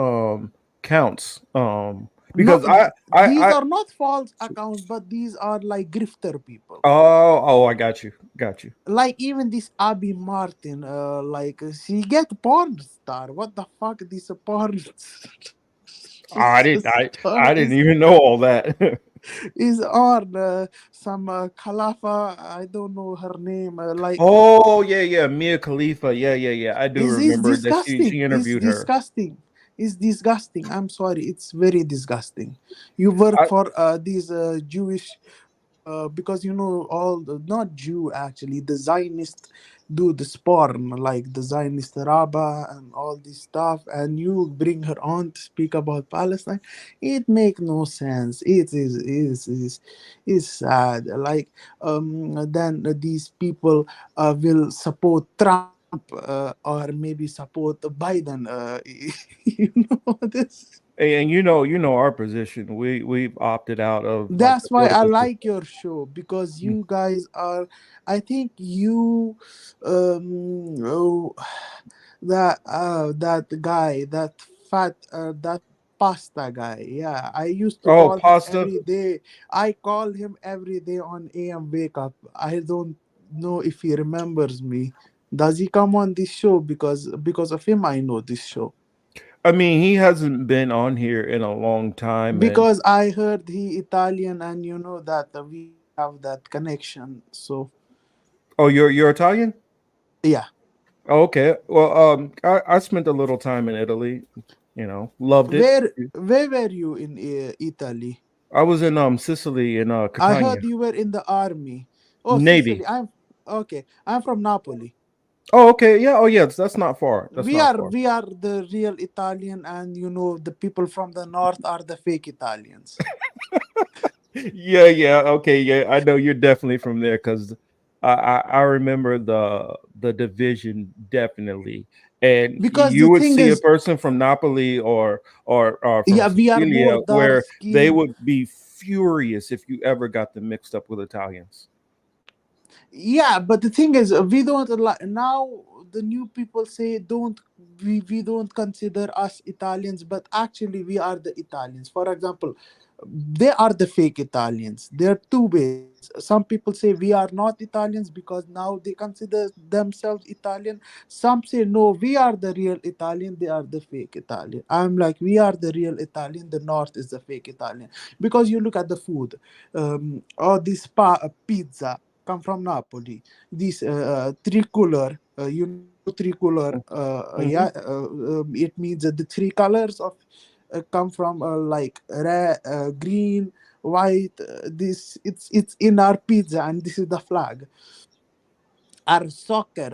counts No, because these I are not false accounts, but these are like grifter people. I got you. Like even this Abby Martin, like she get porn star. What the fuck? This porn I star didn't even know all that. is on some Khalifa. I don't know her name. Like Oh yeah, Mia Khalifa. Yeah. I do is remember that she disgusting. Is interviewed her. disgusting. Is disgusting. I'm sorry. It's very disgusting. You work I, for these Jewish, because you know all the, not Jew actually, the Zionist do the porn, like the Zionist Rabbah and all this stuff, and you bring her on to speak about Palestine. It make no sense. It is sad. Like then these people will support Trump, or maybe support Biden. You know this. and you know our position. We've opted out of like the That's why I political like system. your show because you guys are. I think you, oh, that guy, that fat, that pasta guy. Yeah, I used to Oh, call him pasta. every day. I call him every day on AM Wake Up. I don't know if he remembers me. Does he come on this show? Because of him, I know this show. I mean, he hasn't been on here in a long time, and Because I heard he Italian, and you know that we have that connection. So oh, you're Italian. yeah. Oh, okay. Well, I spent a little time in Italy. You know, loved it. Where were you in Italy? I was in Sicily in I Catania, heard you were in the army. Oh, Navy. Sicily. I'm okay. I'm from Napoli. Oh, okay. Yeah. Oh, yeah. That's not far. That's We not are far. we are the real Italian, and you know the people from the north are the fake Italians. Yeah. Okay. Yeah. I know you're definitely from there because I remember the division definitely, and Because you the would thing see a is, person from Napoli or from yeah, we are more Sicilia dark where they skinned. would be furious if you ever got them mixed up with Italians. Yeah, but the thing is, we don't now. the new people say we don't consider us Italians, but actually we are the Italians. For example, they are the fake Italians. There are two ways. Some people say we are not Italians because now they consider themselves Italian. Some say no, we are the real Italian, they are the fake Italian. I'm like, we are the real Italian, the North is the fake Italian. Because you look at the food, all this pizza come from Napoli. This tricolor, you know, tricolor, yeah, it means that the three colors of come from like red, green, white. This it's in our pizza, and this is the flag. Our soccer,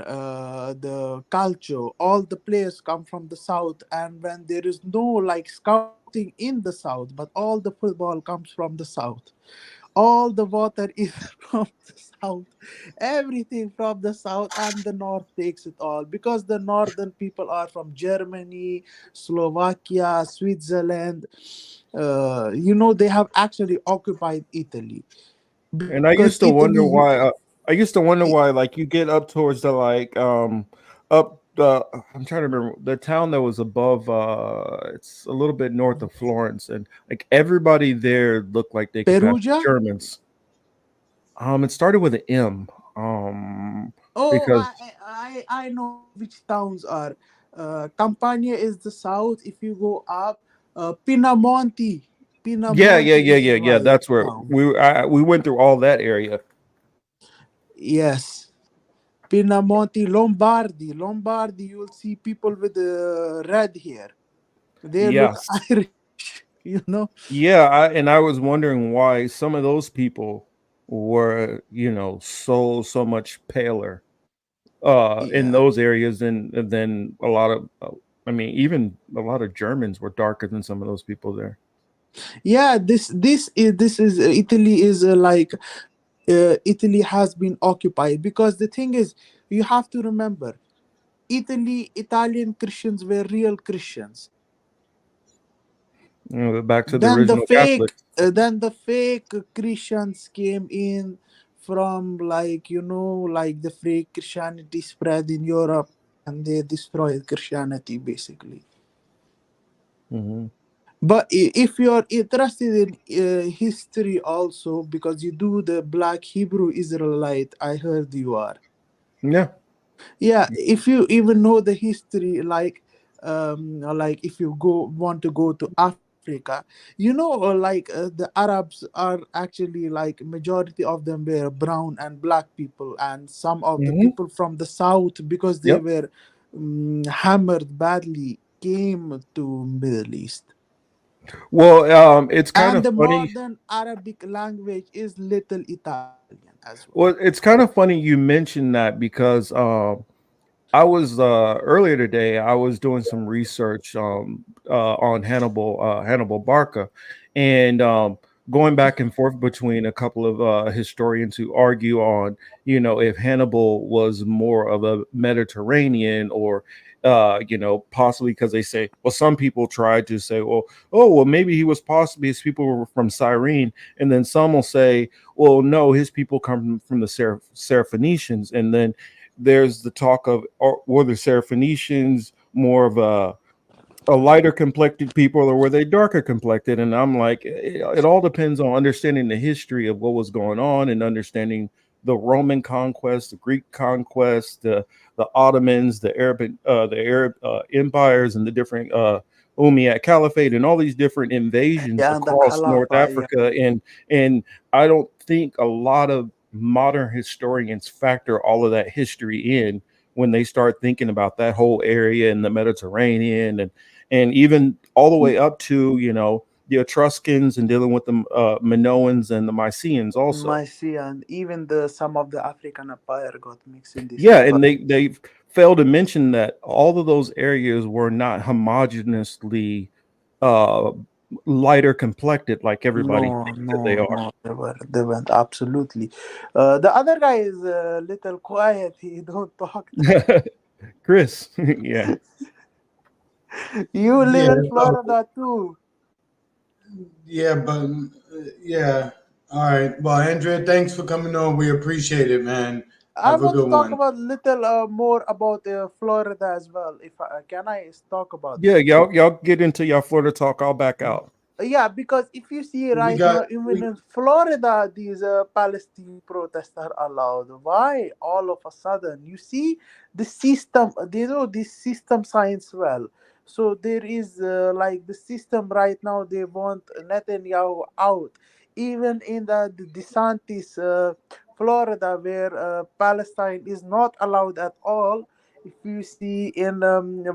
the calcio, all the players come from the south, and when there is no like scouting in the south, but all the football comes from the south. All the water is from the south, everything from the south, and the north takes it all because the northern people are from Germany, Slovakia, Switzerland. They have actually occupied Italy And I because used to wonder Italy. why. I used to wonder why, like, you get up towards the up the. I'm trying to remember the town that was above. It's a little bit north of Florence, and like everybody there looked like they could pass Perugia. Germans. It started with an M. Oh, Because I know which towns are. Campania is the south. If you go up, Pinamonti. Pinamonti is the yeah. right That's where town. we went through all that area. Yes. Pinamonti, Lombardy. Lombardy, you'll see people with red hair. They look Yes. Irish, you know? Yeah, I was wondering why some of those people were, so much paler in Yeah. those areas than a lot of I mean, even a lot of Germans were darker than some of those people there. Yeah, this is Italy is like Italy has been occupied because the thing is, you have to remember, Italian Christians were real Christians. Back to the Then the original fake, Catholics. then the fake Christians came in from like the fake Christianity spread in Europe, and they destroyed Christianity basically. Mhm. But if you're interested in history also, because you do the Black Hebrew Israelite, I heard you are. Yeah. Yeah, if you even know the history, like if you want to go to Africa, the Arabs are actually like majority of them were brown and black people, and some of the Mhm. people from the south, because they Yep. were hammered badly, came to Middle East. Well, it's kind And of the funny. modern Arabic language is Little Italian as well. Well, it's kind of funny you mentioned that because I was earlier today. I was doing some research on Hannibal Barca, and going back and forth between a couple of historians who argue on, if Hannibal was more of a Mediterranean or possibly because they say, well, some people try to say, well, maybe he was possibly his people were from Cyrene, and then some will say, well, no, his people come from the Syrophoenicians, and then there's the talk of, or were the Syrophoenicians more of a lighter complected people, or were they darker complected? And I'm like, it all depends on understanding the history of what was going on and understanding the Roman conquest, the Greek conquest, the Ottomans, the Arab empires, and the different Umayyad Caliphate, and all these different invasions Yeah, and the across North Khalafa, yeah. Africa. And I don't think a lot of modern historians factor all of that history in when they start thinking about that whole area in the Mediterranean, and even all the way up to the Etruscans and dealing with the Minoans and the Mycenaeans also. Mysia, and even the some of the African empire got mixed in this Yeah, as and well. they failed to mention that all of those areas were not homogeneously uh, lighter complected like everybody No, thinks that they no, are. no, they weren't absolutely. The other guy is a little quiet. He don't talk that. Chris, yeah. You live Yeah, in Florida too. yeah, but yeah. All right. Well, Andrea, thanks for coming on. We appreciate it, man. I Have a want to good talk one. about little more about Florida as well. If can I talk about Yeah, that? y'all get into y'all Florida talk. I'll back out. Yeah, because if you see We right got now, even we in Florida, these Palestine protests are allowed. Why? All of a sudden, you see the system. They know this system science well. So there is like the system right now. They want Netanyahu out. Even in the DeSantis, Florida, where Palestine is not allowed at all. If you see in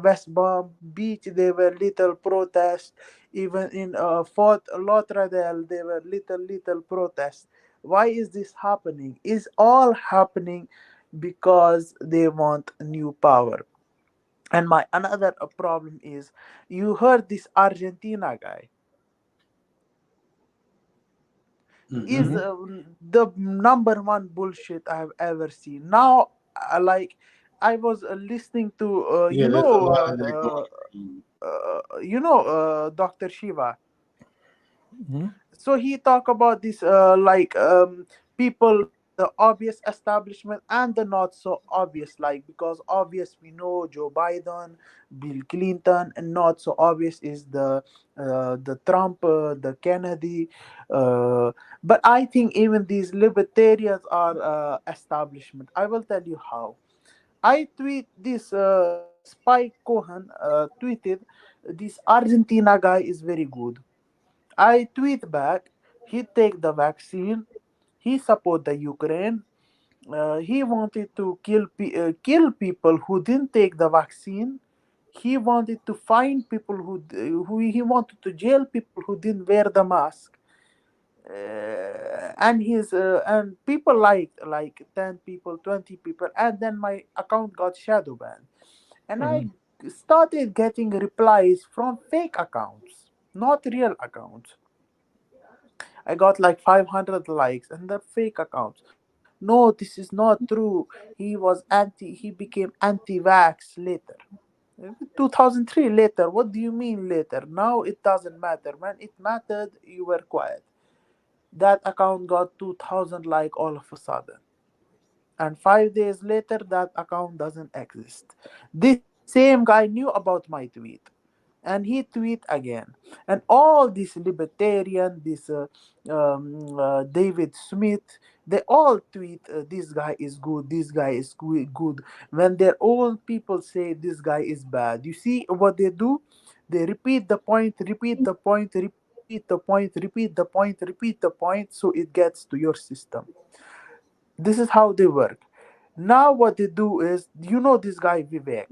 West Palm Beach, there were little protests. Even in Fort Lauderdale, there were little protests. Why is this happening? Is all happening because they want new power. And my another problem is, you heard this Argentina guy is hmm Hmm. the number one bullshit I've ever seen. Now, like I was listening to Yeah, there's a lot of that going Dr. Shiva. Hmm. So he talk about this people, the obvious establishment and the not so obvious, like because obvious we know Joe Biden, Bill Clinton, and not so obvious is the Trump, the Kennedy, uh, but I think even these libertarians are establishment. I will tell you how. I tweet this Spike Cohen tweeted this Argentina guy is very good. I tweet back, he take the vaccine, he support the Ukraine. He wanted to kill people who didn't take the vaccine. He wanted to find people who he wanted to jail people who didn't wear the mask. And people like 10 people, 20 people, and then my account got shadow banned, and I Hmm. started getting replies from fake accounts, not real accounts. I got like 500 likes and the fake accounts. No, this is not true. He became anti-vax later. 2003 later. What do you mean later? Now it doesn't matter. When it mattered, you were quiet. That account got 2000 like all of a sudden. And 5 days later, that account doesn't exist. This same guy knew about my tweet, and he tweet again. And all these libertarian, this David Smith, they all tweet, this guy is good, this guy is good, when their own people say this guy is bad. You see what they do? They repeat the point, repeat the point, repeat the point, repeat the point, repeat the point, so it gets to your system. This is how they work. Now what they do is, this guy Vivek.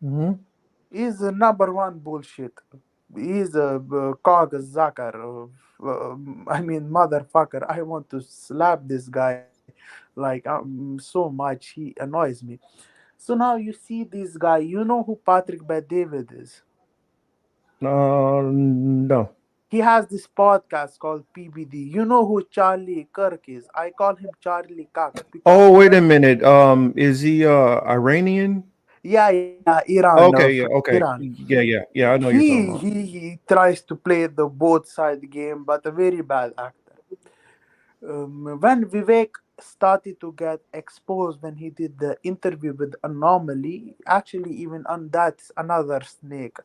Hmm. He's the number one bullshit. He's a cog zakar. I mean, motherfucker. I want to slap this guy like so much. He annoys me. So now you see this guy. You know who Patrick Bet David is? No. He has this podcast called PBD. You know who Charlie Kirk is? I call him Charlie Cock because Oh, he wait a went. minute. Is he Iranian? Yeah, Iran, Okay, yeah, from okay. Iran. Yeah. I know you're talking He, about. he he tries to play the both side game, but a very bad actor. When Vivek started to get exposed when he did the interview with Anomaly, actually even on that's another snake.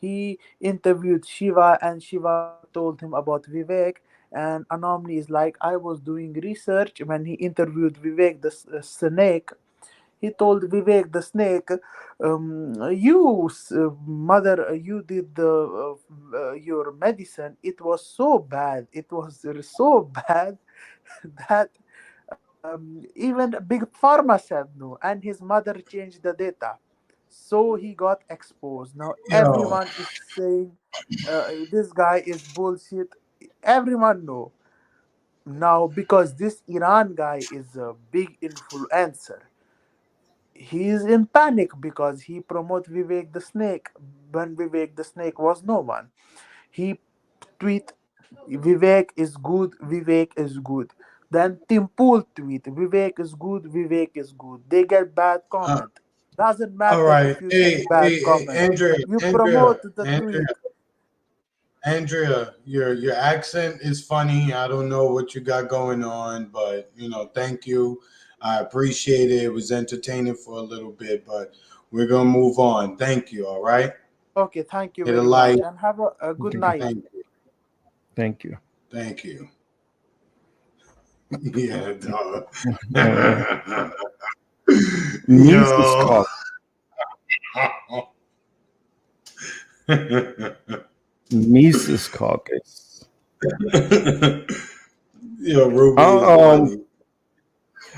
He interviewed Shiva and Shiva told him about Vivek, and Anomaly is like, I was doing research when he interviewed Vivek the snake. He told Vivek the snake, mother, you did your medicine. It was so bad. It was so bad that even Big Pharma said no, and his mother changed the data. So he got exposed. Now Yo, everyone is saying this guy is bullshit. Everyone know now because this Iran guy is a big influencer. He is in panic because he promote Vivek the Snake when Vivek the Snake was no one. He tweet Vivek is good, Vivek is good. Then Tim Pool tweet Vivek is good, Vivek is good. They get bad uh, comment. Doesn't all matter right. if you get bad Hey, comment. Andrea, You Andrea, promote the Andrea, tweet. Andrea, your accent is funny. I don't know what you got going on, but thank you. I appreciate it. It was entertaining for a little bit, but we're gonna move on. Thank you. All right. Okay, thank you Hit a very like. much, and have a good Okay. night. Thank you. Thank you. Thank you. Yeah, dog. Mises Yo. Mises Caucus. Yo, Ruby is I, funny.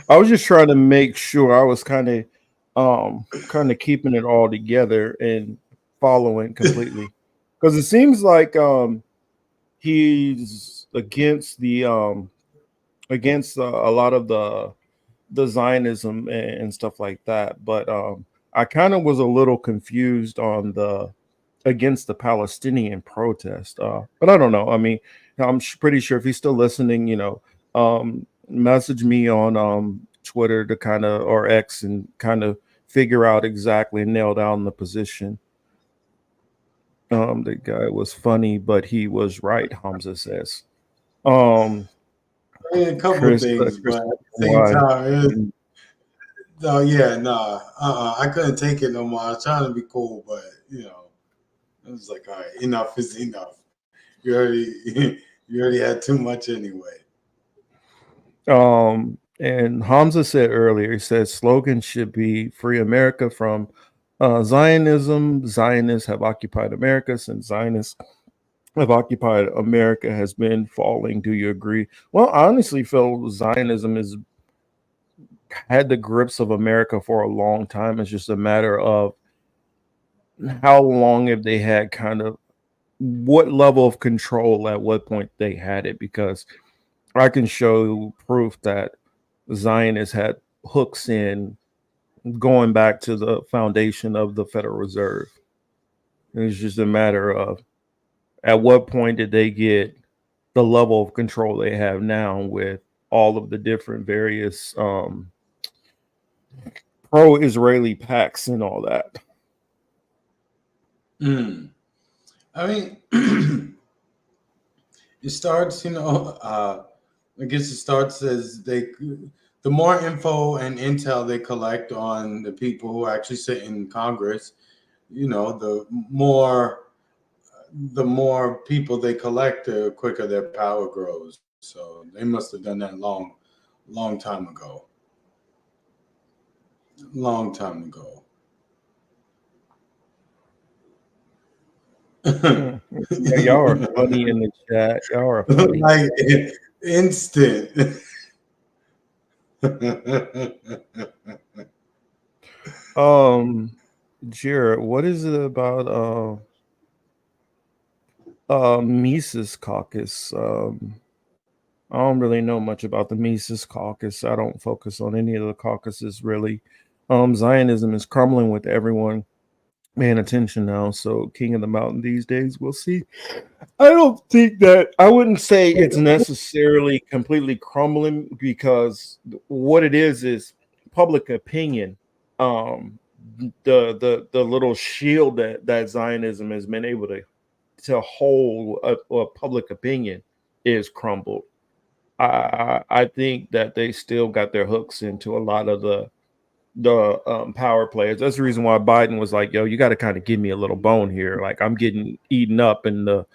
I was just trying to make sure I was kind of keeping it all together and following completely, because it seems like he's against a lot of the Zionism and stuff like that. But I kind of was a little confused on the against the Palestinian protest. But I don't know. I mean, I'm pretty sure if he's still listening, message me on Twitter to kind of or X and kind of figure out exactly and nail down the position. The guy was funny, but he was right. Hamza says. I mean, a couple Chris, things, Chris, but at the same why? time, no, yeah, nah, I couldn't take it no more. I was trying to be cool, but it was like, all right, enough is enough. You already had too much anyway. And Hamza said earlier, he said slogan should be "Free America from Zionism." Zionists have occupied America since Zionists have occupied America has been falling. Do you agree? Well, I honestly feel Zionism has had the grips of America for a long time. It's just a matter of how long have they had kind of what level of control at what point they had it, because I can show proof that Zionists had hooks in going back to the foundation of the Federal Reserve. It's just a matter of at what point did they get the level of control they have now with all of the different various pro-Israeli pacts and all that. I mean, it starts, I guess it starts as the more info and intel they collect on the people who actually sit in Congress, the more people they collect, the quicker their power grows. So they must have done that long time ago. Long time ago. Yeah, y'all are funny in the chat. Y'all are funny. Like instant. Jared, what is it about Mises Caucus? I don't really know much about the Mises Caucus. I don't focus on any of the caucuses really. Zionism is crumbling with everyone paying attention now. So King of the Mountain these days, we'll see. I wouldn't say it's necessarily completely crumbling, because what it is public opinion. The little shield that Zionism has been able to hold a public opinion is crumbled. I think that they still got their hooks into a lot of the power players. That's the reason why Biden was like, yo, you got to kind of give me a little bone here. Like, I'm getting eaten up in the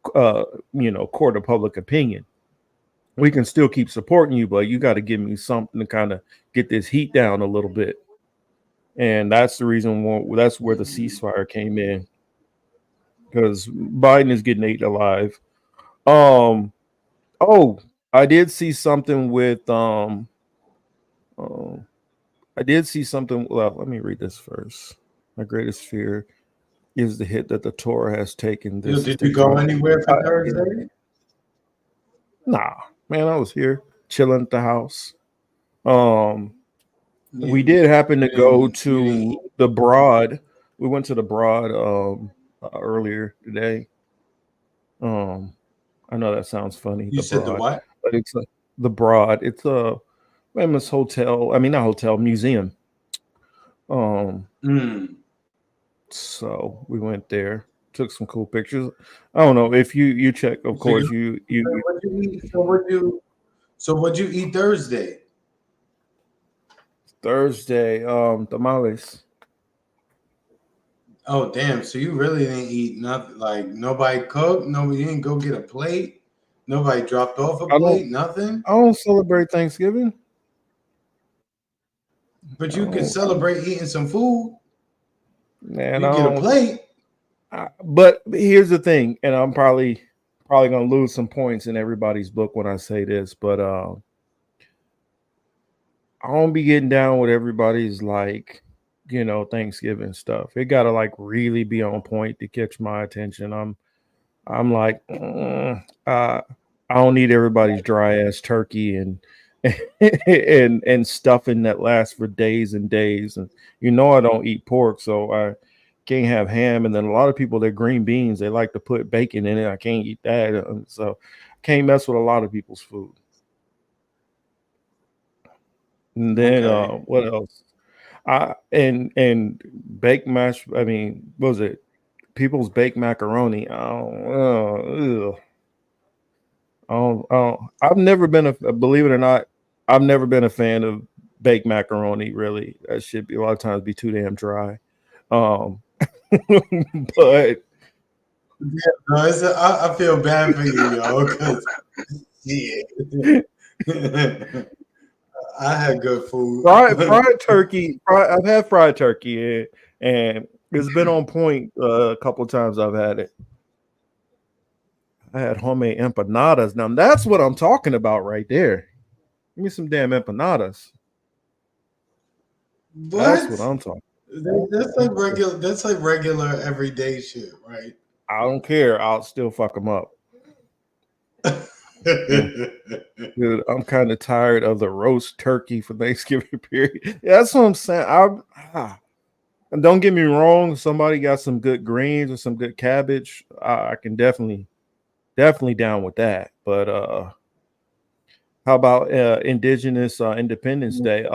court of public opinion. We can still keep supporting you, but you got to give me something to kind of get this heat down a little bit. And that's the reason that's where the ceasefire came in, because Biden is getting ate alive. I did see something with I did see something. Well, let me read this first. My greatest fear is the hit that the Torah has taken. Did you go anywhere for Thursday? Nah, man, I was here chilling at the house. We did happen to go to the Broad. We went to the Broad earlier today. I know that sounds funny. You said the what? But it's the Broad. It's a famous hotel. I mean, not hotel, museum. So we went there, took some cool pictures. I don't know if you check. Of course, you. So what'd you eat Thursday? Thursday, tamales. Oh damn! So you really didn't eat nothing? Like nobody cooked? Nobody didn't go get a plate? Nobody dropped off a I don't plate? Nothing? I don't celebrate Thanksgiving. But I you could don't, celebrate eating some food. man, You I get a don't. plate. But here's the thing, and I'm probably gonna lose some points in everybody's book when I say this, but I don't be getting down with everybody's like, Thanksgiving stuff. It gotta like really be on point to catch my attention. I'm like, I don't need everybody's dry ass turkey and and stuffing that lasts for days and days. And I don't eat pork, so I can't have ham. And then a lot of people, they're green beans, they like to put bacon in it. I can't eat that, so I can't mess with a lot of people's food. And then Okay. what else? I and baked mash. I mean, what was it? People's baked macaroni. Ugh. I've never been believe it or not, I've never been a fan of baked macaroni. Really, that should be a lot of times be too damn dry. Um, but No, I feel bad for you, yo, because yeah. I had good food. fried turkey. I've had fried turkey, and it's been on point a couple of times I've had it. I had homemade empanadas. Now that's what I'm talking about right there. Give me some damn empanadas. That's What? what I'm talking. That's like regular. That's like regular everyday shit, right? I don't care. I'll still fuck them up. Dude, I'm kind of tired of the roast turkey for Thanksgiving period. Yeah, that's what I'm saying. And don't get me wrong. If somebody got some good greens or some good cabbage, I can definitely down with that. But how about Indigenous Independence Day?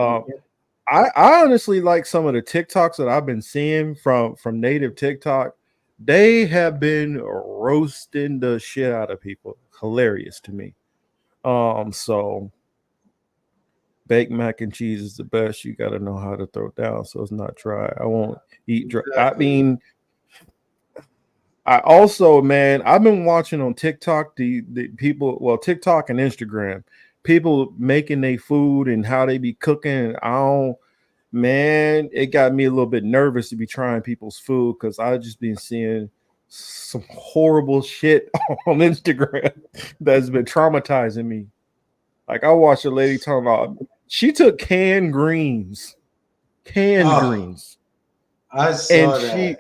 I honestly like some of the TikToks that I've been seeing from native TikTok. They have been roasting the shit out of people. Hilarious to me. So baked mac and cheese is the best. You got to know how to throw it down so it's not dry. I won't eat dry. I mean, I also, man, I've been watching on TikTok the people, well, TikTok and Instagram, people making their food and how they be cooking. Man, it got me a little bit nervous to be trying people's food because I just been seeing some horrible shit on Instagram that's been traumatizing me. Like I watched a lady talking about she took canned greens, greens, I and saw that.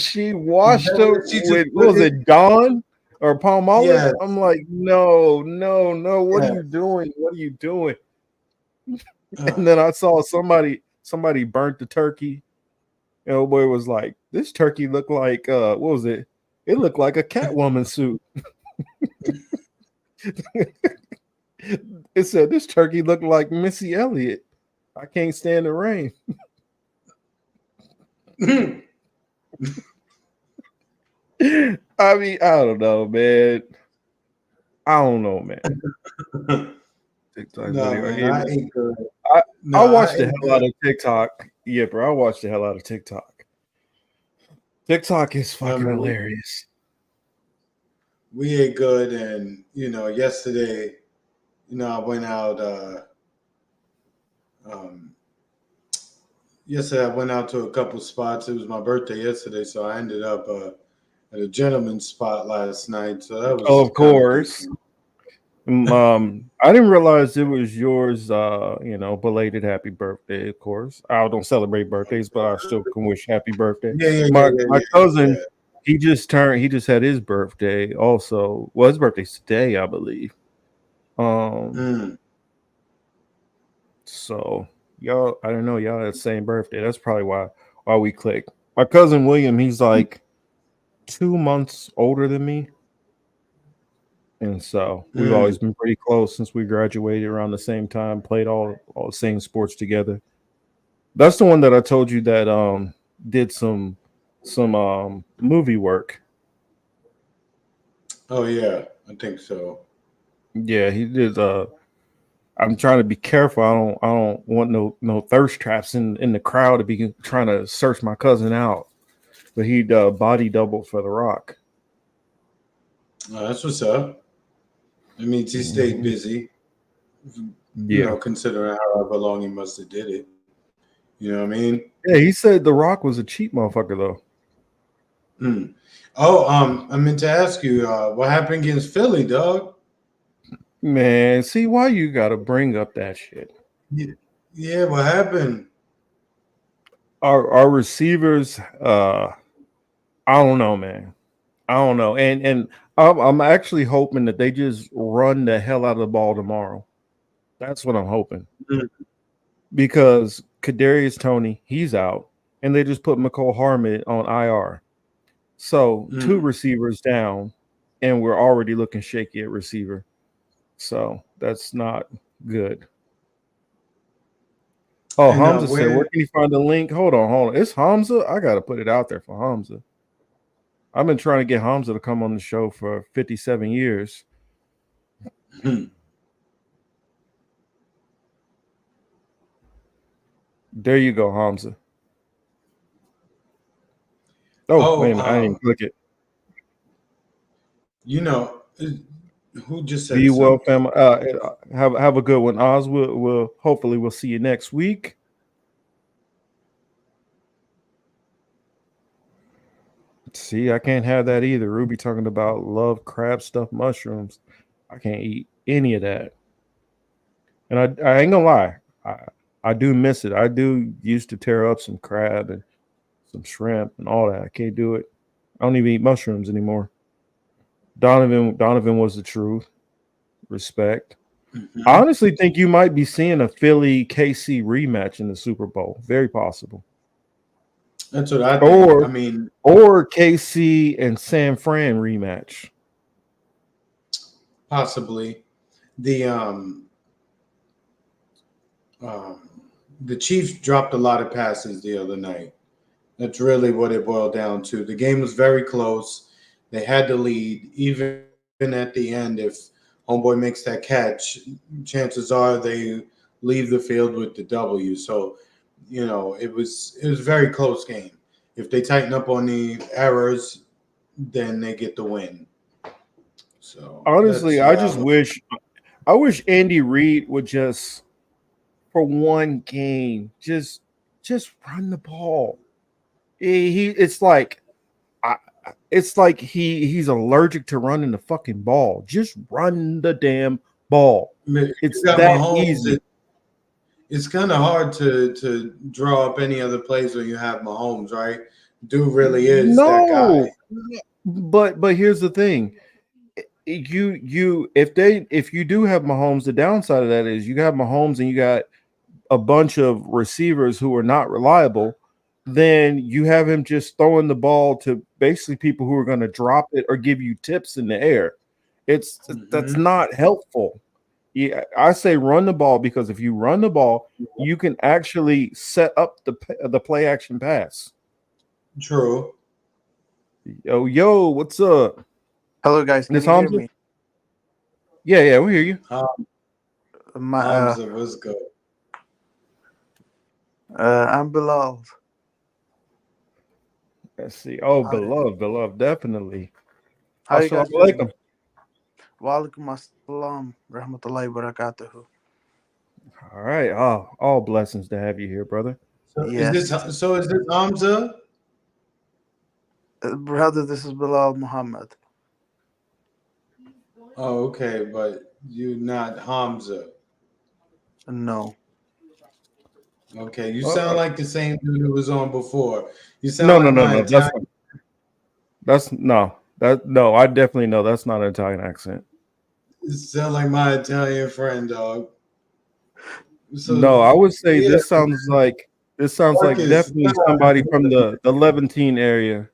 she washed them She just with what put was it, Dawn or palm olive? Yes, I'm like, no. What are yes. you doing? What are you doing? Uh, And then I saw somebody burnt the turkey. And old boy was like, this turkey looked like what was it? It looked like a Catwoman suit. It said this turkey looked like Missy Elliott. I can't stand the rain. I mean, I don't know, man. TikTok no, video. man, I ain't good. I, No, I I watched the ain't hell out good. of TikTok. Yeah, bro. I watched the hell out of TikTok. TikTok is No, fucking man, hilarious. we ate good, and yesterday, I went out. Um, Yesterday, I went out to a couple spots. It was my birthday yesterday, so I ended up at a gentleman's spot last night. So that Oh, was of kind of course. decent. I didn't realize it was yours. Belated happy birthday. Of course, I don't celebrate birthdays, but I still can wish happy birthday. My cousin, Yeah. he just had his birthday. Also, well, his birthday's today, I believe. Mm. So y'all, I don't know, y'all had the same birthday. That's probably why we clicked. My cousin William, he's like 2 months older than me. And so we've Mm. always been pretty close since we graduated around the same time, played all the same sports together. That's the one that I told you that did some movie work. Oh yeah, I think so. Yeah, he did I'm trying to be careful. I don't want no thirst traps in the crowd to be trying to search my cousin out. But he body doubled for The Rock. Oh, that's what's up. It means he stayed busy. You Yeah. know, considering however long he must have did it. You know what I mean? Yeah, he said The Rock was a cheap motherfucker though. Oh, I meant to ask you, what happened against Philly, dog? Man, see why you gotta bring up that shit. Yeah, what happened? Our receivers, I don't know, man. I don't know. And I'm actually hoping that they just run the hell out of the ball tomorrow. That's what I'm hoping. Because Kadarius Toney, he's out, and they just put McCole Hardman on IR. So 2 receivers down, and we're already looking shaky at receiver. So that's not good. Oh, And, Hamza said, where can you find the link? Hold on. It's Hamza. I gotta put it out there for Hamza. I've been trying to get Hamza to come on the show for 57 years. There you go, Hamza. Oh, wait a minute. I didn't click it. You know, who just said Be well, something? fam. Have a good one, Oz. We'll hopefully we'll see you next week. See, I can't have that either. Ruby talking about love crab stuffed mushrooms. I can't eat any of that. And I ain't gonna lie, I do miss it. I do used to tear up some crab and some shrimp and all that. I can't do it. I don't even eat mushrooms anymore. Donovan was the truth. Respect. I honestly think you might be seeing a Philly KC rematch in the Super Bowl. Very possible. That's what I think. Or KC and San Fran rematch. Possibly. The Chiefs dropped a lot of passes the other night. That's really what it boiled down to. The game was very close. They had the lead. Even at the end, if homeboy makes that catch, chances are they leave the field with the W. So, you know, it was a very close game. If they tighten up on the errors, then they get the win. So honestly, I wish Andy Reid would just, for one game, just run the ball. It's like he's allergic to running the fucking ball. Just run the damn ball. It's that Mahomes, easy. It's kind of hard to draw up any other plays when you have Mahomes, right? Dude really is that guy. But here's the thing. If you do have Mahomes, the downside of that is you have Mahomes and you got a bunch of receivers who are not reliable, then you have him just throwing the ball to basically people who are going to drop it or give you tips in the air. That's not helpful. Yeah, I say run the ball, because if you run the ball, you can actually set up the play action pass. True. Yo, what's up? Hello, guys. Can you hear me? Yeah, we hear you. Hamza, what's good? I'm Bilal. Let's see. Oh, beloved, definitely. How you guys doing? Walaikum assalam, rahmatullahi barakatuhu. All right. All blessings to have you here, brother. So is this Hamza? Brother, this is Bilal Muhammad. Oh, okay, but you're not Hamza. No. Okay, you sound like the same dude who was on before. You sound no. I definitely know that's not an Italian accent. You sound like my Italian friend, dog. So, no, I would say this sounds like definitely somebody from the Levantine area.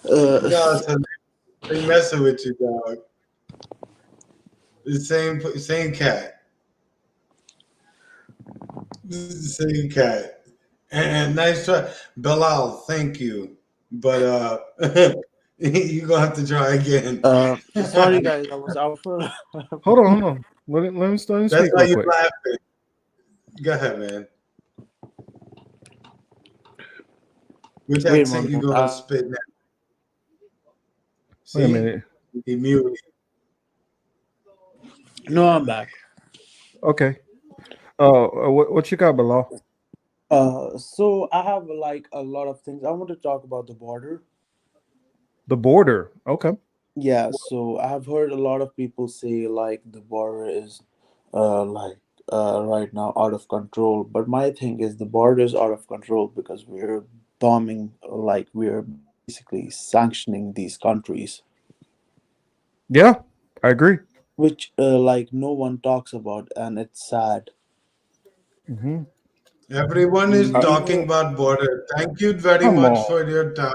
They messing with you, dog. The same cat. Same cat. And nice try. Bilal, thank you. But you're gonna have to try again. Sorry guys, I was out for Hold on. Let him That's speak why real you're quick. laughing. Go ahead, man. Which Wait a accent you moment. gonna spit now? Wait a See, minute. he muted. No, I'm back. Okay. What you got, Bilal? So I have like a lot of things. I want to talk about the border. The border. Okay. Yeah, so I have heard a lot of people say like the border is like right now out of control. But my thing is the border is out of control because we're bombing, like we're basically sanctioning these countries, Yeah, I agree. which like no one talks about, and it's sad. Hmm. Everyone is talking You about border. Thank you very Come much on. for your time.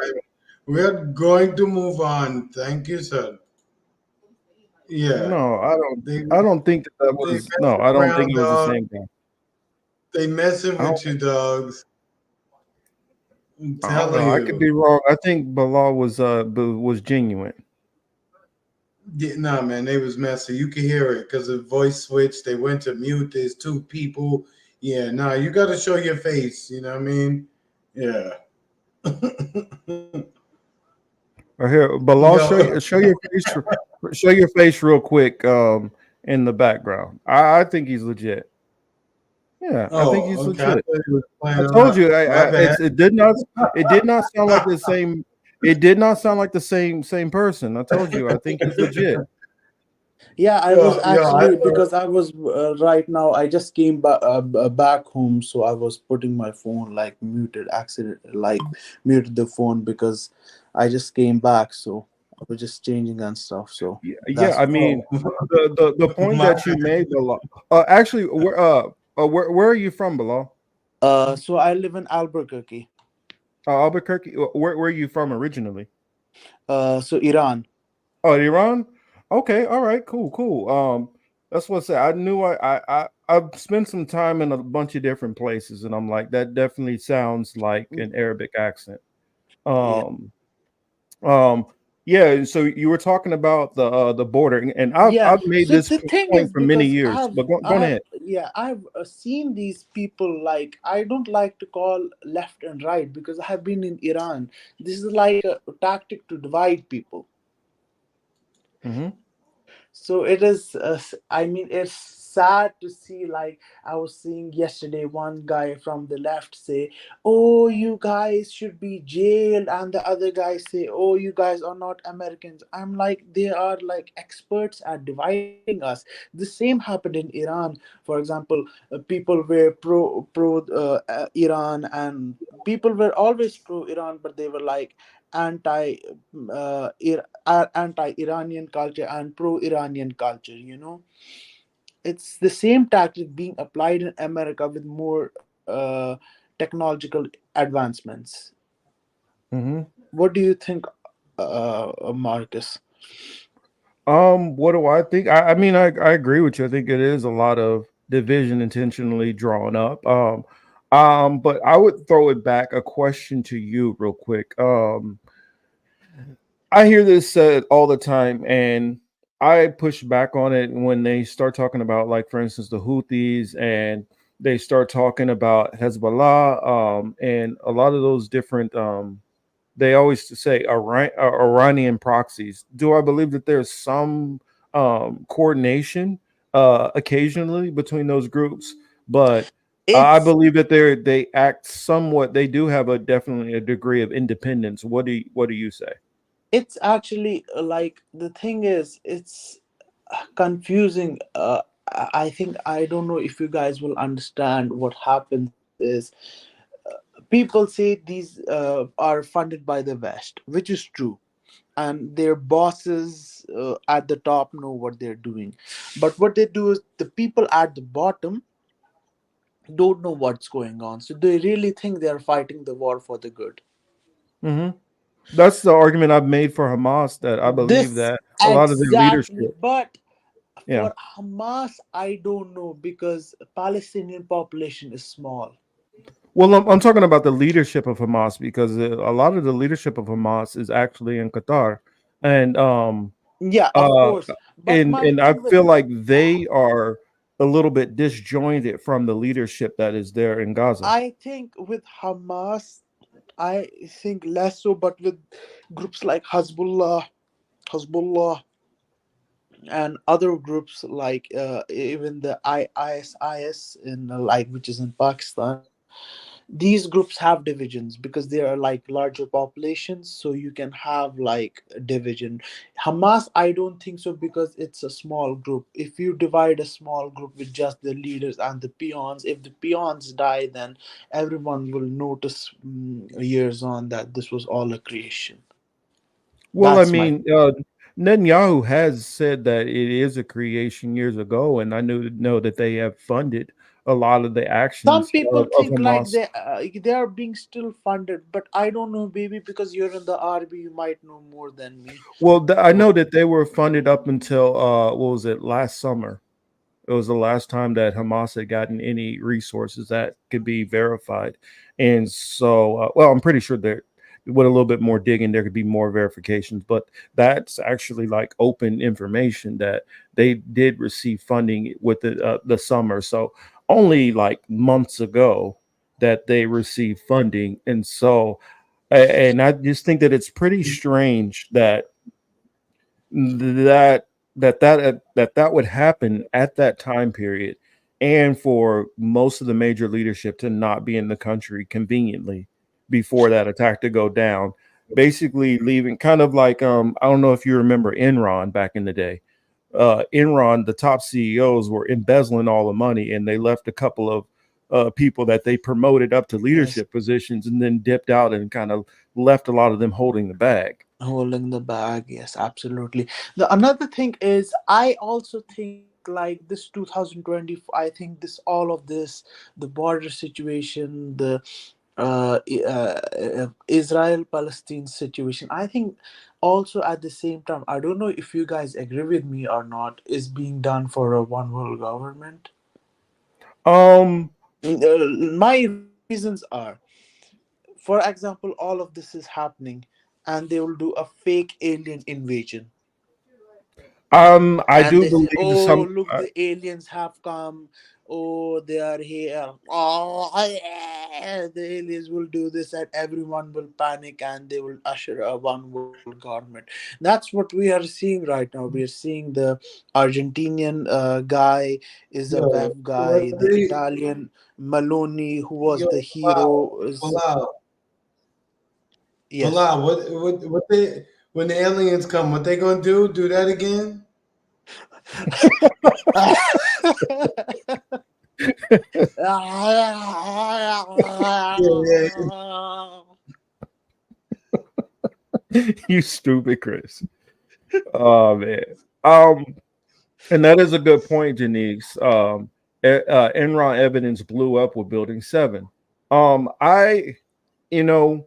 We're going to move on. Thank you, sir. Yeah, No, they I don't think that they was. No, messing I don't think around, it was the dog. same guy. They messing I don't. with you, dogs. I'm I don't know. telling I could you. be wrong. I think Bilal was genuine. Yeah, nah, man, they was messing. You can hear it because the voice switched. They went to mute. There's two people. Yeah, nah, you got to show your face. You know what I mean? Yeah. Here, Bilal, Yo, show your face real quick. In the background. I think he's legit. Yeah, I think he's oh, okay. I legit. thought you was I playing told around. you. My bad. It did not sound like the same. It did not sound like the same person. I told you. I think he's legit. Yeah, I was Yo, I actually thought, because I was right now. I just came back home, so I was putting my phone like muted, accident like muted the phone because I just came back, so I was just changing and stuff. So Yeah. that's I why. mean, oh, the point my that you made, Bilal. Actually, where are you from, Bilal? So I live in Albuquerque. Albuquerque. Where are you from originally? So Iran. Oh, Iran. Okay. All right. Cool. Cool. That's what I said. I knew I've spent some time in a bunch of different places, and I'm like, that definitely sounds like an Arabic accent. Yeah. Um, um, yeah. So you were talking about the border, and Yeah. I've made So this the thing point is for many because years. But go ahead. I've seen these people like I don't like to call left and right because I have been in Iran. This is like a tactic to divide people. Hmm. So it is I mean it's sad to see, like I was seeing yesterday one guy from the left say, oh, you guys should be jailed, and the other guy say, oh, you guys are not Americans. I'm like, they are like experts at dividing us. The same happened in Iran. For example, people were pro Iran, and people were always pro Iran, but they were like anti anti-Iranian culture and pro-Iranian culture. It's the same tactic being applied in America with more technological advancements. Hmm. What do you think, Marcus? What do I think? I mean, I agree with you. I think it is a lot of division intentionally drawn up. But I would throw it back a question to you real quick. I hear this said all the time, and I push back on it when they start talking about, like, for instance, the Houthis, and they start talking about Hezbollah, and a lot of those different. They always say Iranian proxies. Do I believe that there's some coordination occasionally between those groups? But I It's believe that they act somewhat. They do have a definitely a degree of independence. What do you say? it's actually like the thing is it's confusing. I think I don't know if you guys will understand what happens is people say these are funded by the West, which is true, and their bosses at the top know what they're doing. But what they do is the people at the bottom don't know what's going on, so they really think they're fighting the war for the good. Hmm. That's the argument I've made for Hamas. That I believe This that a lot of their exactly, leadership. but Yeah. for Hamas, I don't know because Palestinian population is small. Well, I'm talking about the leadership of Hamas because a lot of the leadership of Hamas is actually in Qatar, and Yeah, of Uh, course. But my and I thing with feel like they are a little bit disjointed from the leadership that is there in Gaza. I think with Hamas, I think less so, but with groups like Hezbollah, and other groups like even the ISIS in like which is in Pakistan, these groups have divisions because they are like larger populations, so you can have like a division. Hamas, I don't think so, because it's a small group. If you divide a small group with just the leaders and the peons, if the peons die, then everyone will notice years on that this was all a creation. Well, I That's my mean, Netanyahu has said that it is a creation years ago, and I know that they have funded a lot of the Some actions people of think like Hamas. they are being still funded, but I don't know. Maybe because you're in the army, you might know more than me. Well, I So know that they were funded up until what was it, last summer? It was the last time that Hamas had gotten any resources that could be verified. And so, well, I'm pretty sure that with a little bit more digging, there could be more verifications. But that's actually like open information that they did receive funding with the summer. So only like months ago that they received funding. And so, and I just think that it's pretty strange that that would happen at that time period, and for most of the major leadership to not be in the country conveniently before that attack to go down, basically leaving kind of like I don't know if you remember Enron back in the day. Enron, the top CEOs were embezzling all the money, and they left a couple of people that they promoted up to yes, leadership positions and then dipped out and kind of left a lot of them holding the bag. holding the bag. Yes, absolutely. The another thing is, I also think like this 2020. I think this all of this, the border situation, the Israel Palestine situation. I think also at the same time, I don't know if you guys agree with me or not, is being done for a one world government. Um, My reasons are, for example, all of this is happening, and they will do a fake alien invasion, I and do they say, believe "Oh, some. look, the aliens have come. Oh, they are here. Oh, yeah, the aliens will do this," and everyone will panic, and they will usher a one world government. That's what we are seeing right now. We are seeing the Argentinian guy is a Yo, web what guy. The they, Italian Maloney, who was yo, the hero, is yes. Bilal, what they, when the aliens come, what they gonna do? Do that again? Yeah, yeah. You stupid Chris. Oh man. Um, and that is a good point, Janice. Enron evidence blew up with Building 7. I, you know,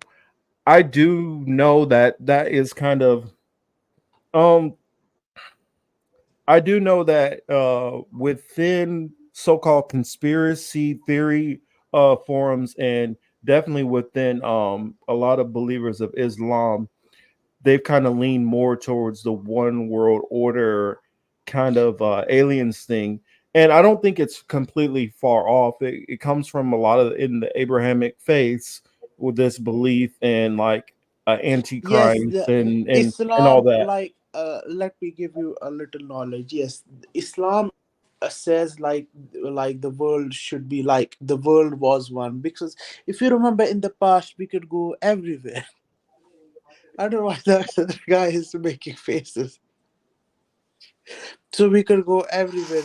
I do know that that is kind of um I do know that within so-called conspiracy theory forums, and definitely within a lot of believers of Islam, they've kind of leaned more towards the one world order kind of aliens thing. And I don't think it's completely far off. It comes from a lot of in the Abrahamic faiths with this belief in like Yes, antichrist the and all Islam, that. like, let me give you a little knowledge. Yes, Islam says like the world should be like the world was one, because if you remember in the past we could go everywhere. I don't know why the other guy is making faces. So we could go everywhere.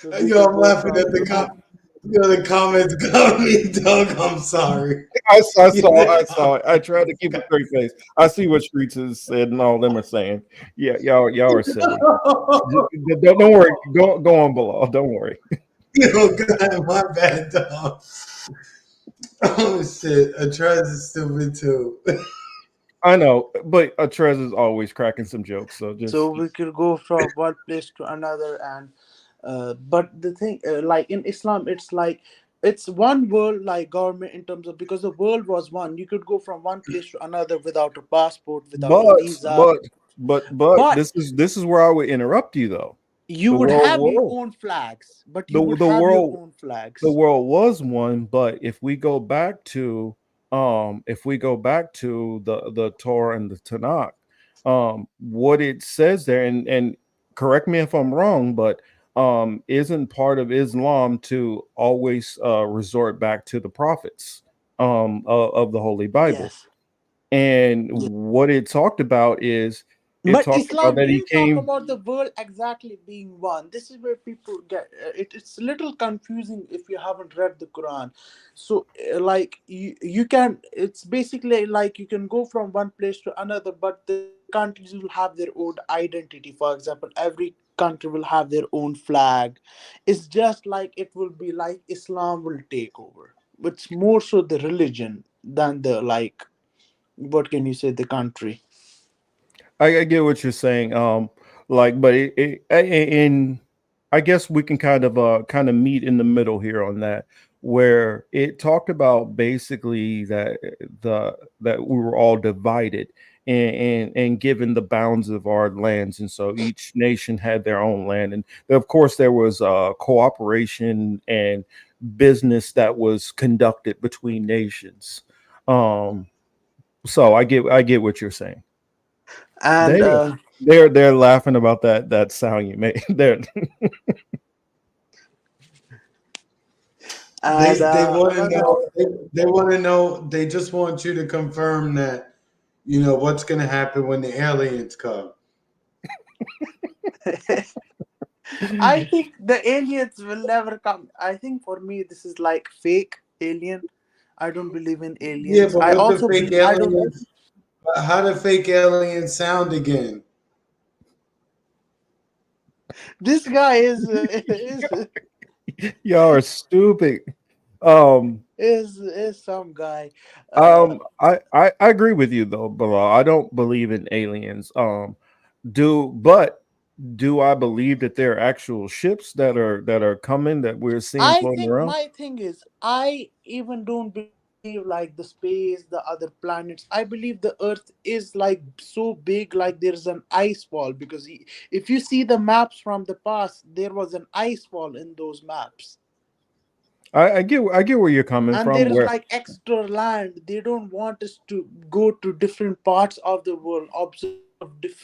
So we Yo, could I'm go laughing from at the comments got me, Doug. I'm sorry. I saw it. I tried to keep a straight face. I see what Streets has said and all them are saying. Yeah, y'all are silly. Don't worry. Go on below. Don't worry. Yo, God, my bad, dog. Oh shit, a trust is stupid too. I know, but Trez is always cracking some jokes. So so just we could go from one place to another. And but the thing, like in Islam, it's like it's one world like government in terms of, because the world was one, you could go from one place to another without a passport, without a but visa. but But this is where I would interrupt you though. you The would world have your was own flags, but you would the have your world own flags. the world was one, but if we go back to the Torah and the Tanakh, what it says there, and correct me if I'm wrong, but isn't part of Islam to always resort back to the prophets of the Holy Bible. Yes. And Yes. what it talked about is it But talked about Islam that he didn't talk came. about the world exactly being one. This is where people get it's a little confusing if you haven't read the Quran. So, like you can, it's basically like you can go from one place to another, but the countries will have their own identity. For example, every country will have their own flag. It's just like it will be like Islam will take over. It's more so the religion than the like. What can you say? The country. I get what you're saying. Like, but and I guess we can kind of meet in the middle here on that, where it talked about basically that we were all divided and given the bounds of our lands, and so each nation had their own land, and of course there was cooperation and business that was conducted between nations. Um, so I get what you're saying. And They they're laughing about that sound you made. They're and They want to another. know. They want to know. They just want you to confirm that what's going to happen when the aliens come. I think the aliens will never come. I think for me this is like fake alien. I don't believe in Yeah, aliens. but I what the also fake I don't. aliens? How do fake aliens sound again? This guy y'all are stupid. Um, is some guy. I agree with you though, Bilal. I don't believe in aliens. But do I believe that there are actual ships that are coming that we're seeing I floating think around? my thing is I even don't believe like the space, the other planets. I believe the Earth is like so big, like there's an ice wall. Because if you see the maps from the past, there was an ice wall in those maps, I get where you're coming and from. there is Where like extra land. They don't want us to go to different parts of the world, observe different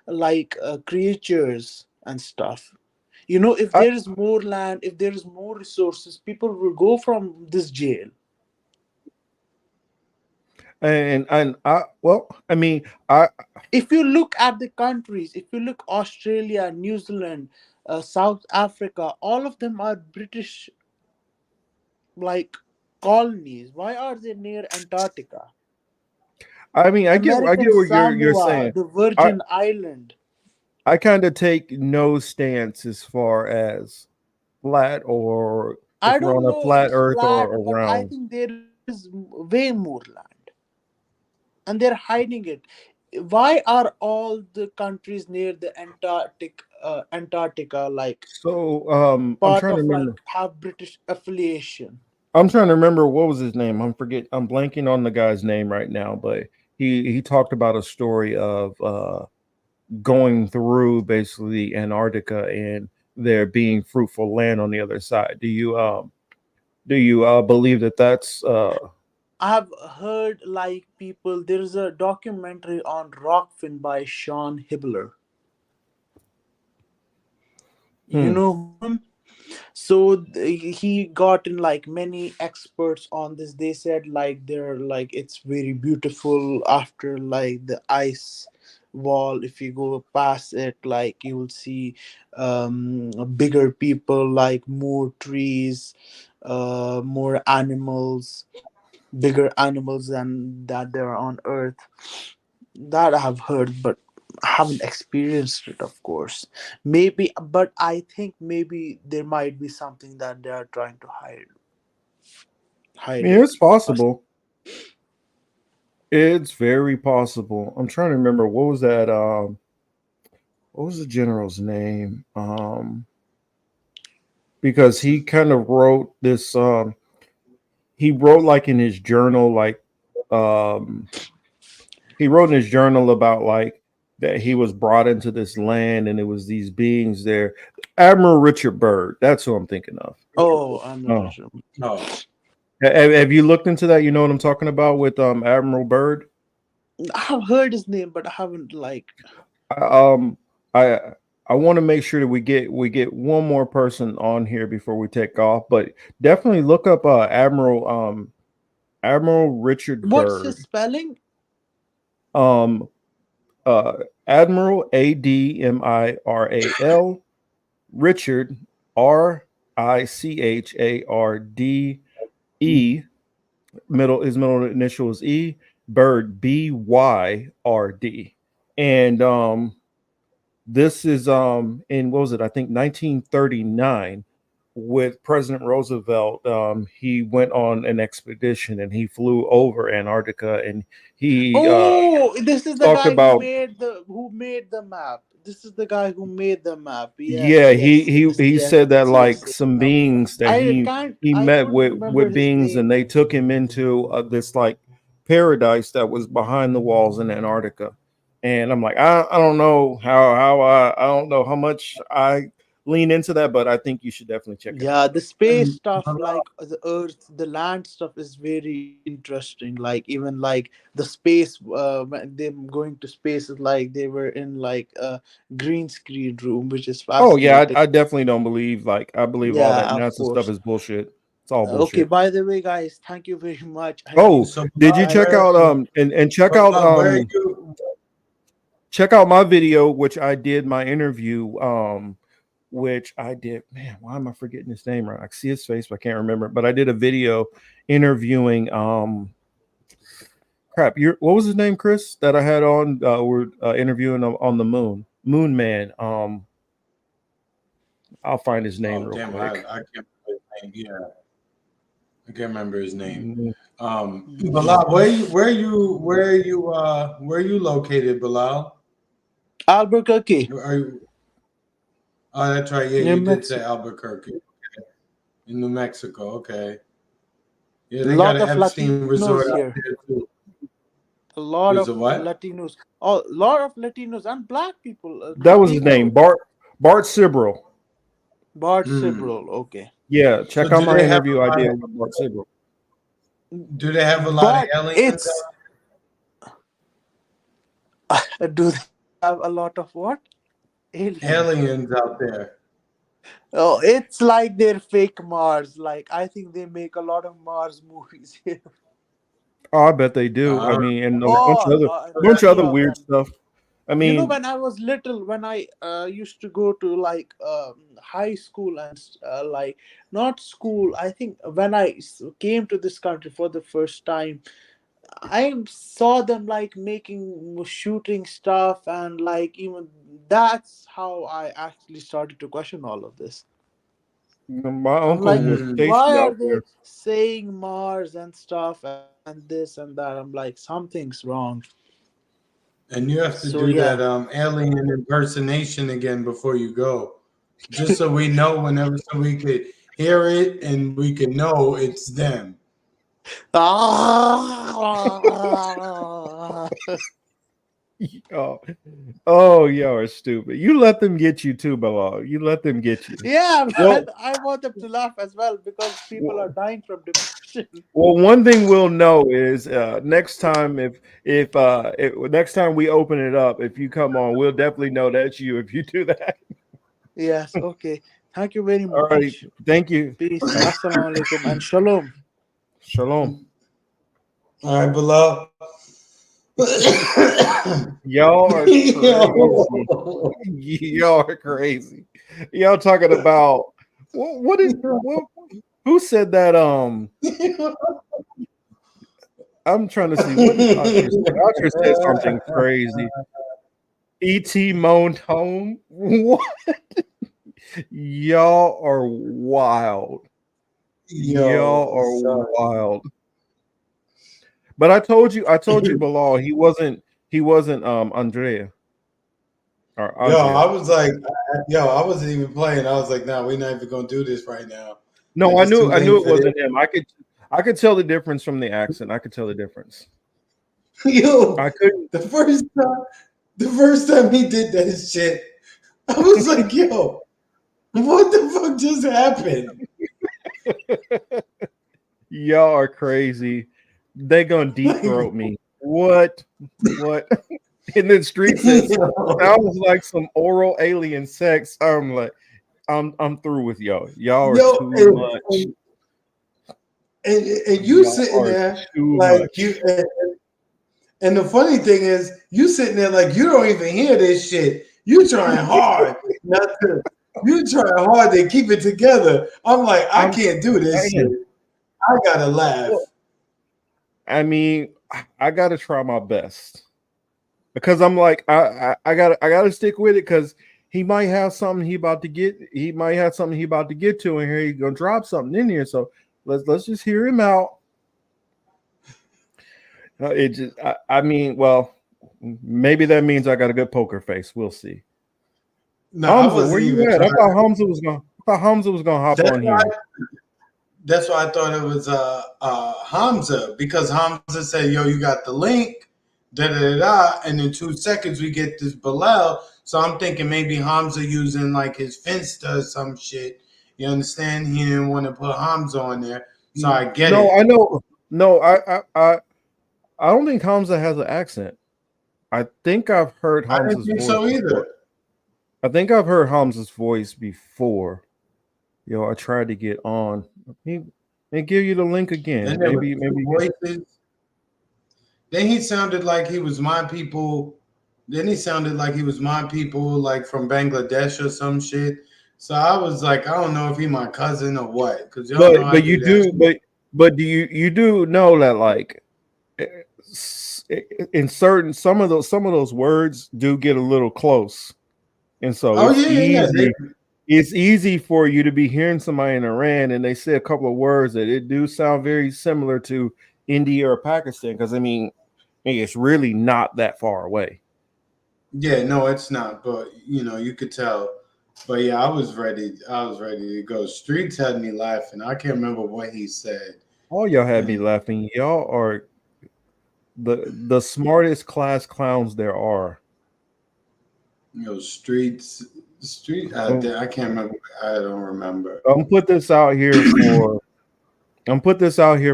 like creatures and stuff. If I, there is more land, if there is more resources, people will go from this jail. and I well, I mean, I If you look at the countries, if you look Australia, New Zealand, South Africa, all of them are British like colonies. Why are they near Antarctica? I mean, I get American what you're Samoa, saying. the I Virgin Island. I kind of take no stance as far as flat or I if we're don't on a know if flat it's earth or flat, but I around. think there is way more land, and they're hiding it. Why are all the countries near the Antarctica like So I'm part trying to of like remember. have British affiliation? I'm trying to remember what was his name. I'm blanking on the guy's name right now, but he talked about a story of going through basically Antarctica and there being fruitful land on the other side. Do you believe that that's I've heard like people. There's a documentary on Rockfin by Sean Hibbler. You hmm, know him? So he got in like many experts on this. They said like they're like it's very beautiful after like the ice wall. If you go past it, like you will see bigger people, like more trees, more animals, bigger animals than that there are on Earth. That I have heard, but I haven't experienced it, of course. Maybe, but I think maybe there might be something that they are trying to I hide mean, it it's from us. possible. It's very possible. I'm trying to remember what was the general's name? Because he kind of wrote this he wrote like in his journal um he wrote in his journal about like that he was brought into this land and it was these beings there. Admiral Richard Byrd, that's who I'm thinking of. Oh, I'm Oh. not sure. Oh, Have you looked into that? You know what I'm talking about with Admiral Byrd? I've heard his name, but I haven't like. I want to make sure that we get one more person on here before we take off, but definitely look up Admiral Richard What's Byrd. his spelling? Admiral Admiral Richard Richarde. His middle initial is E. Byrd Byrd. And this is in, what was it? I think 1939 with President Roosevelt. He went on an expedition and he flew over Antarctica and he This is the talked guy about who made the map. This is the guy who made the map. Yes, yeah, yes, he yes, said that yes, like yes. some beings that he I met couldn't with remember his beings name. and they took him into this like paradise that was behind the walls in Antarctica. And I'm like, I don't know I don't know how much I lean into that, but I think you should definitely check it out. Yeah, the space And stuff, Bilal, like the Earth, the land stuff, is very interesting. Like even like the space, when them going to space is like they were in like a green screen room, which is Oh yeah, fascinating. I definitely don't believe I believe all that Yeah, of NASA stuff course. is bullshit. It's all Okay, bullshit. by the way, guys, thank you very much. Oh, so did you Bilal, check out and check out where are you? check out my video, which I did my interview, which I did. Man, why am I forgetting his name? Right, I see his face, but I can't remember. But I did a video interviewing. Crap, what was his name, Chris? That I had on. We're interviewing on the moon, Moon Man. I'll find his name real Damn, quick. I can't remember his name. Yeah, I can't remember his name. Mm, Bilal, where are you located, Bilal? Albuquerque, Are you? Oh, that's right. Yeah, New you did say Mexico. Albuquerque. Okay. In New Mexico. Okay. Yeah, A they got lot an of Epstein resort Latinos out here. there too. A lot There's of a what? Latinos. Oh, a lot of Latinos and black people. that was his name, People. Bart Sibrel. Bart Hmm. Sibrel. Okay. Yeah, So check out do my they have interview a I lot did of, with Bart Sibrel. do they have a lot of But aliens it's out do they have a lot of what? Aliens. aliens out there? Oh, it's like their fake Mars. Like I think they make a lot of Mars movies here. Oh, I bet they do. I Uh, mean, and a Oh, bunch of many other of weird them. stuff. I You know, mean, when I was little, when I used to go to like high school and like not school, I think when I came to this country for the first time, I saw them like making shooting stuff, and like even that's how I actually started to question all of this. my I'm uncle like, was mm, stationed why are out they there. saying Mars and stuff and this and that? I'm like, something's wrong. and you have to So do yeah. that alien impersonation again before you go, just so we know whenever, so we could hear it and we can know it's them. Ah! Oh, y'all are stupid. You let them get you too, Bilal. You let them get you. Yeah, Well, but I want them to laugh as well because people are dying from depression. well, one thing we'll know is next time if next time we open it up, if you come on, we'll definitely know that's you if you do that. Yes, okay. Thank you very All right. much. Thank you. Peace. Assalamu alaikum and shalom. Shalom. All right, Bilal. Y'all are crazy. Yo. Y'all are crazy. Y'all talking about who said that? I'm trying to see what did Archer say. Archer said something crazy. E.T. moaned home. What? Y'all are wild. Y'all are wild. But I told you, Bilal, he wasn't Andrea. Or Yo, Andrea. I was like, I wasn't even playing. I was like, nah, we're not even gonna do this right now. No, Like, I it's too knew late it for wasn't him. I could tell the difference from the accent. I could tell the difference. this. Yo, I couldn't. the The first time he did that shit, I was like, yo, what the fuck just happened? Y'all are crazy. They gonna deep throat me. What? And then Street says sounds like some oral alien sex. I'm like, I'm through with y'all. Y'all are Yo, too much. And you Y'all sitting are there too like much. you. And the funny thing is, you sitting there like you don't even hear this shit. You trying hard not to. You trying hard to keep it together. I'm like, I can't do this shit. I gotta laugh. I mean, I gotta try my best because I'm like, I gotta stick with it because he might have something he about to get. He might have something he about to get to, and here he's gonna drop something in here. So let's just hear him out. It just, I mean, well, maybe that means I got a good poker face. We'll see. No, Hamza, where you at? I thought Hamza was gonna hop on here. That's why I thought it was Hamza, because Hamza said, "Yo, you got the link." Da da da da, and in 2 seconds we get this Bilal. So I'm thinking maybe Hamza using like his Finsta or some shit. You understand? He didn't want to put Hamza on there, so I get it. No, I know. No, I don't think Hamza has an accent. I think I've heard I Hamza's didn't think voice so either. before. I think I've heard Hamza's voice before. Yo, I tried to get on. And give you the link again. Maybe. Voices. Then he sounded like he was my people. Then he sounded like he was my people, like from Bangladesh or some shit. So I was like, I don't know if he my cousin or what. Because y'all know I But you do, but do you do know that like in certain some of those words do get a little close, and so it's easy for you to be hearing somebody in Iran and they say a couple of words that it do sound very similar to India or Pakistan, because I mean it's really not that far away. Yeah, no, it's not, but you know, you could tell. But yeah, I was ready to go. Streets had me laughing. I can't remember what he said. All y'all had me laughing. Y'all are the smartest class clowns there are. You know, Street. I can't remember. I don't remember. I'm put this out here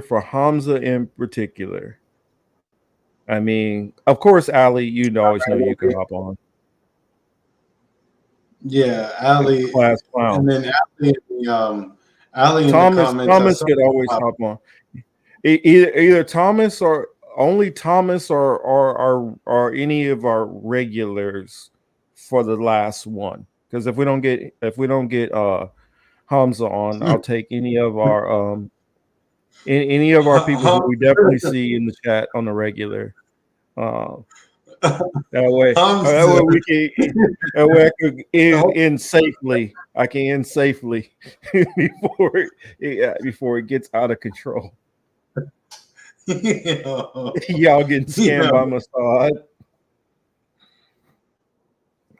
for Hamza in particular. I mean, of course, Ali, you always know you can hop on. Yeah, Ali, class clown. and then Ali in Thomas, the comments. Thomas could always hop on. Either Thomas or only Thomas or any of our regulars for the last one. Because if we don't get Hamza on, I'll take any of our people who we definitely see in the chat on the regular. That way we can. That way I could end safely. I can end safely before it gets out of control. Y'all getting scammed by Mossad.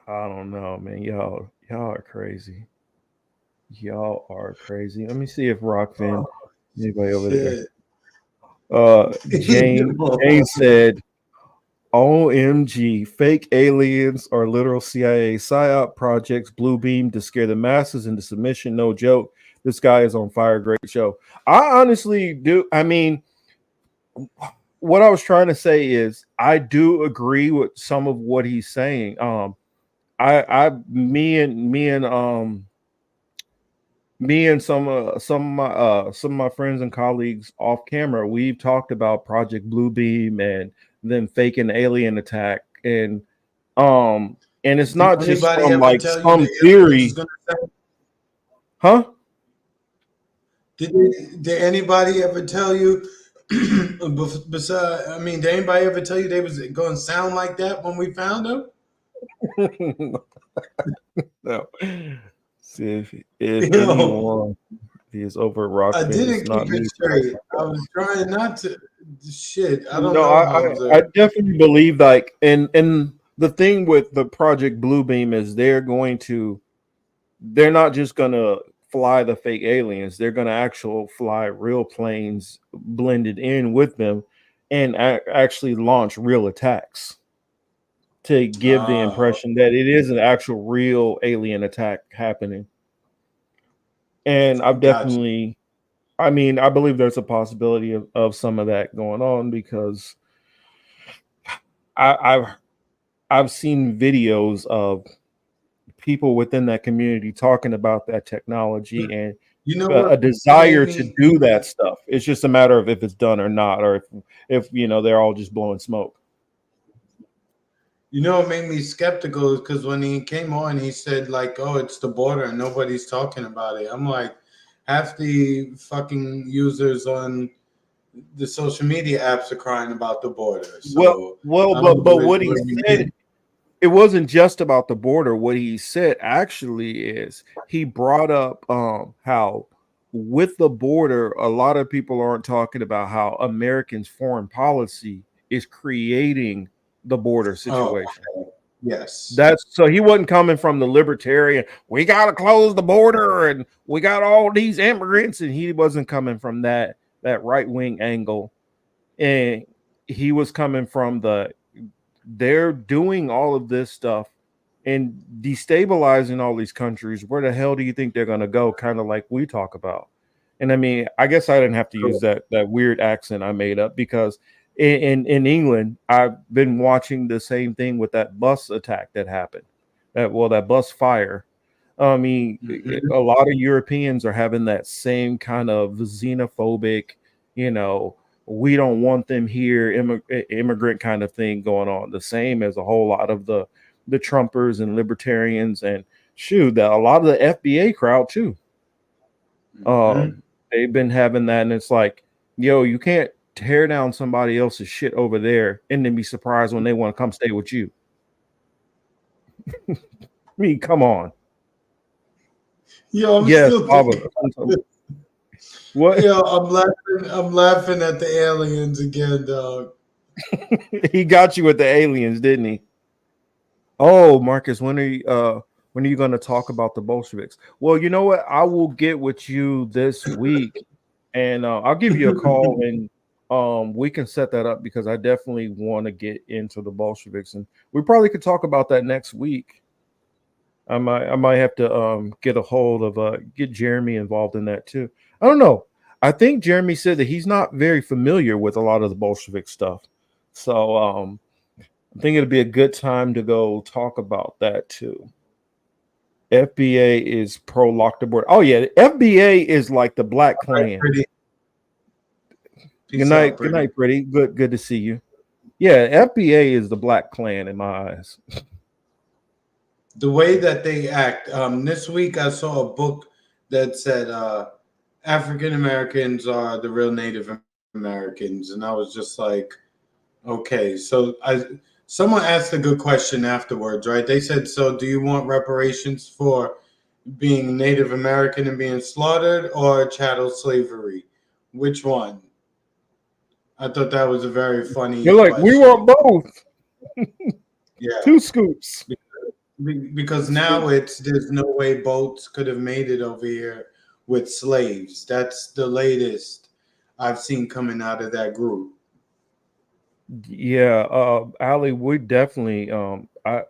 I don't know, man. Y'all are crazy. Y'all are crazy. Let me see if Rockfin, anybody over there. Jane said, OMG, fake aliens are literal CIA psyop projects, blue beam to scare the masses into submission. No joke. This guy is on fire. Great show. I honestly do. I mean, what I was trying to say is I do agree with some of what he's saying. Me and some of my friends and colleagues off camera, we've talked about Project Bluebeam and them faking alien attack, and it's not just from like some theory, huh? Did anybody ever tell you? Besides, I mean, did anybody ever tell you they was going to sound like that when we found them? No. See if anyone is over rock. I didn't keep it straight. I was trying not to. Shit, I don't know. I definitely believe like, and the thing with the Project Bluebeam is they're not just gonna fly the fake aliens. They're gonna actually fly real planes blended in with them, and actually launch real attacks to give the Ah, impression that it is an actual real alien attack happening. And I've gotcha. definitely, I mean, I believe there's a possibility of some of that going on because I've seen videos of people within that community talking about that technology and You know a what made desire to me? do that stuff. It's just a matter of if it's done or not, or if you know they're all just blowing smoke. You know what made me skeptical is because when he came on, he said like, "Oh, it's the border and nobody's talking about it." I'm like, half the fucking users on the social media apps are crying about the border. So I don't know But what he what you said, mean. it wasn't just about the border. What he said actually is he brought up how with the border, a lot of people aren't talking about how Americans' foreign policy is creating the border Oh, situation. yes. That's so he wasn't coming from the libertarian, we gotta close the border and we got all these immigrants, and he wasn't coming from that right-wing angle. And he was coming from they're doing all of this stuff and destabilizing all these countries. Where the hell do you think they're going to go? Kind of like we talk about. And I mean, I guess I didn't have to use that weird accent I made up because in England, I've been watching the same thing with that bus attack that happened. That bus fire. I mean, a lot of Europeans are having that same kind of xenophobic, you know, we don't want them here, immigrant kind of thing going on. The same as a whole lot of the Trumpers and libertarians, and shoot, a lot of the FBA crowd too. They've been having that, and it's like, yo, you can't tear down somebody else's shit over there and then be surprised when they want to come stay with you. I mean, come on. Yo, I'm Yes, still Baba. What? Yo, I'm laughing at the aliens again, dog. He got you with the aliens, didn't he? Oh, Marcus, when are you going to talk about the Bolsheviks? Well, you know what? I will get with you this week, and I'll give you a call, and we can set that up because I definitely want to get into the Bolsheviks, and we probably could talk about that next week. I might have to get a hold of get Jeremy involved in that too. I don't know. I think Jeremy said that he's not very familiar with a lot of the Bolshevik stuff, so I think it'd be a good time to go talk about that too. FBA is pro lock the border. Oh yeah, the FBA is like the Black Klan. Pretty. Good night, pretty. Good to see you. Yeah, FBA is the Black Klan in my eyes. The way that they act. This week I saw a book that said African Americans are the real Native Americans, and I was just like, okay. So someone asked a good question afterwards, right? They said, so do you want reparations for being Native American and being slaughtered or chattel slavery? Which one? I thought that was a very funny You're like, question. we want both. Yeah. 2 scoops. Because now there's no way boats could have made it over here with slaves. That's the latest I've seen coming out of that group. Yeah, Ali, we definitely I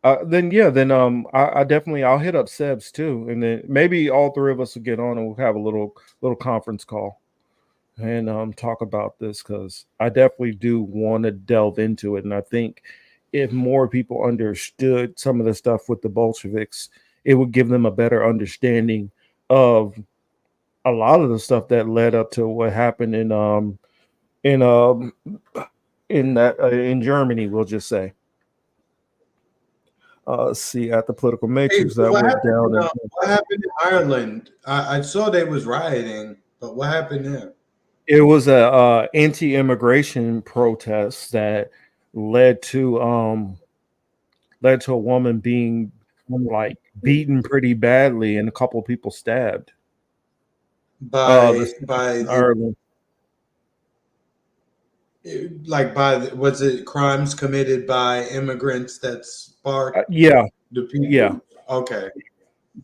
I definitely I'll hit up Sebs too, and then maybe all 3 of us will get on and we'll have a little conference call and talk about this because I definitely do want to delve into it, and I think if more people understood some of the stuff with the Bolsheviks, it would give them a better understanding of a lot of the stuff that led up to what happened in Germany, we'll just say. See, at the political matrix that went down. What happened in Ireland? I saw they was rioting, but what happened there? It was a anti-immigration protest that led to a woman being like beaten pretty badly and a couple of people stabbed. By Ireland. Was it crimes committed by immigrants that sparked yeah the people? Yeah. Okay.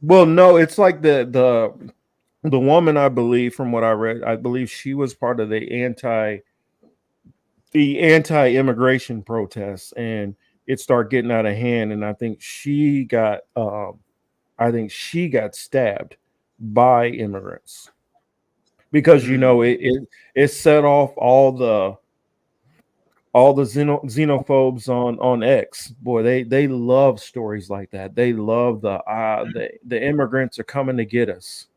Well, no, it's like the woman, I believe, from what I read, I believe she was part of the the anti-immigration protests, and it started getting out of hand. And I think she got stabbed by immigrants because it set off all the xenophobes on X. Boy, they love stories like that. They love the immigrants are coming to get us.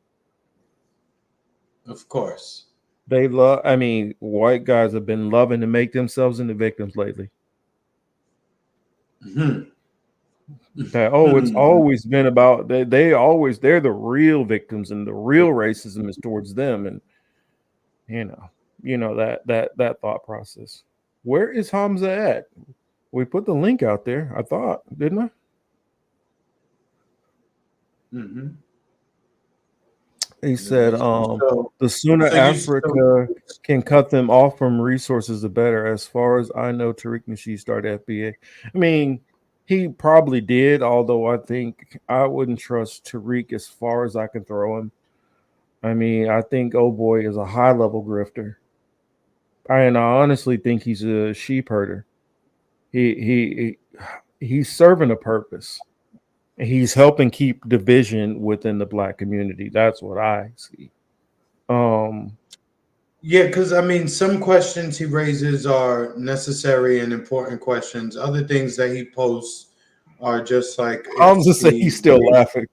Of course. They love. I mean, white guys have been loving to make themselves into victims lately. Mm-hmm. It's always been about they're the real victims, and the real racism is towards them, and you know that thought process. Where is Hamza at? We put the link out there, I thought, didn't I? Mm-hmm. He said, So the sooner so Africa can cut them off from resources, the better. As far as I know, Tariq Nasheed started FBA. I mean, he probably did, although I think I wouldn't trust Tariq as far as I can throw him. I mean, I think old boy is a high-level grifter. I honestly think he's a sheep herder. He's serving a purpose. He's helping keep division within the Black community. That's what I see. Yeah, because I mean, some questions he raises are necessary and important questions. Other things that he posts are just like I'm just saying he's still laughing.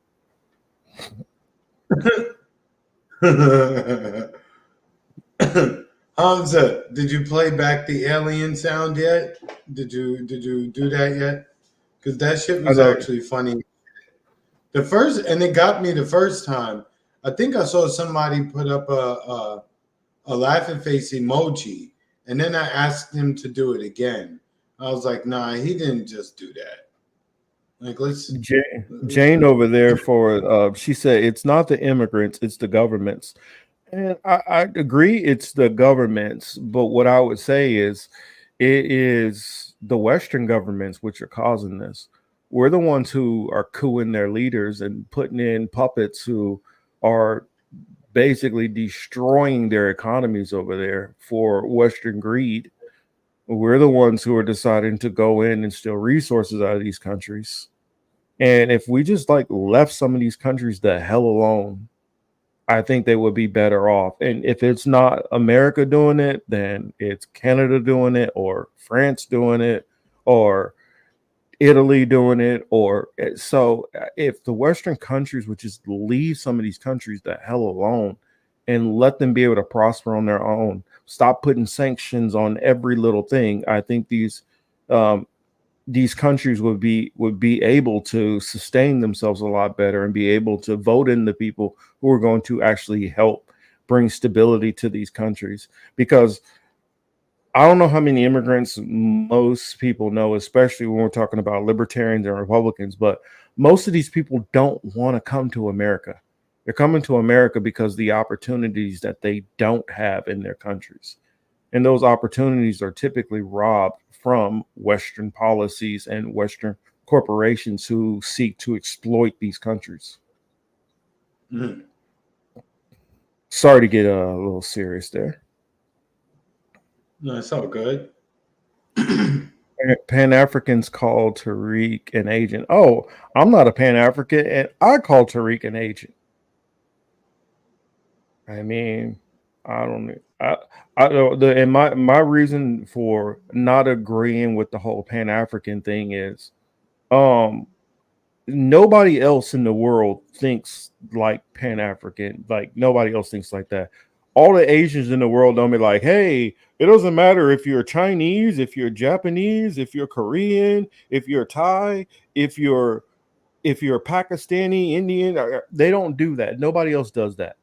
Hamza, did you play back the alien sound yet? Did you do that yet? Because that shit was actually funny. It got me the first time. I think I saw somebody put up a laughing face emoji, and then I asked him to do it again. I was like, nah, he didn't just do that. Like, Jane over there she said it's not the immigrants, it's the governments. And I agree it's the governments, but what I would say is it is the Western governments which are causing this. We're the ones who are cooing their leaders and putting in puppets who are basically destroying their economies over there for Western greed. We're the ones who are deciding to go in and steal resources out of these countries. And if we just left some of these countries the hell alone, I think they would be better off. And if it's not America doing it, then it's Canada doing it, or France doing it, or Italy doing it. So if the Western countries would just leave some of these countries the hell alone and let them be able to prosper on their own, stop putting sanctions on every little thing, I think these countries would be able to sustain themselves a lot better and be able to vote in the people who are going to actually help bring stability to these countries. Because I don't know how many immigrants most people know, especially when we're talking about libertarians and Republicans, but most of these people don't want to come to America. They're coming to America because the opportunities that they don't have in their countries. And those opportunities are typically robbed from Western policies and Western corporations who seek to exploit these countries. Mm-hmm. Sorry to get a little serious there. No, it's all good. Pan-Africans call Tariq an agent. Oh, I'm not a Pan-African, and I call Tariq an agent. I mean, I don't. And my reason for not agreeing with the whole Pan-African thing is, nobody else in the world thinks like Pan-African. Like nobody else thinks like that. All the Asians in the world don't be like, hey, it doesn't matter if you're Chinese, if you're Japanese, if you're Korean, if you're Thai, if you're Pakistani, Indian. They don't do that. Nobody else does that.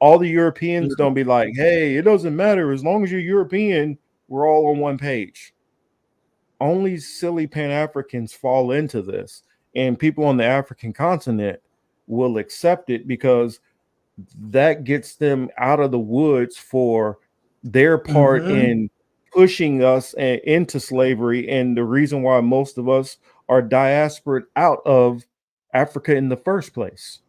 All the Europeans don't be like, hey, it doesn't matter. As long as you're European, we're all on one page. Only silly Pan-Africans fall into this. And people on the African continent will accept it because that gets them out of the woods for their part in pushing us into slavery. And the reason why most of us are diaspored out of Africa in the first place.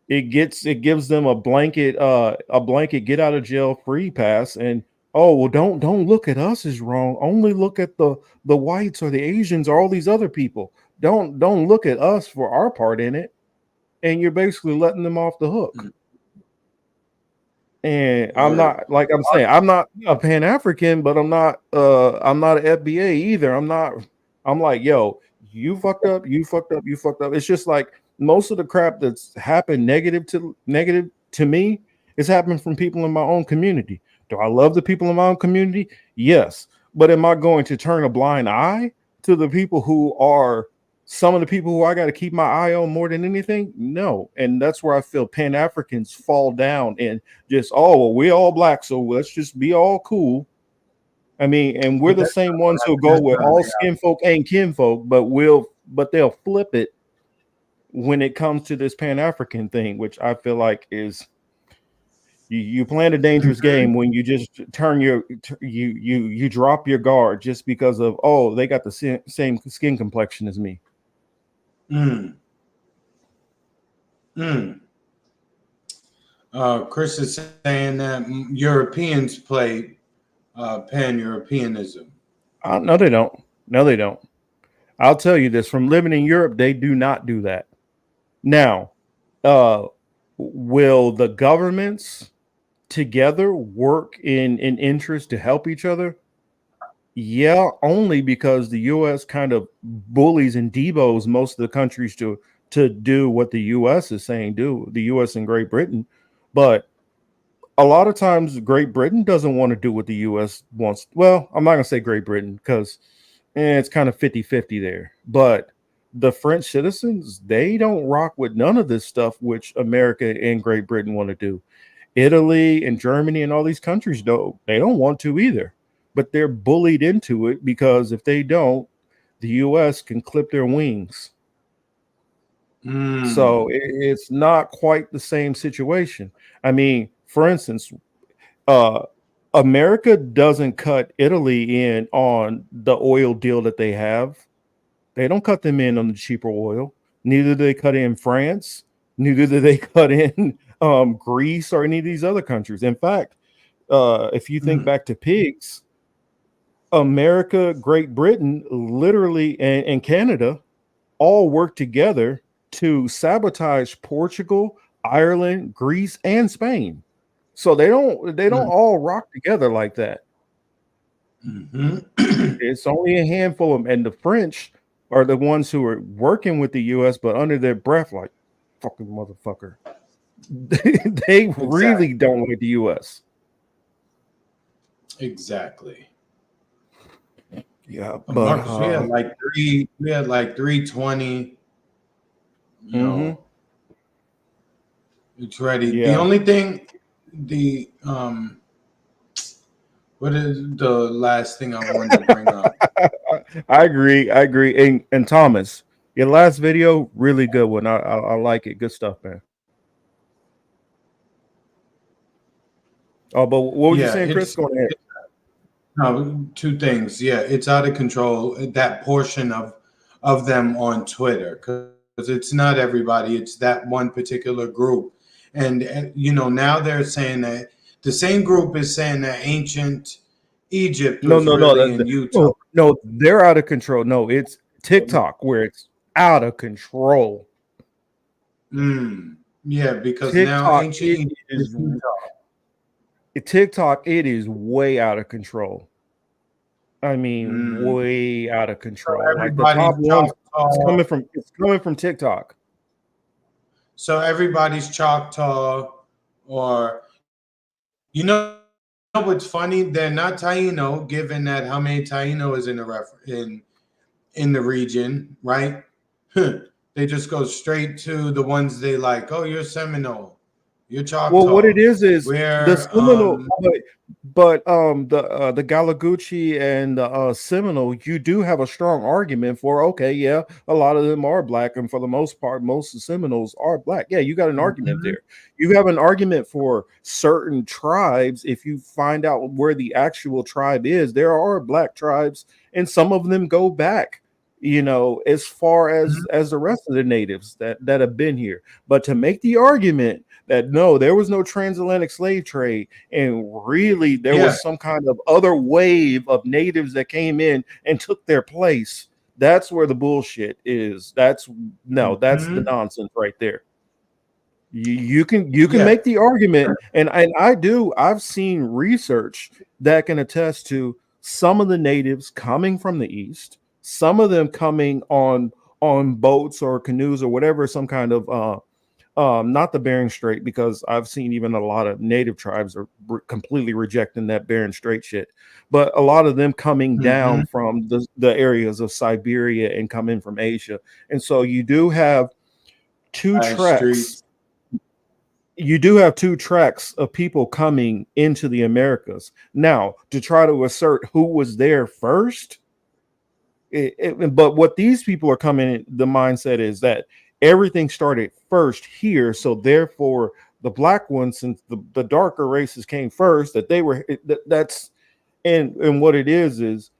It gives them a blanket get out of jail free pass, and oh well, don't look at us as wrong. Only look at the whites or the Asians or all these other people. Don't look at us for our part in it. And you're basically letting them off the hook. And I'm not, like I'm saying, I'm not a Pan-African, but I'm not an FBA either. I'm like, yo, you fucked up, you fucked up, you fucked up. It's just like most of the crap that's happened negative to me is happening from people in my own community. Do I love the people in my own community? Yes. But am I going to turn a blind eye to the people who are some of the people who I got to keep my eye on more than anything? No. And that's where I feel Pan-Africans fall down and just, oh, well, we're all black, so let's just be all cool. I mean, and we're the same ones who go with all skin folk ain't kinfolk, but they'll flip it when it comes to this Pan-African thing, which I feel like is you playing a dangerous game when you just turn you drop your guard just because of, oh, they got the same skin complexion as me. Chris is saying that Europeans play Pan-Europeanism. No, they don't. No, they don't. I'll tell you this, from living in Europe, they do not do that. Now, will the governments together work in interest to help each other? Yeah, only because the U.S. kind of bullies and debos most of the countries to do what the U.S. is saying do, the U.S. and Great Britain. But a lot of times Great Britain doesn't want to do what the U.S. wants. Well, I'm not going to say Great Britain because it's kind of 50-50 there. But the French citizens, they don't rock with none of this stuff, which America and Great Britain want to do. Italy and Germany and all these countries, they don't want to either. But they're bullied into it because if they don't, the U.S. can clip their wings. So it's not quite the same situation. I mean, for instance, America doesn't cut Italy in on the oil deal that they have. They don't cut them in on the cheaper oil. Neither do they cut in France. Neither do they cut in Greece or any of these other countries. In fact, if you think back to pigs, America, Great Britain, literally, and Canada all work together to sabotage Portugal, Ireland, Greece, and Spain. So they don't all rock together like that. It's only a handful of them, and the French are the ones who are working with the U.S. but under their breath, like, fucking motherfucker. They really don't like the U.S. Exactly. Yeah, but Marcus, we had like 320. You know, it's ready. Yeah. The only thing, what is the last thing I wanted to bring up? I agree. And Thomas, your last video, really good one. I like it. Good stuff, man. Oh, but what were you saying, Chris? Go ahead. No, two things. Yeah, it's out of control. That portion of them on Twitter, because it's not everybody. It's that one particular group. And you know, now they're saying that the same group is saying that ancient Egypt was really in Utah. No, they're out of control. No, it's TikTok where it's out of control. Yeah, because TikTok, now ancient Egypt is TikTok, it is way out of control. I mean, way out of control. So like the top one, it's coming from TikTok. So everybody's Choctaw, or you know what's funny? They're not Taino, given that how many Taino is in the region, right? They just go straight to the ones they like. Oh, you're Seminole. You're Choctaw. Well, what it is the Seminole, but the Galaguchi and the Seminole, you do have a strong argument for. Okay, yeah, a lot of them are black, and for the most part, most of the Seminoles are black. Yeah, you got an argument there. You have an argument for certain tribes. If you find out where the actual tribe is, there are black tribes, and some of them go back you know, as far as the rest of the natives that have been here. But to make the argument that no, there was no transatlantic slave trade, and really there Yeah. was some kind of other wave of natives that came in and took their place, that's where the bullshit is. That's the nonsense right there. You can Yeah. make the argument, and I've seen research that can attest to some of the natives coming from the east, some of them coming on boats or canoes or whatever, some kind of not the Bering Strait, because I've seen even a lot of native tribes are completely rejecting that Bering Strait shit, but a lot of them coming down from the areas of Siberia and coming from Asia. And so you do have two High tracks. streets. You do have two tracks of people coming into the Americas. Now, to try to assert who was there first, but what these people are coming in, the mindset is that everything started first here, so therefore the black ones, since the darker races came first, that they were that's and what it is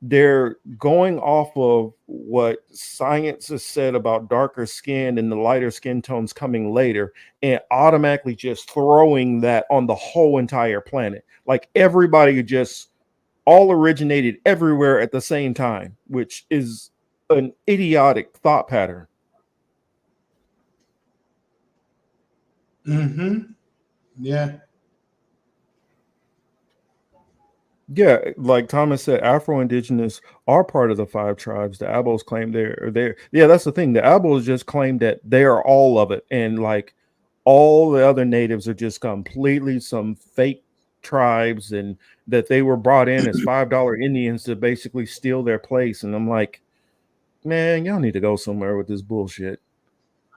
they're going off of what science has said about darker skin and the lighter skin tones coming later, and automatically just throwing that on the whole entire planet. Like everybody just all originated everywhere at the same time, which is an idiotic thought pattern. Yeah. Yeah, like Thomas said, Afro-Indigenous are part of the five tribes. The Abos claim they're there. Yeah, that's the thing. The Abos just claim that they are all of it, and like all the other natives are just completely some fake tribes, and that they were brought in as $5 Indians to basically steal their place. And I'm like, man, y'all need to go somewhere with this bullshit.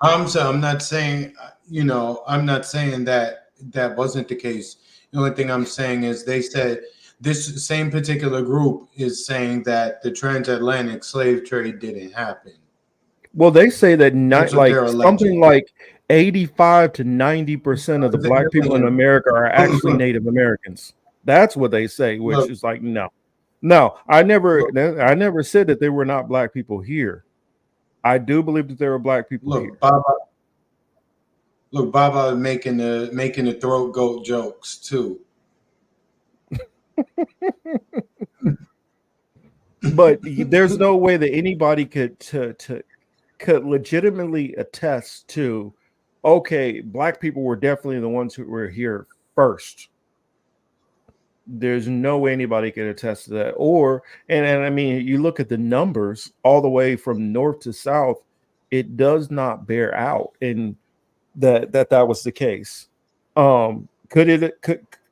I'm not saying, I'm not saying that that wasn't the case. The only thing I'm saying is they said this same particular group is saying that the transatlantic slave trade didn't happen. Well, they say that That's what they're something alleging. like 85 to 90% of the black people in America are actually Native Americans. That's what they say, which Look. is like, no, I never said that there were not black people here. I do believe that there are black people here. Baba making the throat goat jokes too. But there's no way that anybody could legitimately attest to, okay, black people were definitely the ones who were here first. There's no way anybody can attest to that. Or and I mean, you look at the numbers all the way from north to south, it does not bear out in that was the case. Could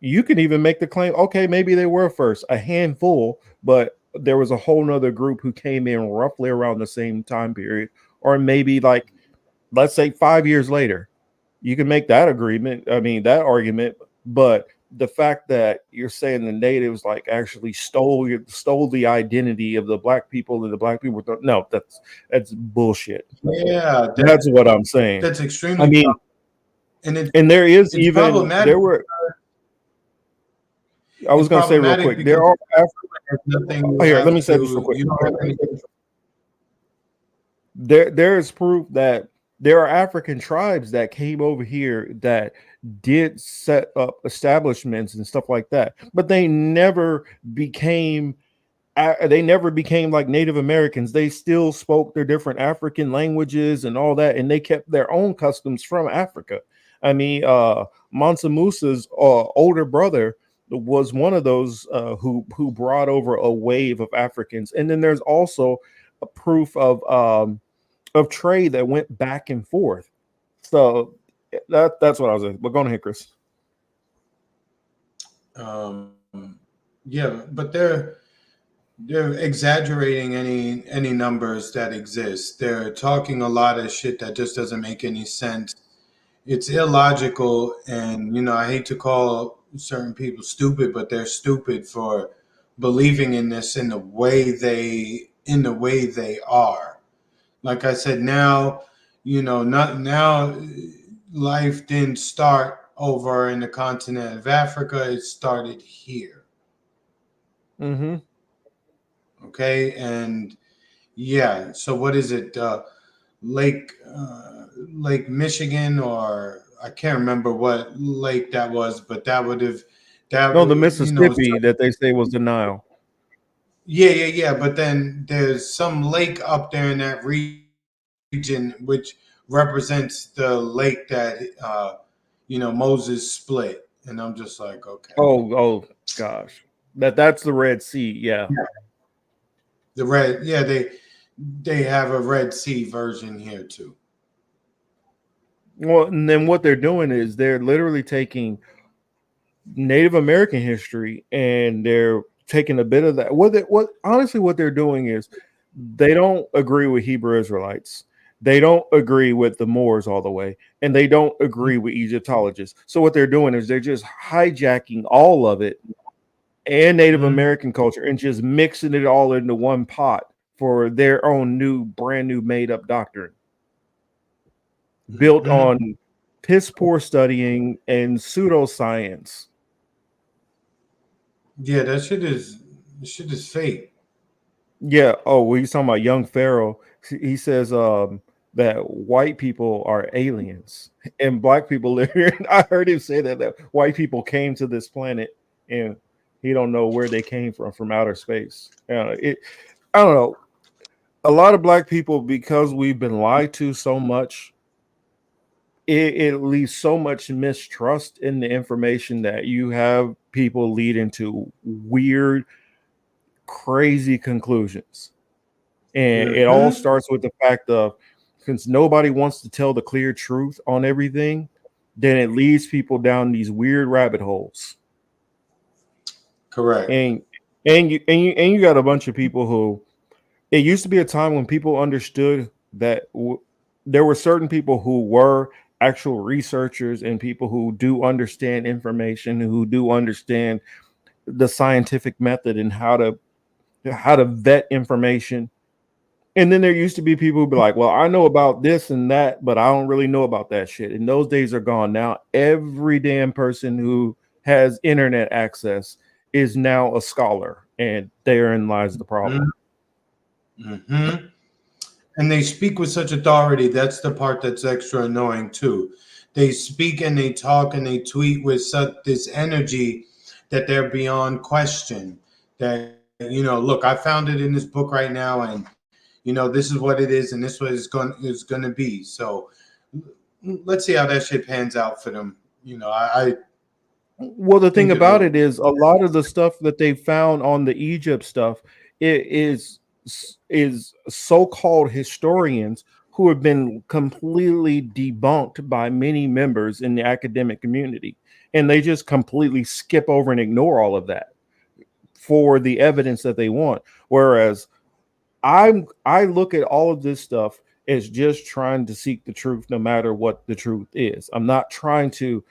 you can even make the claim, okay, maybe they were first, a handful, but there was a whole nother group who came in roughly around the same time period, or maybe like, let's say 5 years later. You can make that that argument, but the fact that you're saying the natives like actually stole the identity of the black people, and the black people no, that's bullshit. Yeah, that's what I'm saying. That's extremely. I mean, and there is even there were. I was going to say real quick, there are African. Here, let me say this real quick. There is proof that there are African tribes that came over here that did set up establishments and stuff like that, but they never became like Native Americans. They still spoke their different African languages and all that, and they kept their own customs from Africa. I mean, Mansa Musa's older brother was one of those who brought over a wave of Africans. And then there's also a proof of trade that went back and forth. So that's what I was saying. But go ahead, Chris. Yeah, but they're exaggerating any numbers that exist. They're talking a lot of shit that just doesn't make any sense. It's illogical, and I hate to call certain people stupid, but they're stupid for believing in this in the way they are. Like I said, now life didn't start over in the continent of Africa. It started here. Mm-hmm. Okay, and Yeah. So what is it? Lake Lake Michigan, or I can't remember what lake that was, but that would have that No, the would, you know. Mississippi that they say was the Nile. Yeah. But then there's some lake up there in that region which represents the lake that Moses split, and I'm just like, okay, Oh gosh, that's the Red Sea. Yeah. the red. Yeah, they have a Red Sea version here too. Well, and then what they're doing is they're literally taking Native American history and they're taking a bit of that. What they're doing is they don't agree with Hebrew Israelites. They don't agree with the Moors all the way, and they don't agree with Egyptologists. So what they're doing is they're just hijacking all of it and Native American culture and just mixing it all into one pot for their own brand new made up doctrine built on piss poor studying and pseudoscience. Yeah, that shit is fake. Yeah. Oh, well, he's talking about young Pharaoh. He says that white people are aliens and black people live here. I heard him say that white people came to this planet and he don't know where they came from outer space. I don't know. A lot of black people, because we've been lied to so much, it leaves so much mistrust in the information that you have people lead into weird, crazy conclusions. And it all starts with the fact of, since nobody wants to tell the clear truth on everything, then it leads people down these weird rabbit holes. Correct. And you got a bunch of people who, it used to be a time when people understood that there were certain people who were actual researchers and people who do understand information, who do understand the scientific method and how to vet information. And then there used to be people who be like, well, I know about this and that, but I don't really know about that shit. And those days are gone. Now every damn person who has internet access is now a scholar, and therein lies the problem. And they speak with such authority. That's the part that's extra annoying too. They speak and they talk and they tweet with such this energy that they're beyond question. That, look, I found it in this book right now, and this is what it is, and this is what it's going to be. So let's see how that shit pans out for them. Well, the thing about it is, a lot of the stuff that they found on the Egypt stuff, it is so-called historians who have been completely debunked by many members in the academic community, and they just completely skip over and ignore all of that for the evidence that they want. Whereas I look at all of this stuff as just trying to seek the truth, no matter what the truth is. I'm not trying to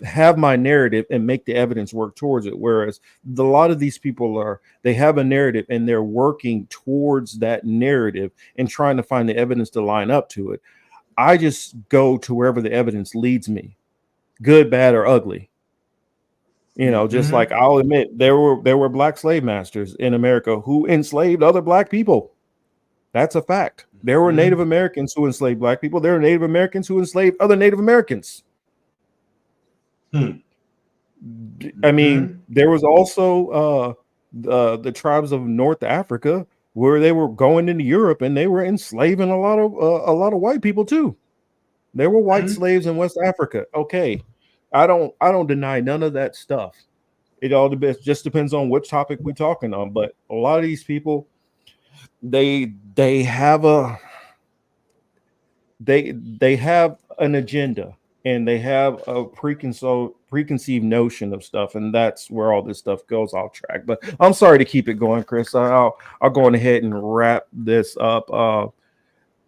have my narrative and make the evidence work towards it. Whereas a lot of these people they have a narrative and they're working towards that narrative and trying to find the evidence to line up to it. I just go to wherever the evidence leads me, good, bad, or ugly. Just like I'll admit, there were black slave masters in America who enslaved other black people. That's a fact. There were Native Americans who enslaved black people. There were Native Americans who enslaved other Native Americans. I mean, there was also the tribes of North Africa where they were going into Europe and they were enslaving a lot of white people too. There were white slaves in West Africa. Okay, I don't deny none of that stuff. It all just depends on which topic we're talking on. But a lot of these people, they have they have an agenda. And they have a preconceived notion of stuff, and that's where all this stuff goes off track. But I'm sorry to keep it going, Chris. I'll go on ahead and wrap this up.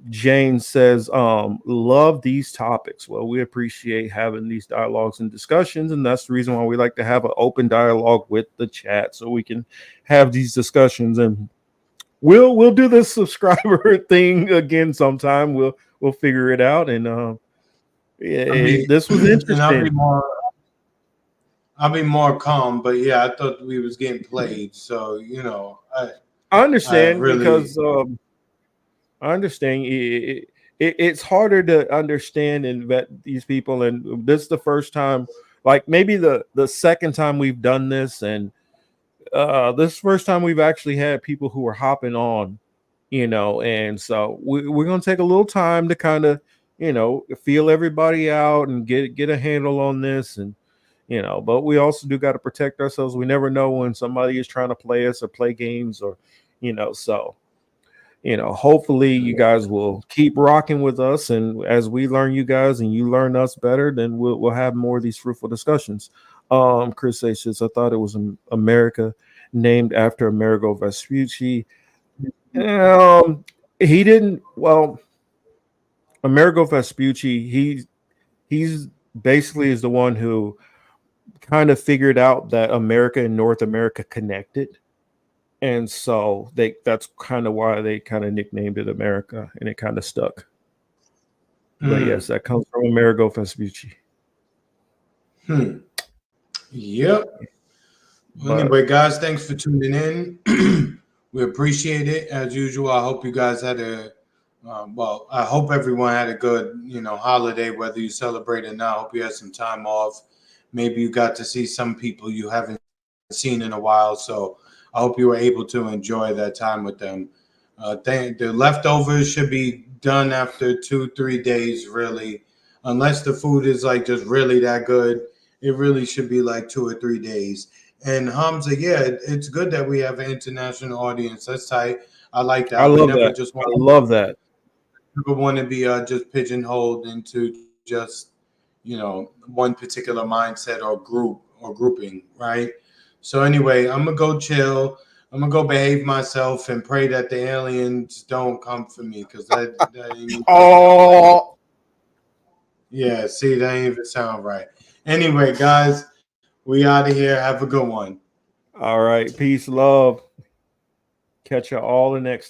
Jane says, love these topics. Well, we appreciate having these dialogues and discussions, and that's the reason why we like to have an open dialogue with the chat, so we can have these discussions. And we'll do this subscriber thing again sometime. We'll figure it out. And this was interesting. I'll be more calm, but yeah, I thought we was getting played. So I understand because I understand. It's harder to understand and vet these people, and this is the first time, like maybe the second time we've done this, and this is the first time we've actually had people who are hopping on, and so we're gonna take a little time to kind of, feel everybody out and get a handle on this, and but we also do got to protect ourselves. We never know when somebody is trying to play us or play games, or so hopefully you guys will keep rocking with us, and as we learn you guys and you learn us better, then we'll have more of these fruitful discussions. Chris says, I thought it was America named after Amerigo Vespucci. He didn't. Well, Amerigo Vespucci, he's basically is the one who kind of figured out that America and North America connected. And so that's kind of why they kind of nicknamed it America, and it kind of stuck. But yes, that comes from Amerigo Vespucci. Yep. Anyway, guys, thanks for tuning in. We appreciate it as usual. I hope you guys had I hope everyone had a good, holiday, whether you celebrate or not. I hope you had some time off. Maybe you got to see some people you haven't seen in a while. So I hope you were able to enjoy that time with them. The leftovers should be done after 2-3 days, really. Unless the food is like just really that good, it really should be like 2 or 3 days. And Hamza, yeah, it's good that we have an international audience. That's tight. I like that. I love that. I love that. Never want to be just pigeonholed into just one particular mindset or group or grouping, right? So anyway, I'm gonna go chill. I'm gonna go behave myself and pray that the aliens don't come for me, because that ain't Oh, yeah. See, that ain't even sound right. Anyway, guys, we out of here. Have a good one. all right. Peace, love. Catch you all the next